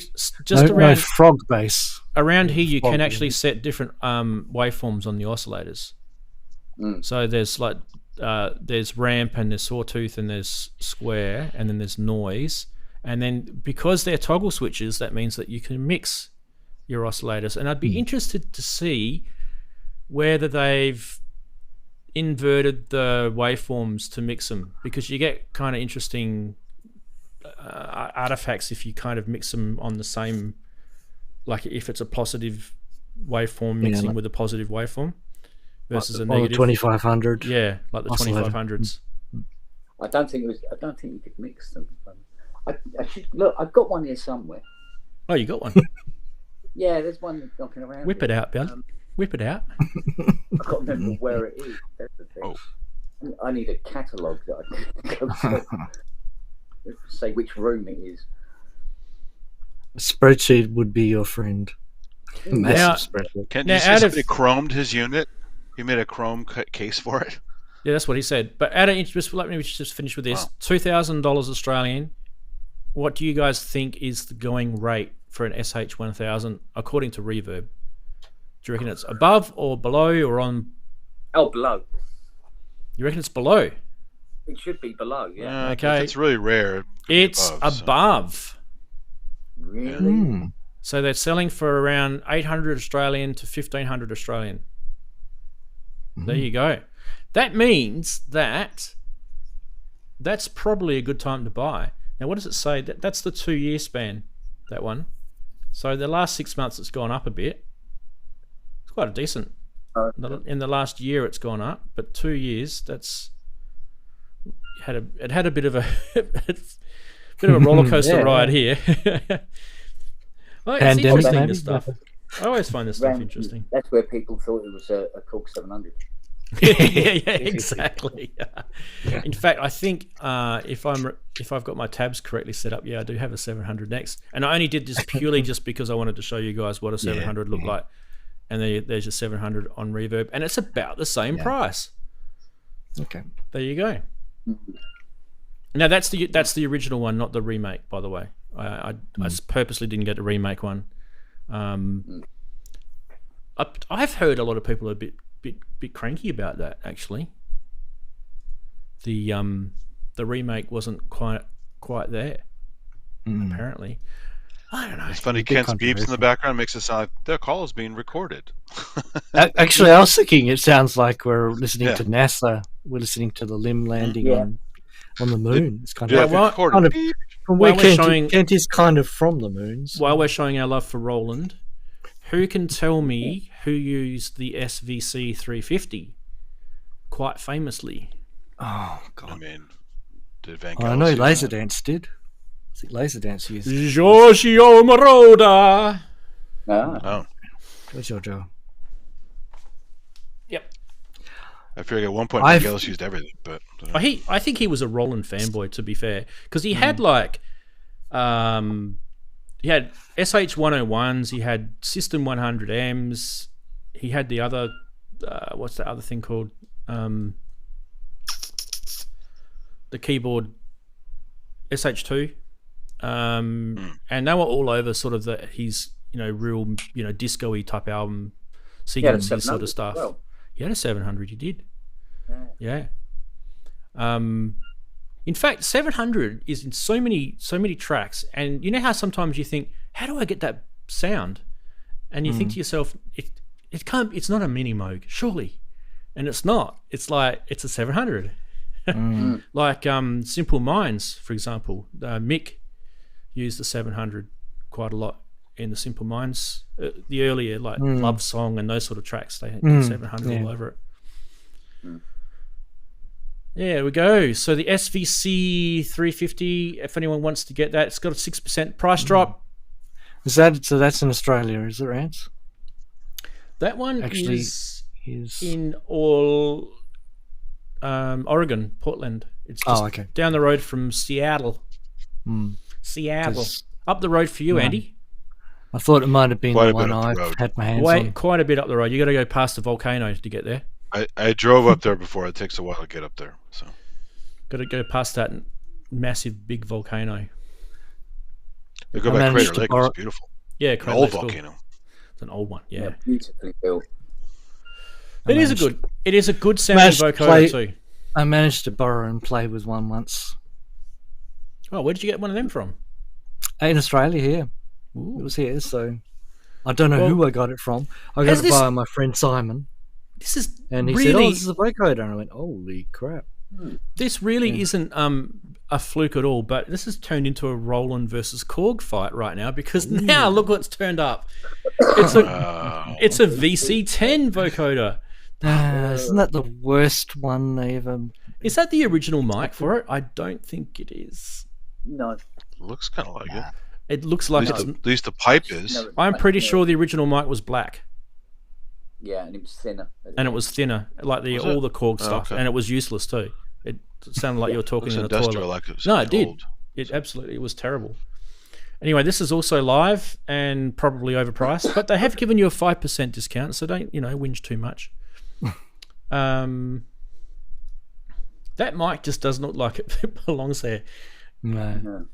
no frog bass around here. You can actually set different waveforms on the oscillators. So there's like there's ramp and there's sawtooth and there's square and then there's noise, and then because they're toggle switches, that means that you can mix your oscillators. And I'd be interested to see whether they've inverted the waveforms to mix them, because you get kind of interesting artifacts if you kind of mix them on the same, like if it's a positive waveform mixing with a positive waveform versus like a negative. 2500. Yeah, like the 2500s. I don't think you could mix them. I should look. I've got one here somewhere. Oh, you got one? Yeah, there's one knocking around. Whip it out, Bill. Whip it out. I can't remember where it is. That's the thing. I need a catalogue that I can go to. Say which room it is. A spreadsheet would be your friend. Massive spreadsheet. Can't you say somebody chromed his unit? He made a chrome case for it. Yeah, that's what he said. But out of interest, let me just finish with this. $2,000 Australian. What do you guys think is the going rate for an SH1000 according to Reverb? Do you reckon it's above or below or on? Oh, below. You reckon it's below? It should be below, yeah. Okay. If it's really rare. It's above. Really? So they're selling for around 800 Australian to 1500 Australian. There you go. That means that's probably a good time to buy. Now, what does it say? That's the 2-year span, that one. So the last 6 months it's gone up a bit. quite a decent. In the last year, it's gone up, but 2 years, it had a bit of a roller coaster ride here. Well, it's interesting, this stuff. I always find this stuff interesting. That's where people thought it was a Korg 700. yeah, exactly. In fact, I think if I've got my tabs correctly set up, I do have a 700 next, and I only did this purely just because I wanted to show you guys what a 700 looked like. And there's a 700 on Reverb, and it's about the same price. Okay, there you go. Now that's the original one, not the remake, by the way. I purposely didn't get the remake one. I've heard a lot of people are a bit cranky about that, actually. The remake wasn't quite there, apparently. I don't know. It's funny. Kent's beeps in the background makes it sound like their call is being recorded. Actually, I was thinking it sounds like we're listening to NASA. We're listening to the limb landing on the moon. It's kind of from where Kent is kind of from the moon. So. While we're showing our love for Roland, who can tell me who used the SVC 350 quite famously? Oh God! I mean, did Van I know Laserdance did. I think Laserdance used Giorgio Moroder. Oh. Giorgio. Yep. I figured at one point Vangelis used everything, but I think he was a Roland fanboy, to be fair, because he had like he had SH101s, he had System 100Ms, he had the other what's the other thing called, the keyboard SH2. And they were all over sort of his real disco-y type album sequences sort of stuff. Well. He had a 700, he did. Yeah. In fact, 700 is in so many tracks, and you know how sometimes you think, how do I get that sound? And you think to yourself, it's not a mini Moog, surely. And it's not. It's like it's a 700. Like Simple Minds, for example. Mick used the 700 quite a lot in the Simple Minds, the earlier like Love Song and those sort of tracks. They had 700 all over it. There we go. So the SVC 350, if anyone wants to get that, it's got a 6% price drop. So that's in Australia, is it, Rant? That one is in Oregon, Portland. It's just down the road from Seattle. Seattle. Up the road for you, Andy. I thought it might have been the one I had my hands on. Quite a bit up the road. You got to go past the volcano to get there. I drove up there before. It takes a while to get up there. So got to go past that massive big volcano. They go by Crater Lake. It's beautiful. Yeah, an old volcano. Cool. It's an old one. Yeah, beautifully built. It is a good sounding vocoder too. I managed to borrow and play with one once. Oh, where did you get one of them from? In Australia, here. Ooh. It was here, so I don't know who I got it from. I got it by my friend Simon. This is and he said, "Oh, this is a vocoder," and I went, "Holy crap!" This really isn't a fluke at all, but this has turned into a Roland versus Korg fight right now because now look what's turned up. It's a VC10 vocoder. Isn't that the worst one they ever? Is that the original mic for it? I don't think it is. No, it looks kind of like it. It looks like at least the pipe is. I'm pretty sure the original mic was black. Yeah, and it was thinner. And it was thinner, like all the Korg stuff, and it was useless too. It sounded like you were talking in a toilet. Like it it did. It absolutely. It was terrible. Anyway, this is also live and probably overpriced, but they have given you a 5% discount, so don't whinge too much. That mic just doesn't look like it belongs there. No.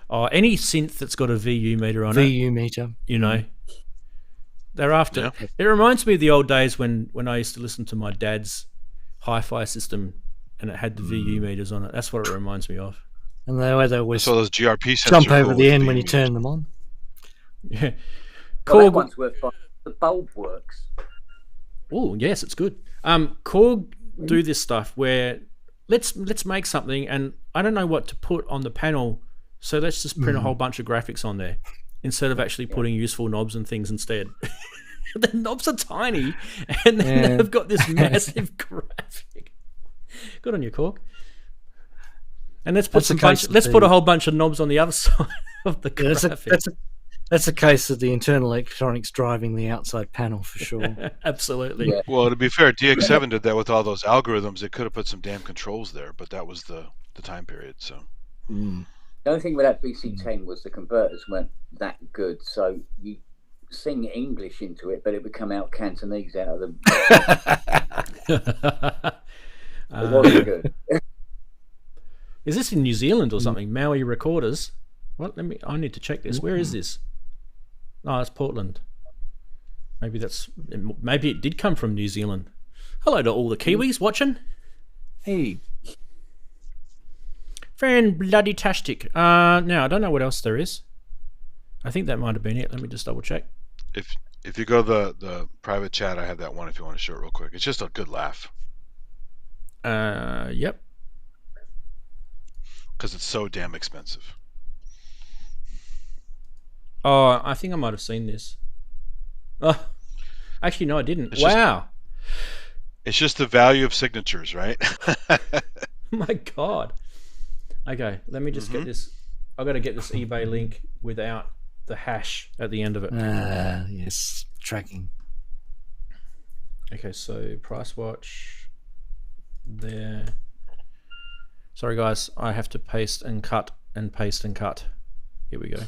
Oh, any synth that's got a VU meter on VU meter. They're after. Yeah. It reminds me of the old days when I used to listen to my dad's hi-fi system and it had the VU meters on it. That's what it reminds me of. And they always so those GRP sensors jump over the end when you turn them on. Yeah. Korg one's worth fun. The bulb works. Oh yes, it's good. Korg do this stuff where let's make something and I don't know what to put on the panel, so let's just print a whole bunch of graphics on there instead of actually putting useful knobs and things instead. The knobs are tiny, and then they've got this massive graphic. Good on you, Korg. And let's put a whole bunch of knobs on the other side of the graphic. That's a case of the internal electronics driving the outside panel for sure. Absolutely. Yeah. Well, to be fair, DX7 did that with all those algorithms. They could have put some damn controls there, but that was the time period. So the only thing with that BC10 was the converters weren't that good, so you sing English into it, but it would come out Cantonese out of the. It wasn't good. Is this in New Zealand or something? Maui Recorders. What? I need to check this. Where is this? Oh, it's Portland. Maybe it did come from New Zealand. Hello to all the Kiwis watching. Hey. Fan bloody tastic. Now I don't know what else there is. I think that might have been it. Let me just double check. If you go to the private chat, I have that one if you want to show it real quick. It's just a good laugh. Yep. Because it's so damn expensive. Oh, I think I might have seen this. Oh, actually, no, I didn't. Wow. It's just the value of signatures, right? My God. Okay, let me just get this. I've got to get this eBay link without the hash at the end of it. Yes, tracking. Okay, so price watch there. Sorry, guys, I have to paste and cut and paste and cut. Here we go.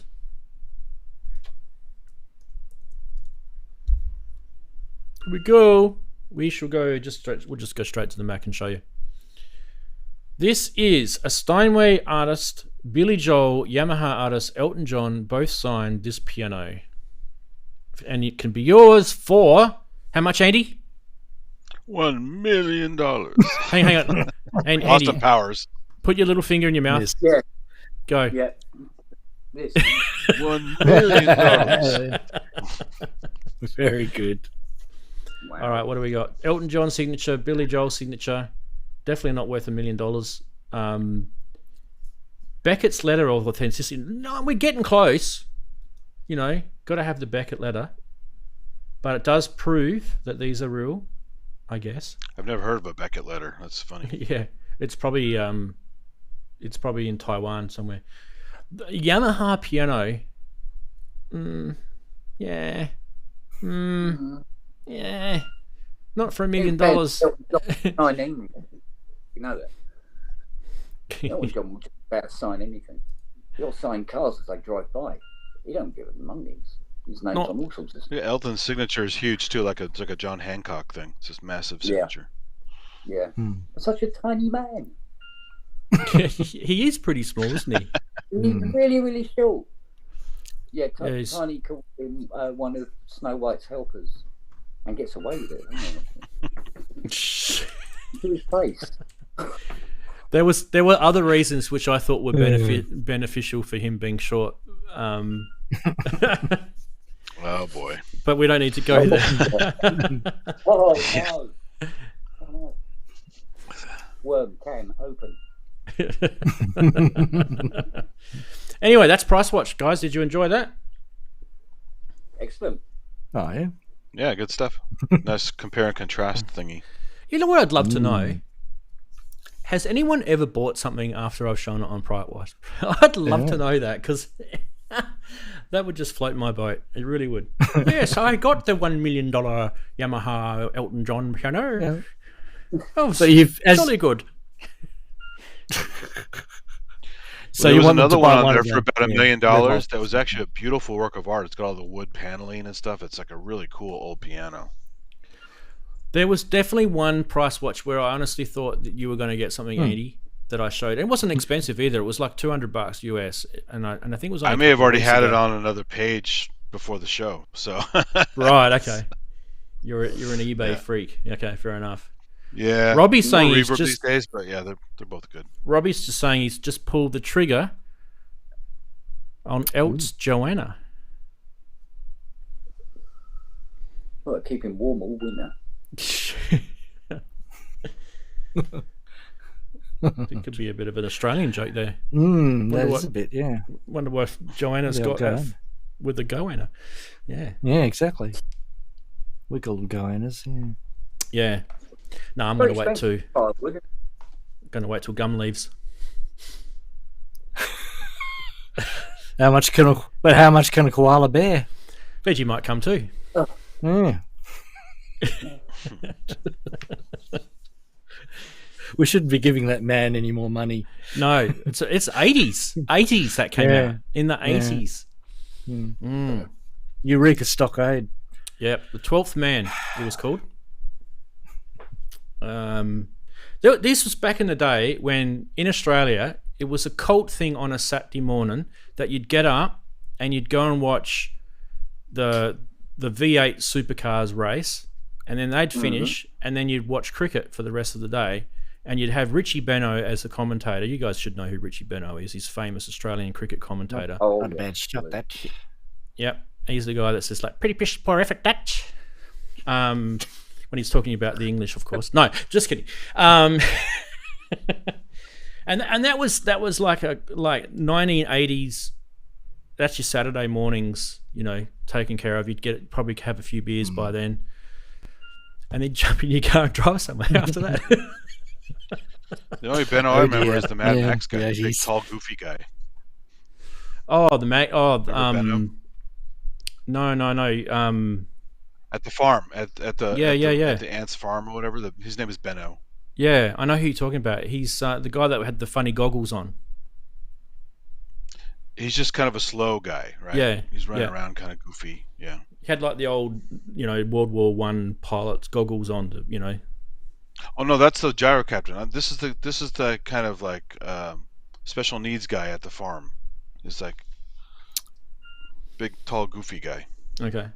Here we go. We shall go we'll just go straight to the Mac and show you. This is a Steinway artist, Billy Joel, Yamaha artist, Elton John, both signed this piano. And it can be yours for how much, Andy? $1 million. Hang on. And Austin Andy, Powers. put your little finger in your mouth. Yes. Yeah. Go. Yeah. This. $1 million. Very good. Wow. All right, what do we got? Elton John signature, Billy Joel signature. Definitely not worth $1 million. Beckett's letter of authenticity. No, we're getting close. You know, got to have the Beckett letter. But it does prove that these are real, I guess. I've never heard of a Beckett letter. That's funny. Yeah, it's probably in Taiwan somewhere. The Yamaha piano. Yeah. Yeah. Not for $1 million. You know that. No one's going to about to sign anything. You'll sign cars as they drive by. You don't give them money. His name's on all sorts of stuff. Yeah, Elton's signature is huge too, it's like a John Hancock thing. It's just massive signature. Yeah. Such a tiny man. He is pretty small, isn't he? He's really, really short. Yeah, Yeah, Tiny called him one of Snow White's helpers and gets away with it. To his face. There were other reasons which I thought were beneficial for him being short. Oh boy! But we don't need to go there. Oh no! Worm can open. Anyway, that's Price Watch, guys. Did you enjoy that? Excellent. Oh yeah. Yeah, good stuff. Nice compare and contrast thingy. You know what I'd love to know? Has anyone ever bought something after I've shown it on Price Watch? I'd love to know that, because that would just float my boat. It really would. Yes, I got the $1 million Yamaha Elton John piano. Yeah. Oh, so you've jolly good. So there was another one on there for about $1 million. That was actually a beautiful work of art. It's got all the wood paneling and stuff. It's like a really cool old piano. There was definitely one Price Watch where I honestly thought that you were going to get something 80 that I showed. It wasn't expensive either. It was like $200 US, and I think it was. I may have already had it on another page before the show. So right, okay. You're an eBay freak. Okay, fair enough. Yeah, Robbie's saying he's just these days, but yeah, they're both good. Robbie's just saying he's just pulled the trigger on Elt's Joanna. Well, keep him warm all winter. It could be a bit of an Australian joke there. That is a bit, yeah. Wonder what Joanna's got with the Goanna. Yeah. Yeah, exactly. We call them goannas. Yeah. Yeah. No, I'm Very going to wait too. expensive firewood. Going to wait till gum leaves. How much can a koala bear? Veggie might come too. Yeah. We shouldn't be giving that man any more money. No, it's 80s that came out in the 80s. Eureka Stockade. Yep, the 12th Man it was called. This was back in the day when in Australia it was a cult thing on a Saturday morning that you'd get up and you'd go and watch the V8 supercars race, and then they'd finish, and then you'd watch cricket for the rest of the day. And you'd have Richie Benaud as the commentator. You guys should know who Richie Benaud is. He's famous Australian cricket commentator. Oh, not a bad shot, that. Yep. He's the guy that's just like, pretty pish, poor effort, Dutch. When he's talking about the English, of course. No, just kidding. And that was like 1980s. That's your Saturday mornings, taken care of. You'd probably have a few beers by then. And then jump in your car and drive somewhere after that. The only Benno I remember is the Mad Max guy, the big, tall, goofy guy. Oh, the Mac. Oh, no. At the farm, at the at the ants farm or whatever. His name is Benno. Yeah, I know who you're talking about. He's the guy that had the funny goggles on. He's just kind of a slow guy, right? Yeah, he's running around, kind of goofy. Yeah, he had like the old, World War I pilot's goggles on. Oh no, that's the gyro captain. This is the kind of like special needs guy at the farm. He's like big, tall, goofy guy. Okay.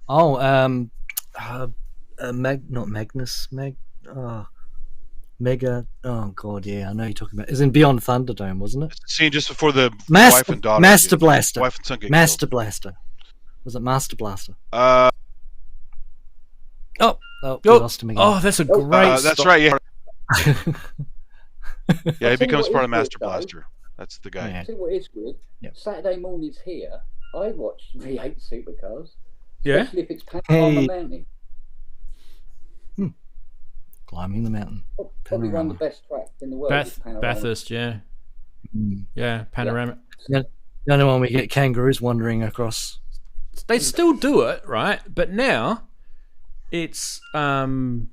Oh, Mega. Oh God, yeah, I know you're talking about. It's in Beyond Thunderdome, wasn't it? Scene just before the wife and daughter. Master Blaster. Wife and son get Master killed. Blaster. Was it Master Blaster? Oh, we lost him again. Oh, that's a great. That's right. Yeah. Yeah, he becomes part of Master Blaster. That's the guy. Yeah. See what is good? Yep. Saturday mornings here, I watch V8 supercars. Yeah. Especially if it's Panorama Mountain. Climbing the mountain. Probably one of the best tracks in the world. Bathurst, yeah. Yeah, Panorama. Yeah. The only one we get kangaroos wandering across. They still do it, right? But now it's Chevy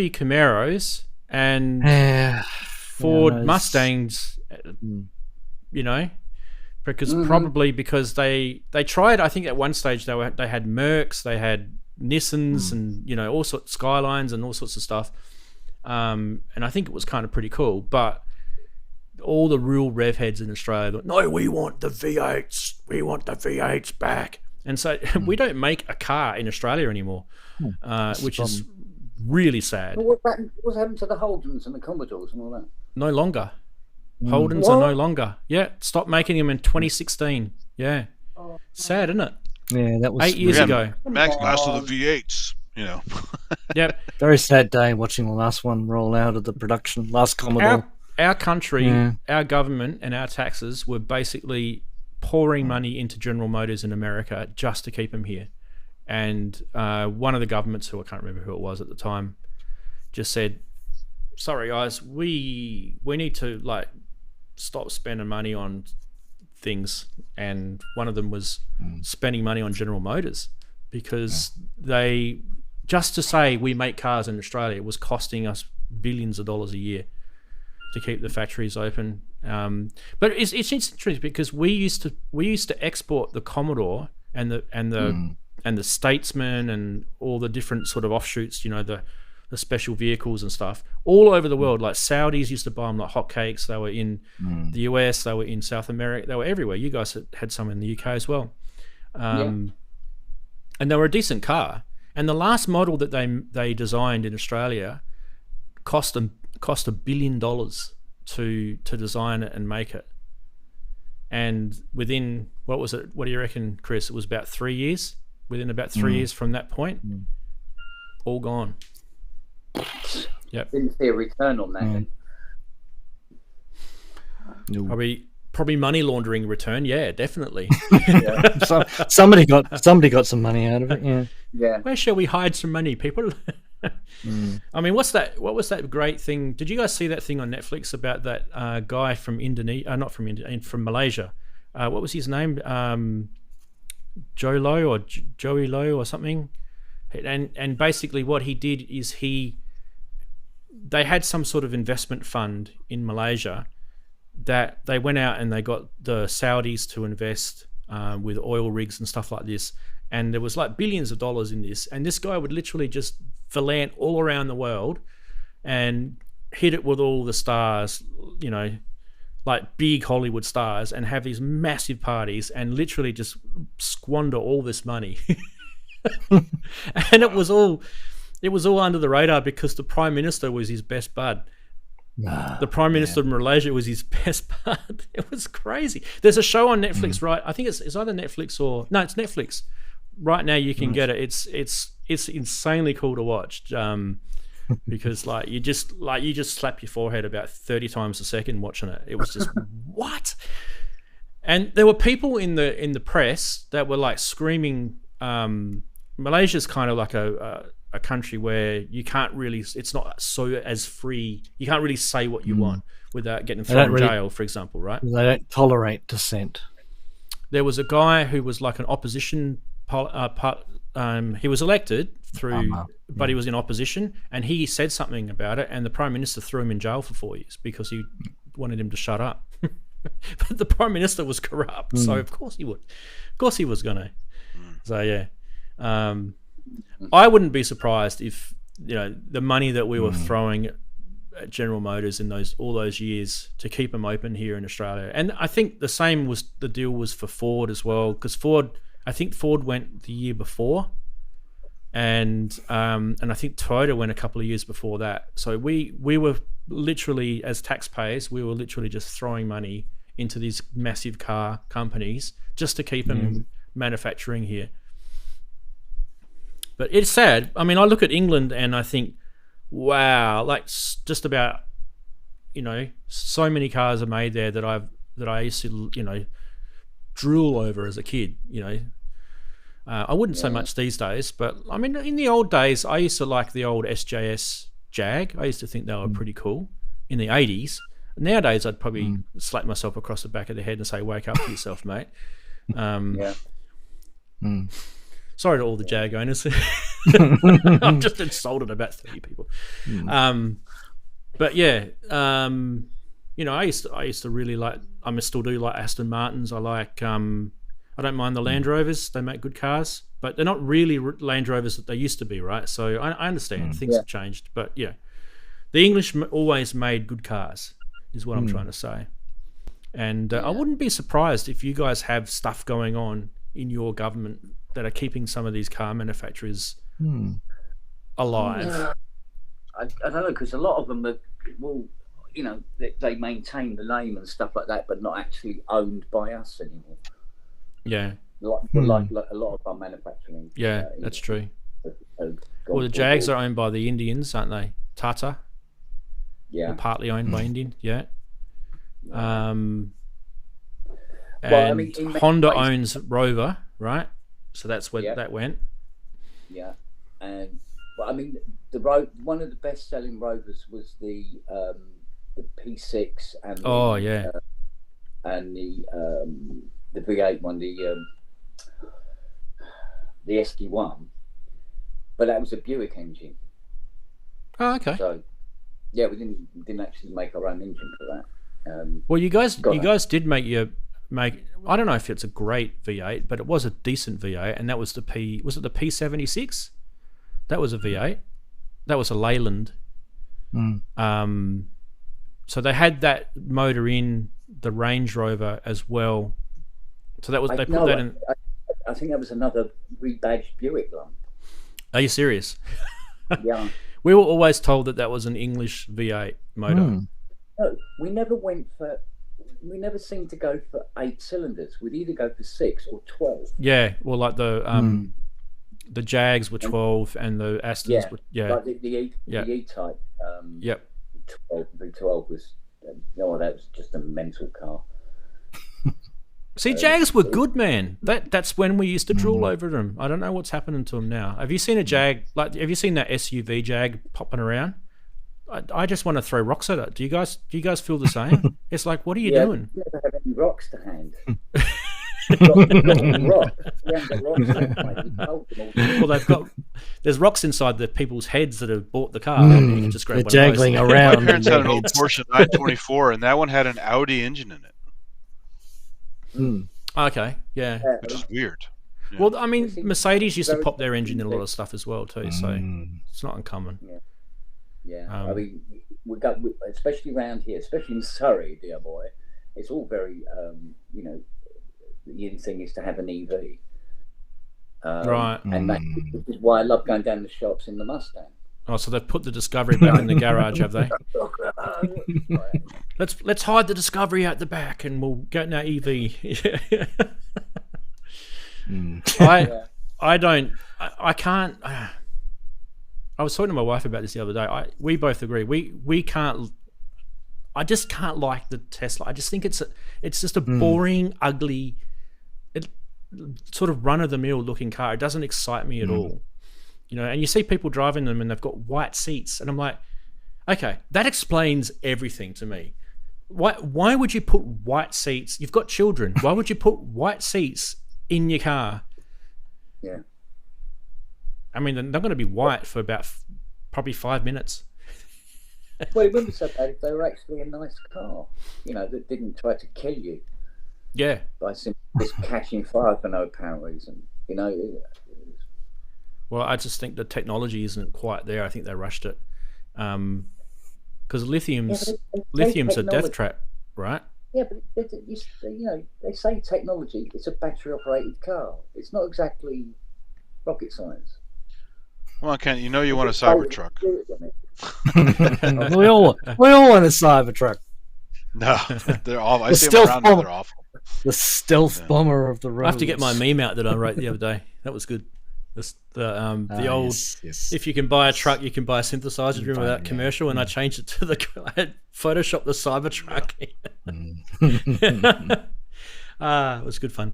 Camaros and Ford Mustangs, because probably because they tried. I think at one stage they had Mercs, they had Nissans, and all sorts Skylines and all sorts of stuff. And I think it was kind of pretty cool, but all the real rev heads in Australia thought, no, we want the V8s, back. And so we don't make a car in Australia anymore, which is really sad. Well, what's happened to the Holdens and the Commodores and all that? No longer. Holdens are no longer. Yeah, stopped making them in 2016. Yeah. Sad, isn't it? Yeah, that was 8 years ago. Max Blast of the V8s, Yep. Very sad day watching the last one roll out of the production. Last Commodore. Our country, our government, and our taxes were basically pouring money into General Motors in America just to keep them here. And one of the governments, who I can't remember who it was at the time, just said, "Sorry guys, we need to stop spending money on things." And one of them was spending money on General Motors, because they, just to say we make cars in Australia, was costing us billions of dollars a year to keep the factories open. But it's interesting because we used to export the Commodore and the Statesman and all the different sort of offshoots, the special vehicles and stuff, all over the world. Like Saudis used to buy them like hotcakes. They were in the US, they were in South America, they were everywhere. You guys had some in the UK as well. And they were a decent car. And the last model that they designed in Australia cost $1 billion to design it and make it. And within, what was it? What do you reckon, Chris? It was about 3 years. Within about 3 years from that point, all gone. Yep. Didn't see a return on that. Probably money laundering return. Yeah, definitely. So somebody got some money out of it. Yeah. Yeah. Where shall we hide some money, people? I mean, what was that great thing? Did you guys see that thing on Netflix about that guy from Indonesia? Not from Indonesia, from Malaysia. What was his name? Joe Low or Joey Low or something. And basically what he did is they had some sort of investment fund in Malaysia that they went out and they got the Saudis to invest with oil rigs and stuff like this. And there was like billions of dollars in this. And this guy would literally just volant all around the world and hit it with all the stars, you know, like big Hollywood stars, and have these massive parties and literally just squander all this money. And it was all under the radar because the Prime Minister was his best bud. The Prime Minister of Malaysia was his best bud. It was crazy. There's a show on Netflix, right? I think it's either Netflix or no, it's Netflix. Right now you can get it. It's insanely cool to watch. Because you just slap your forehead about 30 times a second watching it. It was just what? And there were people in the press that were like screaming. Malaysia's kind of like a country where you can't really, it's not so as free. You can't really say what you want without getting thrown in jail, for example, right? They don't tolerate dissent. There was a guy who was like an opposition. He was elected through, but he was in opposition, and he said something about it, and the Prime Minister threw him in jail for 4 years because he wanted him to shut up. But the Prime Minister was corrupt, so of course he would. Of course he was gonna. So yeah, I wouldn't be surprised if, you know, the money that we were throwing at General Motors in all those years to keep them open here in Australia, and I think the deal was for Ford as well, because I think Ford went the year before, and I think Toyota went a couple of years before that. So we were literally, as taxpayers, we were literally just throwing money into these massive car companies just to keep them manufacturing here. But it's sad. I mean, I look at England and I think, wow, like just about, you know, so many cars are made there that I used to, you know, drool over as a kid, you know. I wouldn't say much these days, but I mean, in the old days, I used to like the old SJS Jag. I used to think they were pretty cool in the 80s. Nowadays, I'd probably slap myself across the back of the head and say, wake up to yourself, mate. Sorry to all the Jag owners. I've just insulted about 30 people. But yeah, you know, I used to really like, I still do like Aston Martins. I like, I don't mind the Land Rovers. They make good cars, but they're not really Land Rovers that they used to be, right? So I understand things have changed, but yeah, the English always made good cars, is what I'm trying to say. And I wouldn't be surprised if you guys have stuff going on in your government that are keeping some of these car manufacturers alive. I don't know, because a lot of them are, well, you know, they maintain the name and stuff like that, but not actually owned by us anymore. Yeah. Like a lot of our manufacturing. Yeah, that's true. Well, the Jags are owned by the Indians, aren't they? Tata. Yeah. They're partly owned by Indian. Yeah. And well, I mean, Honda owns Rover, right? So that's where that went. Yeah, and well, I mean, one of the best-selling Rovers was the P6 and and the V8 one, the SD1, but that was a Buick engine. Oh, okay. So yeah, we didn't actually make our own engine for that. Well, you guys did make. I don't know if it's a great V8, but it was a decent V8, and that was was it the P76? That was a V8. That was a Leyland. So they had that motor in the Range Rover as well. So that was they put that in. I think that was another rebadged Buick lump. Are you serious? Yeah. We were always told that was an English V8 motor. No, we never seemed to go for 8 cylinders. We'd either go for 6 or 12. Yeah, well, like the Jags were 12 and the Astons were like the E-Type. 12 was that was just a mental car. See, Jags were good, man. That's when we used to drool over them. I don't know what's happening to them now. Have you seen a Jag? Like, have you seen that SUV Jag popping around? I just want to throw rocks at it. Do you guys feel the same? It's like, what are you doing? You never have any rocks to hand. Well, there's rocks inside the people's heads that have bought the car. You can just grab they're one jangling of those. around. My parents had an old Porsche 924, and that one had an Audi engine in it. Okay, yeah. Which is weird. Yeah. Well, I mean, Mercedes used to pop their engine in a lot of stuff as well too, so it's not uncommon. Yeah, I mean, especially around here, especially in Surrey, dear boy, it's all very, the in thing is to have an EV. Right. And that is why I love going down the shops in the Mustang. Oh, so they've put the Discovery back in the garage, have they? Let's hide the Discovery out the back, and we'll get in our EV. I can't. I was talking to my wife about this the other day. We both agree. We can't. I just can't like the Tesla. I just think it's just a boring, ugly, sort of run of the mill looking car. It doesn't excite me at all. You know, and you see people driving them and they've got white seats, and I'm like, okay, that explains everything to me. Why would you put white seats? You've got children. Why would you put white seats in your car? Yeah. I mean, they're going to be white for about probably 5 minutes. Well, it wouldn't be so bad if they were actually a nice car, that didn't try to kill you. Yeah. By simply just catching fire for no apparent reason. Well, I just think the technology isn't quite there. I think they rushed it. Because lithium's a death trap, right? Yeah, but they say technology, it's a battery-operated car. It's not exactly rocket science. Well, Ken, you want a Cybertruck. we all want a Cybertruck. No, they're awful. I see them around and they're awful. The stealth bomber of the road. I have to get my meme out that I wrote the other day. That was good. The old, if you can buy a truck, you can buy a synthesizer. Do you remember that commercial? And I changed it to I had photoshopped the Cybertruck. It was good fun.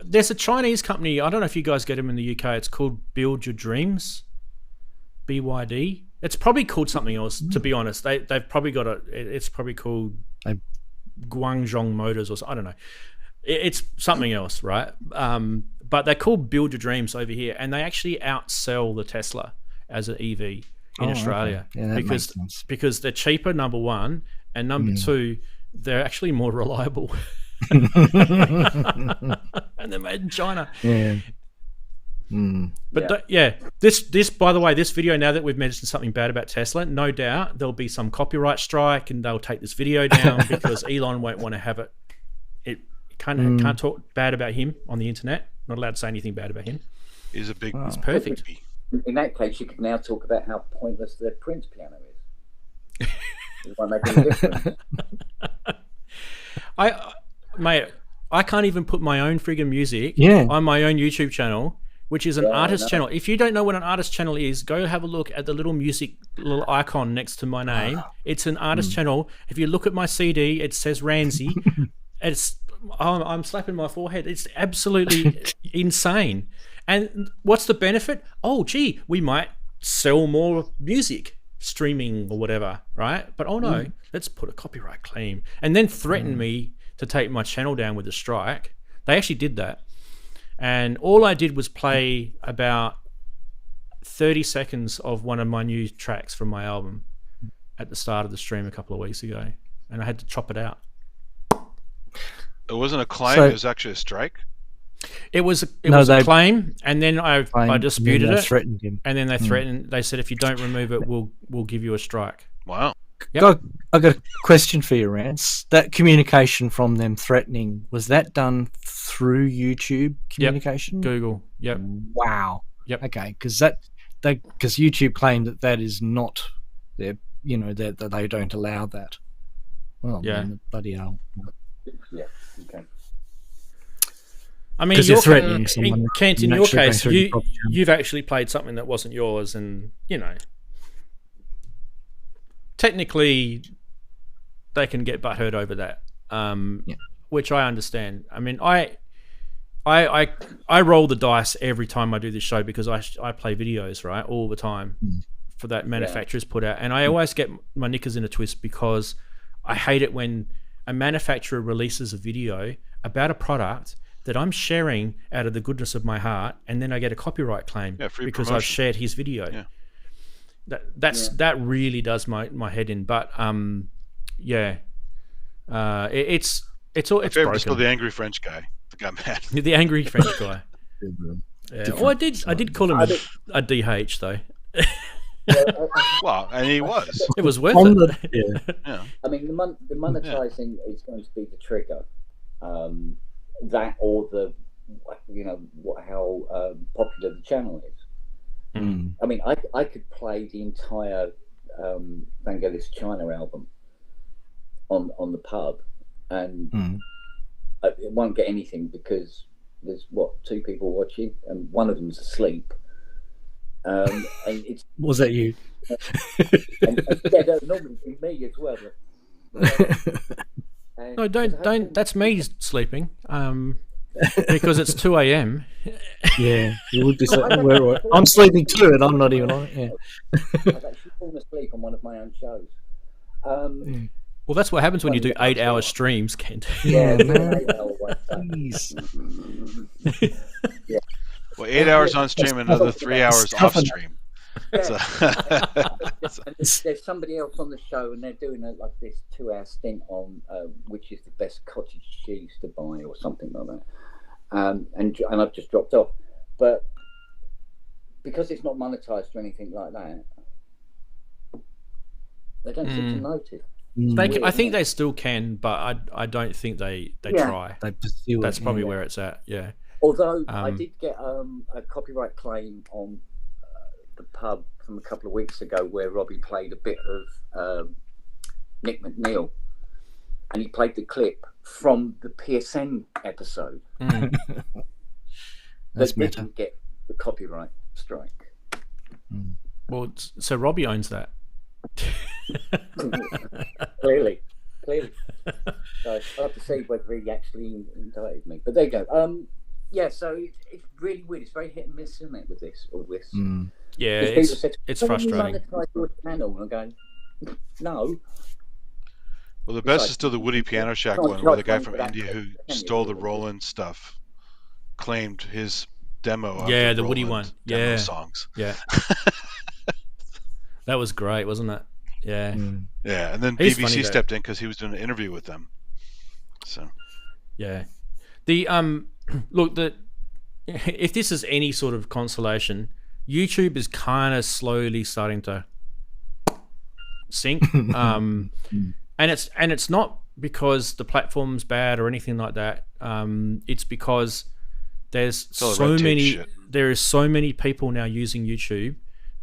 There's a Chinese company. I don't know if you guys get them in the UK. It's called Build Your Dreams, BYD. It's probably called something else. To be honest, they've probably got it's probably called Guangzhou Motors or something. I don't know. It's something else, right? But they're called Build Your Dreams over here, and they actually outsell the Tesla as an EV in Australia. Okay. Yeah, because they're cheaper, number one, and number two, they're actually more reliable. And they're made in China. Yeah. But this by the way, this video, now that we've mentioned something bad about Tesla, no doubt there'll be some copyright strike and they'll take this video down because Elon won't want to have it. Can't talk bad about him on the internet. Not allowed to say anything bad about him. He's a big. He's perfect. In that case, you could now talk about how pointless the Prince piano is. It won't make any difference. Mate, I can't even put my own friggin' music on my own YouTube channel, which is an artist channel. If you don't know what an artist channel is, go have a look at the little icon next to my name. It's an artist channel. If you look at my CD, it says Ranzee. I'm slapping my forehead. It's absolutely insane. And what's the benefit? Oh, gee, we might sell more music, streaming or whatever, right? But no, let's put a copyright claim and then threaten me to take my channel down with a strike. They actually did that. And all I did was play about 30 seconds of one of my new tracks from my album at the start of the stream a couple of weeks ago. And I had to chop it out. It wasn't a claim, it was actually a strike? It was a claim, and then I disputed it. Threatened him. And then they threatened. They said, if you don't remove it, we'll give you a strike. Wow. Yep. I got a question for you, Rance. That communication from them threatening, was that done through YouTube communication? Yep. Google. Yep. Wow. Yep. Okay, because YouTube claimed that is not their, that they don't allow that. Well, man, bloody hell. Yeah. Okay. I mean, you're threatening someone. Kent, in your case, you've actually played something that wasn't yours, and technically, they can get butthurt over that, which I understand. I mean, I roll the dice every time I do this show because I play videos, right, all the time for that manufacturers put out, and I always get my knickers in a twist because I hate it when a manufacturer releases a video about a product that I'm sharing out of the goodness of my heart, and then I get a copyright claim because I've shared his video. Yeah. That really does my head in. But it's broken. Still the angry French guy that got mad. The angry French guy. Yeah. Well, I did call him a DH though. Well, and he was. It was worth it. Yeah. I mean, the monetizing is going to be the trigger. That or how popular the channel is. I mean, I could play the entire Vangelis China album on the pub, and it won't get anything because there's 2 people watching, and one of them's asleep. And it's was that you? Normally me as well. No, don't. That's me sleeping. Because it's 2 a.m. Yeah, you would be. I'm sleeping too, and I'm not even on it. Yeah. I've actually fallen asleep on one of my own shows. Well, that's what happens when you do 8-hour streams, Kent. Yeah, yeah. Well, 8 hours on stream, another 3 hours off stream. Yeah. There's somebody else on the show, and they're doing this 2-hour stint on which is the best cottage cheese to buy, or something like that. And I've just dropped off, but because it's not monetized or anything like that, they don't seem to notice. I think they still can, but I don't think they try. That's probably where it's at. Yeah. Although I did get a copyright claim on the pub from a couple of weeks ago where Robbie played a bit of Nick McNeil, and he played the clip from the PSN episode. That's they didn't get the copyright strike. Well, so Robbie owns that. Clearly. So I'll have to see whether he actually indicted me. But there you go. Yeah, so it's really weird. It's very hit and miss, isn't it, with all this? Yeah, it's frustrating. Your channel, and I go, no. Well, the best is still the Woody Piano Shack one, where the guy from India who stole the Roland stuff claimed his demo of the Woody one. Demo songs. Yeah. That was great, wasn't it? Yeah. Yeah, and then BBC stepped in because he was doing an interview with them. So. Yeah. The look, if this is any sort of consolation, YouTube is kind of slowly starting to sink. And it's not because the platform's bad or anything like that. It's because there is so many people now using YouTube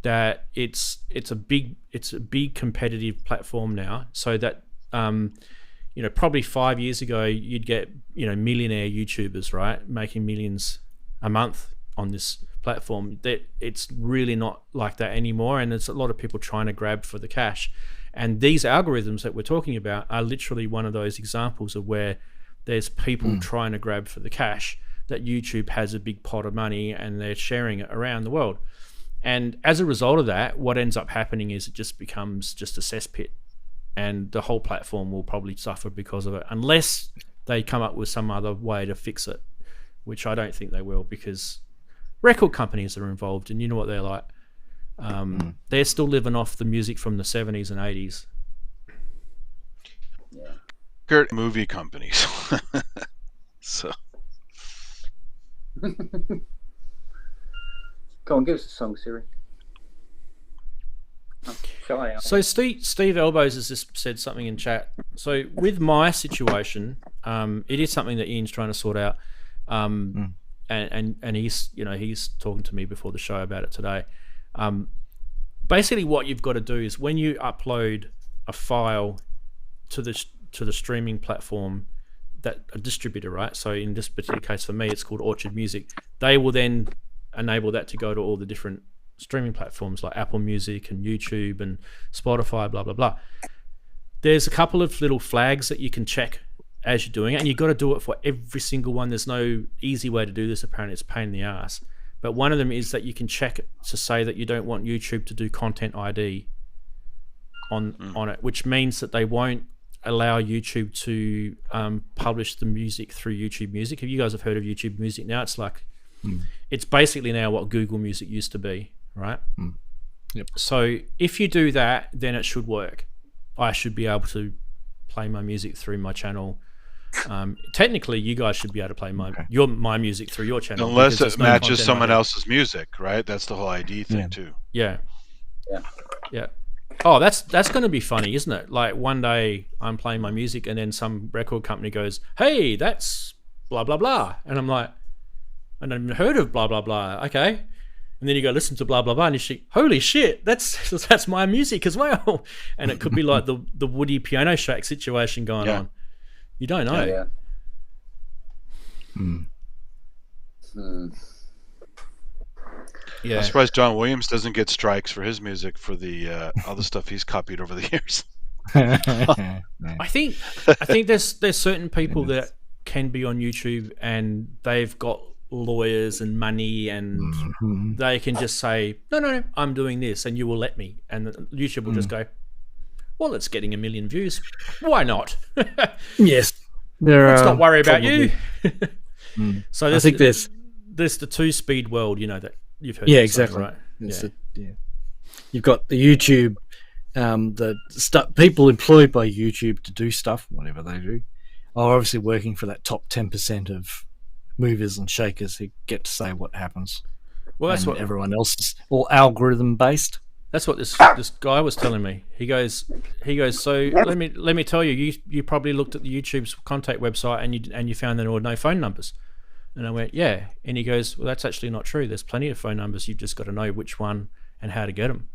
that it's a big competitive platform now. So that probably 5 years ago you'd get millionaire YouTubers, right, making millions a month on this platform. That it's really not like that anymore, and there's a lot of people trying to grab for the cash. And these algorithms that we're talking about are literally one of those examples of where there's people trying to grab for the cash, that YouTube has a big pot of money and they're sharing it around the world. And as a result of that, what ends up happening is it just becomes just a cesspit, and the whole platform will probably suffer because of it, unless they come up with some other way to fix it, which I don't think they will, because record companies are involved, and you know what they're like. They're still living off the music from the 70s and 80s. Yeah. Movie companies. So. Go on, give us a song, Siri. So Steve Elbows has just said something in chat. So with my situation, it is something that Ian's trying to sort out, and he's talking to me before the show about it today. Basically, what you've got to do is when you upload a file to the streaming platform, that a distributor, right? So in this particular case for me, it's called Orchard Music. They will then enable that to go to all the different streaming platforms like Apple Music and YouTube and Spotify, blah blah blah. there's a couple of little flags that you can check as you're doing it, and you've got to do it for every single one. There's no easy way to do this, apparently. It's a pain in the ass. But one of them is that you can check it to say that you don't want YouTube to do content ID on it, which means that they won't allow YouTube to publish the music through YouTube Music. If you guys have heard of YouTube Music now, it's like it's basically now what Google Music used to be, right? Yep. So if you do that, then it should work. I should be able to play my music through my channel. Technically, you guys should be able to play my music through your channel, unless because it there's no matches content someone ID. else's music, right? That's the whole ID thing too. Yeah. Oh, that's going to be funny, isn't it? Like one day I'm playing my music and then some record company goes, "Hey, that's blah blah blah," and I'm like, "I never heard of blah blah blah." Okay, and then you go listen to blah blah blah, and you think, "Holy shit, that's my music as well." And it could be like the Woody Piano Shack situation going on. You don't know. I'm surprised John Williams doesn't get strikes for his music for the other stuff he's copied over the years. I think there's certain people that can be on YouTube and they've got lawyers and money and they can just say, no, I'm doing this and you will let me, and YouTube will just go, well, it's getting 1 million views, why not? Yes, let's not worry about you. So I think there's the 2-speed world, you know, that you've heard. Yeah, of, exactly. Right? You've got the YouTube, the people employed by YouTube to do stuff, whatever they do, are obviously working for that top 10% of movers and shakers who get to say what happens. Well, that's what everyone else is all algorithm based. That's what this guy was telling me. He goes. So let me tell you. You probably looked at the YouTube's contact website and you found there were no phone numbers. And I went, yeah. And he goes, well, that's actually not true. There's plenty of phone numbers. You've just got to know which one and how to get them.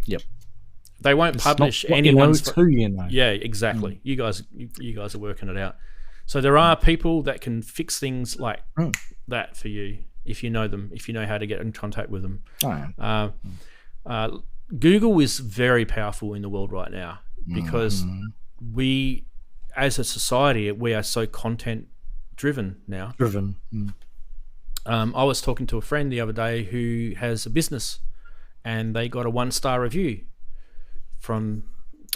Yep. They won't It's publish not what anyone's. You know, it's who you know. Yeah, exactly. You guys are working it out. So there are people that can fix things like that for you if you know them, if you know how to get in contact with them. Google is very powerful in the world right now because we, as a society, we are so content driven now. I was talking to a friend the other day who has a business and they got a 1-star review from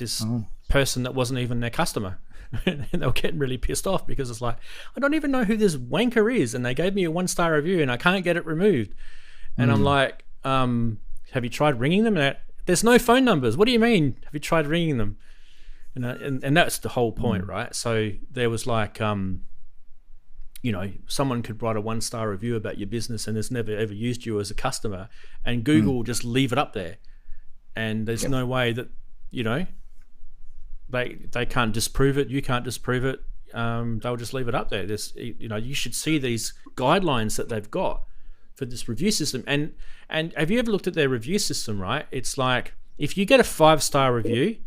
this person that wasn't even their customer. And they were getting really pissed off because it's like, I don't even know who this wanker is, and they gave me a 1-star review and I can't get it removed. And I'm like, have you tried ringing them? And there's no phone numbers. What do you mean? Have you tried ringing them? And that's the whole point, right? So there was like, you know, someone could write a 1-star review about your business and has never ever used you as a customer, and Google will just leave it up there, and there's no way that, you know, they can't disprove it. You can't disprove it. They'll just leave it up there. There's, you know, you should see these guidelines that they've got for this review system. And have you ever looked at their review system? Right, it's like if you get a 5-star review,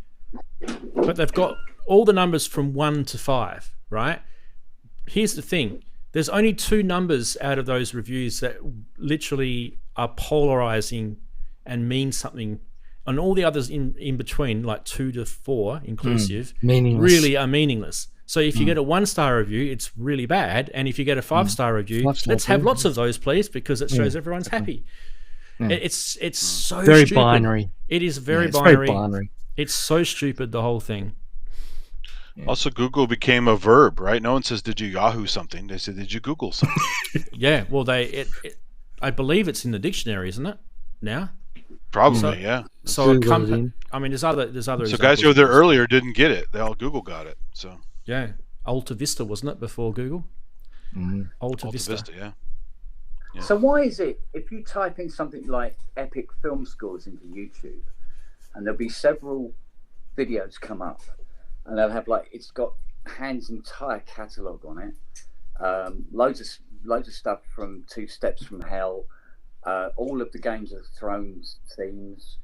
but they've got all the numbers from 1 to 5, right? Here's the thing. There's only 2 numbers out of those reviews that literally are polarizing and mean something, and all the others in between, like 2 to 4 inclusive, really are meaningless. So if you get a 1-star review, it's really bad, and if you get a 5-star review, let's have lots of those, please, because it shows everyone's happy. It's so very stupid. Binary. It is very Very binary. binary. It's so stupid, the whole thing. Also, Google became a verb, right? No one says, "Did you Yahoo something?" They say, "Did you Google something?" Yeah, well, I believe it's in the dictionary, isn't it? Now, probably, yeah. So I mean, there's other. So guys who were there earlier didn't get it. They all Google got it. So yeah, Alta Vista, wasn't it, before Google? Alta Vista, yeah. So why is it if you type in something like epic film scores into YouTube, and there'll be several videos come up, and they'll have like, it's got Hans' entire catalogue on it, loads of stuff from 2 Steps from Hell, all of the Games of Thrones themes,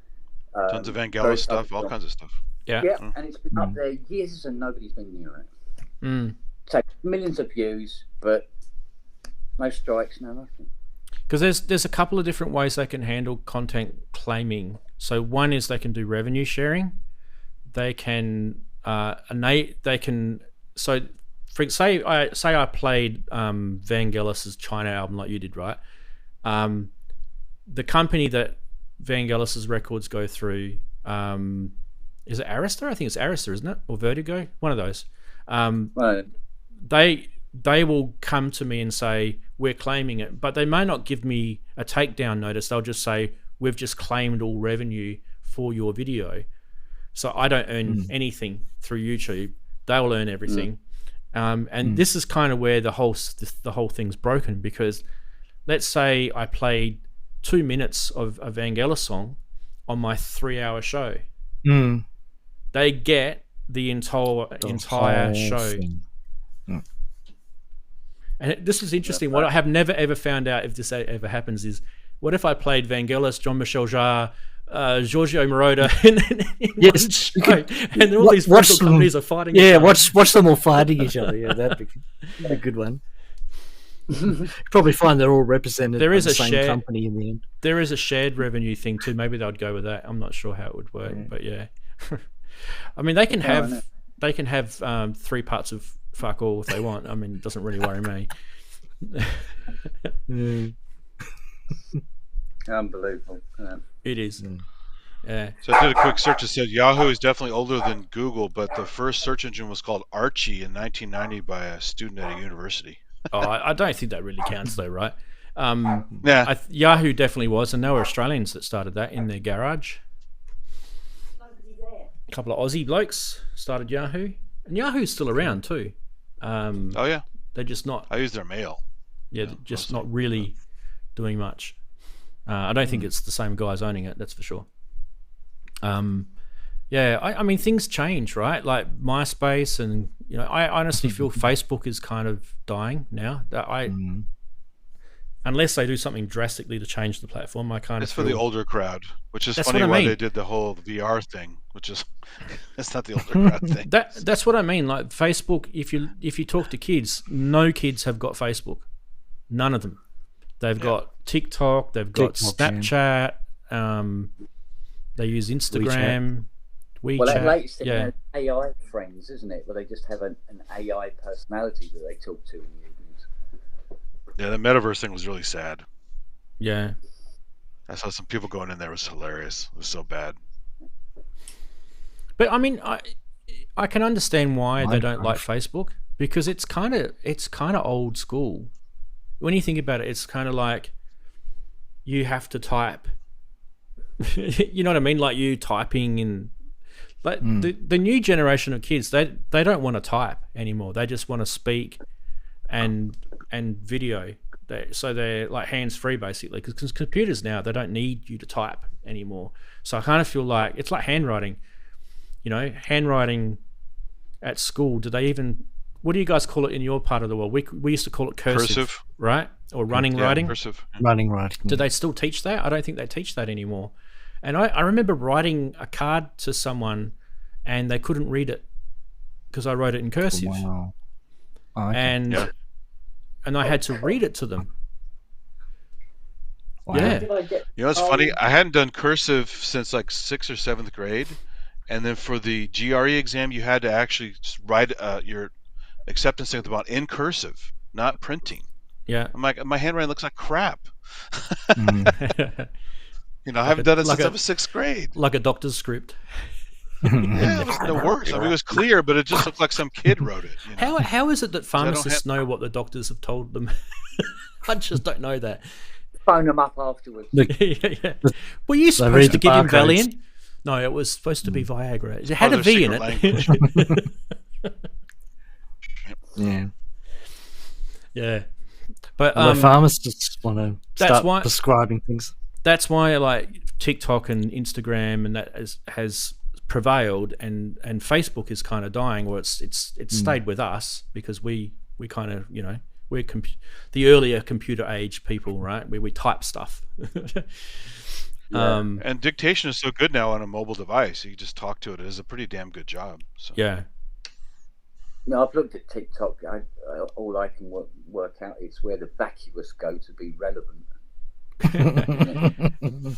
tons of Vangelis stuff, all kinds of stuff. Yeah, and it's been up there years and nobody's been near it. So millions of views, but no strikes, no nothing. Because there's a couple of different ways they can handle content claiming. So one is they can do revenue sharing. They can So, say I played Vangelis's China album like you did, right? The company that Vangelis's records go through, is it Arista? I think it's Arista, isn't it? Or Vertigo? One of those. Right. They will come to me and say, we're claiming it, but they may not give me a takedown notice. They'll just say, we've just claimed all revenue for your video. So I don't earn anything through YouTube. They'll earn everything. And this is kind of where the whole thing's broken, because let's say I played 2 minutes of a Vangelis song on my 3-hour show. They get the entire show. And this is interesting. What I have never ever found out, if this ever happens, is what if I played Vangelis, Jean-Michel Jarre, Giorgio Moroder, yes, and then all these virtual companies are fighting. Yeah, watch them all fighting each other. Yeah, that'd be a good one. You probably find they're all represented. There is by a the same company in the end. There is a shared revenue thing too. Maybe they'd go with that. I'm not sure how it would work, but yeah. I mean, they can have 3 parts of fuck all if they want. I mean, it doesn't really worry me. Unbelievable. Yeah. It is. Yeah. So I did a quick search. It said Yahoo is definitely older than Google, but the first search engine was called Archie in 1990 by a student at a university. I don't think that really counts though, right? Yeah. Yahoo definitely was, and they were Australians that started that in their garage. A couple of Aussie blokes started Yahoo, and Yahoo's still around too. Oh yeah. They're just not. I use their mail. Yeah, just not really doing much. I don't think it's the same guys owning it, that's for sure. Yeah, I mean, things change, right? Like MySpace, and I honestly feel Facebook is kind of dying now. Unless they do something drastically to change the platform, I kind of. It's for the older crowd, which is funny why they did the whole VR thing, which is it's not the older crowd thing. That's what I mean. Like Facebook, if you talk to kids, no kids have got Facebook, none of them. They've got TikTok, they've got Snapchat, they use Instagram, WeChat. Well, that latest thing, AI friends, isn't it? Where they just have an AI personality that they talk to in the evenings. Yeah, the metaverse thing was really sad. Yeah. I saw some people going in there. It was hilarious. It was so bad. But I mean, I can understand why they don't like Facebook, because it's kind of old school. When you think about it, it's kind of like you have to type. You know what I mean? Like you typing in. But the new generation of kids, they don't want to type anymore. They just want to speak and video. So they're like hands-free basically, because computers now, they don't need you to type anymore. So I kind of feel like it's like handwriting. Handwriting at school. Do they even? What do you guys call it in your part of the world? We used to call it cursive, right? Or running writing. Cursive. Running writing. Do they still teach that? I don't think they teach that anymore. And I remember writing a card to someone, and they couldn't read it because I wrote it in cursive. Wow. Oh, okay. And I had to read it to them. Wow. Yeah. You know what's funny? I hadn't done cursive since like 6th or 7th grade, and then for the GRE exam, you had to actually write your acceptance thing about in cursive, not printing. Yeah. I'm like, my handwriting looks like crap. I haven't done it since I was 6th grade. Like a doctor's script. Yeah, it was the worst. I mean, it was clear, but it just looked like some kid wrote it. How is it that pharmacists know what the doctors have told them? I just don't know that. Phone them up afterwards. Yeah. Were you supposed to give him Valium? No, it was supposed to be Viagra. It had a V in it. Yeah. Yeah. But the pharmacists want to start prescribing things. That's why like TikTok and Instagram and that has prevailed, and Facebook is kind of dying, or it's stayed with us because we kind of we're the earlier computer age people, right? Where we type stuff. And dictation is so good now on a mobile device. You just talk to it. It does a pretty damn good job. So. Yeah. No, I've looked at TikTok. All I can work out is where the vacuous go to be relevant.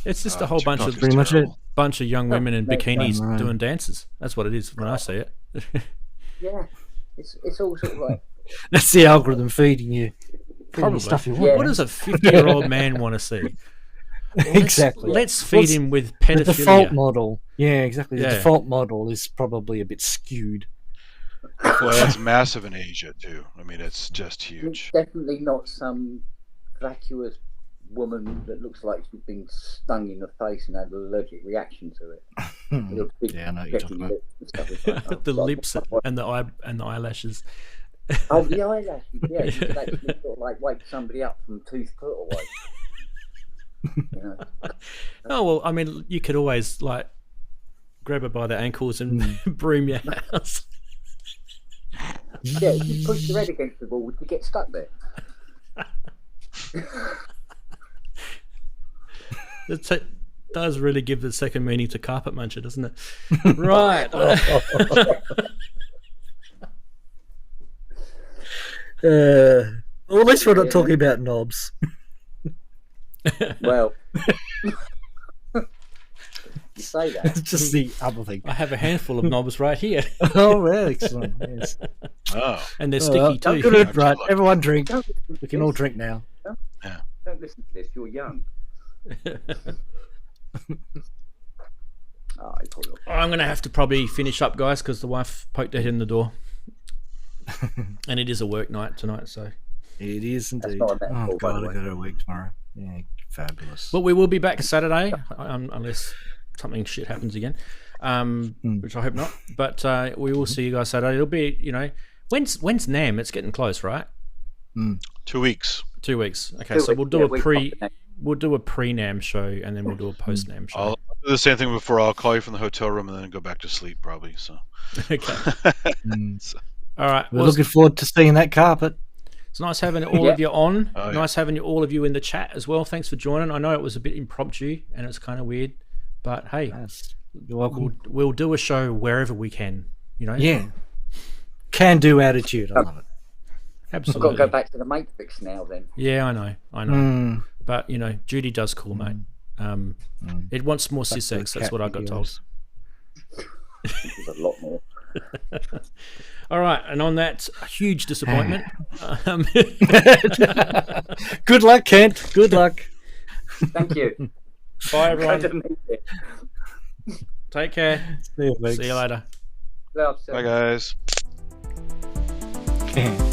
It's just a whole bunch of pretty much it. bunch of young women in bikinis Right. doing dances. That's what it is when I see it. Yeah, it's all sort of like That's the algorithm feeding you. Probably. Stuff you want. Yeah. What does a 50-year-old man want to see? Exactly. Let's feed him with pedophilia. The default model. Yeah, exactly. The Yeah. default model is probably a bit skewed. Well, that's massive in Asia too. I mean, it's just it's huge. definitely not some vacuous woman that looks like she's been stung in the face and had an allergic reaction to it. With a big Yeah, I know what you're checking talking about. lips and stuff. It's like, oh, The God, lips what- and the eyelashes. Oh, the eyelashes. Yeah, you could actually sort of like wake somebody up from tooth put away. You know? Oh well, I mean, you could always like grab her by the ankles and broom your house. Yeah, if you push your head against the wall, would you get stuck there? It does really give the second meaning to carpet muncher, doesn't it? Right. Well, at least we're not talking about knobs. Well, you say that. It's just the other thing. I have a handful of knobs right here, Oh, yeah, excellent. Yes. Oh, and they're Well, sticky good, too. right, everyone drink. Don't listen to We can all this. drink now. Don't listen to this. You're young. Oh, you probably will. I'm going to have to probably finish up, guys, because the wife poked her head in the door, and it is a work night tonight. So, It is indeed. not a metaphor, Oh, by the God, I way. got a week tomorrow. Yeah, fabulous. but we will be back Saturday, unless something shit happens again, which I hope not. But we will see you guys Saturday. It'll be, when's NAM? It's getting close, right? 2 weeks. 2 weeks. Okay, 2 so we'll weeks, do yeah, a week pre. after next. We'll do a pre-NAM show, and then we'll do a post-NAM show. I'll do the same thing before. I'll call you from the hotel room and then go back to sleep probably. So. Okay. All right. We're Well, looking forward to seeing that carpet. it's nice having all of you on. Oh, yeah. Nice having all of you in the chat as well. Thanks for joining. I know it was a bit impromptu and it's kind of weird, but hey, Yes. You're welcome. we'll do a show wherever we can. Yeah. Can do attitude. I love it. I've Absolutely. got to go back to the Maikshifter now then. Yeah, I know. Mm. But Judy does call, mate. It wants more Sussex. That's what I got told. There's a lot more. All right, and on that huge disappointment, Good luck, Kent. Good luck. Thank you. bye everyone. Go to meet you. Take care. See you, See you later. Love, Bye, guys. later.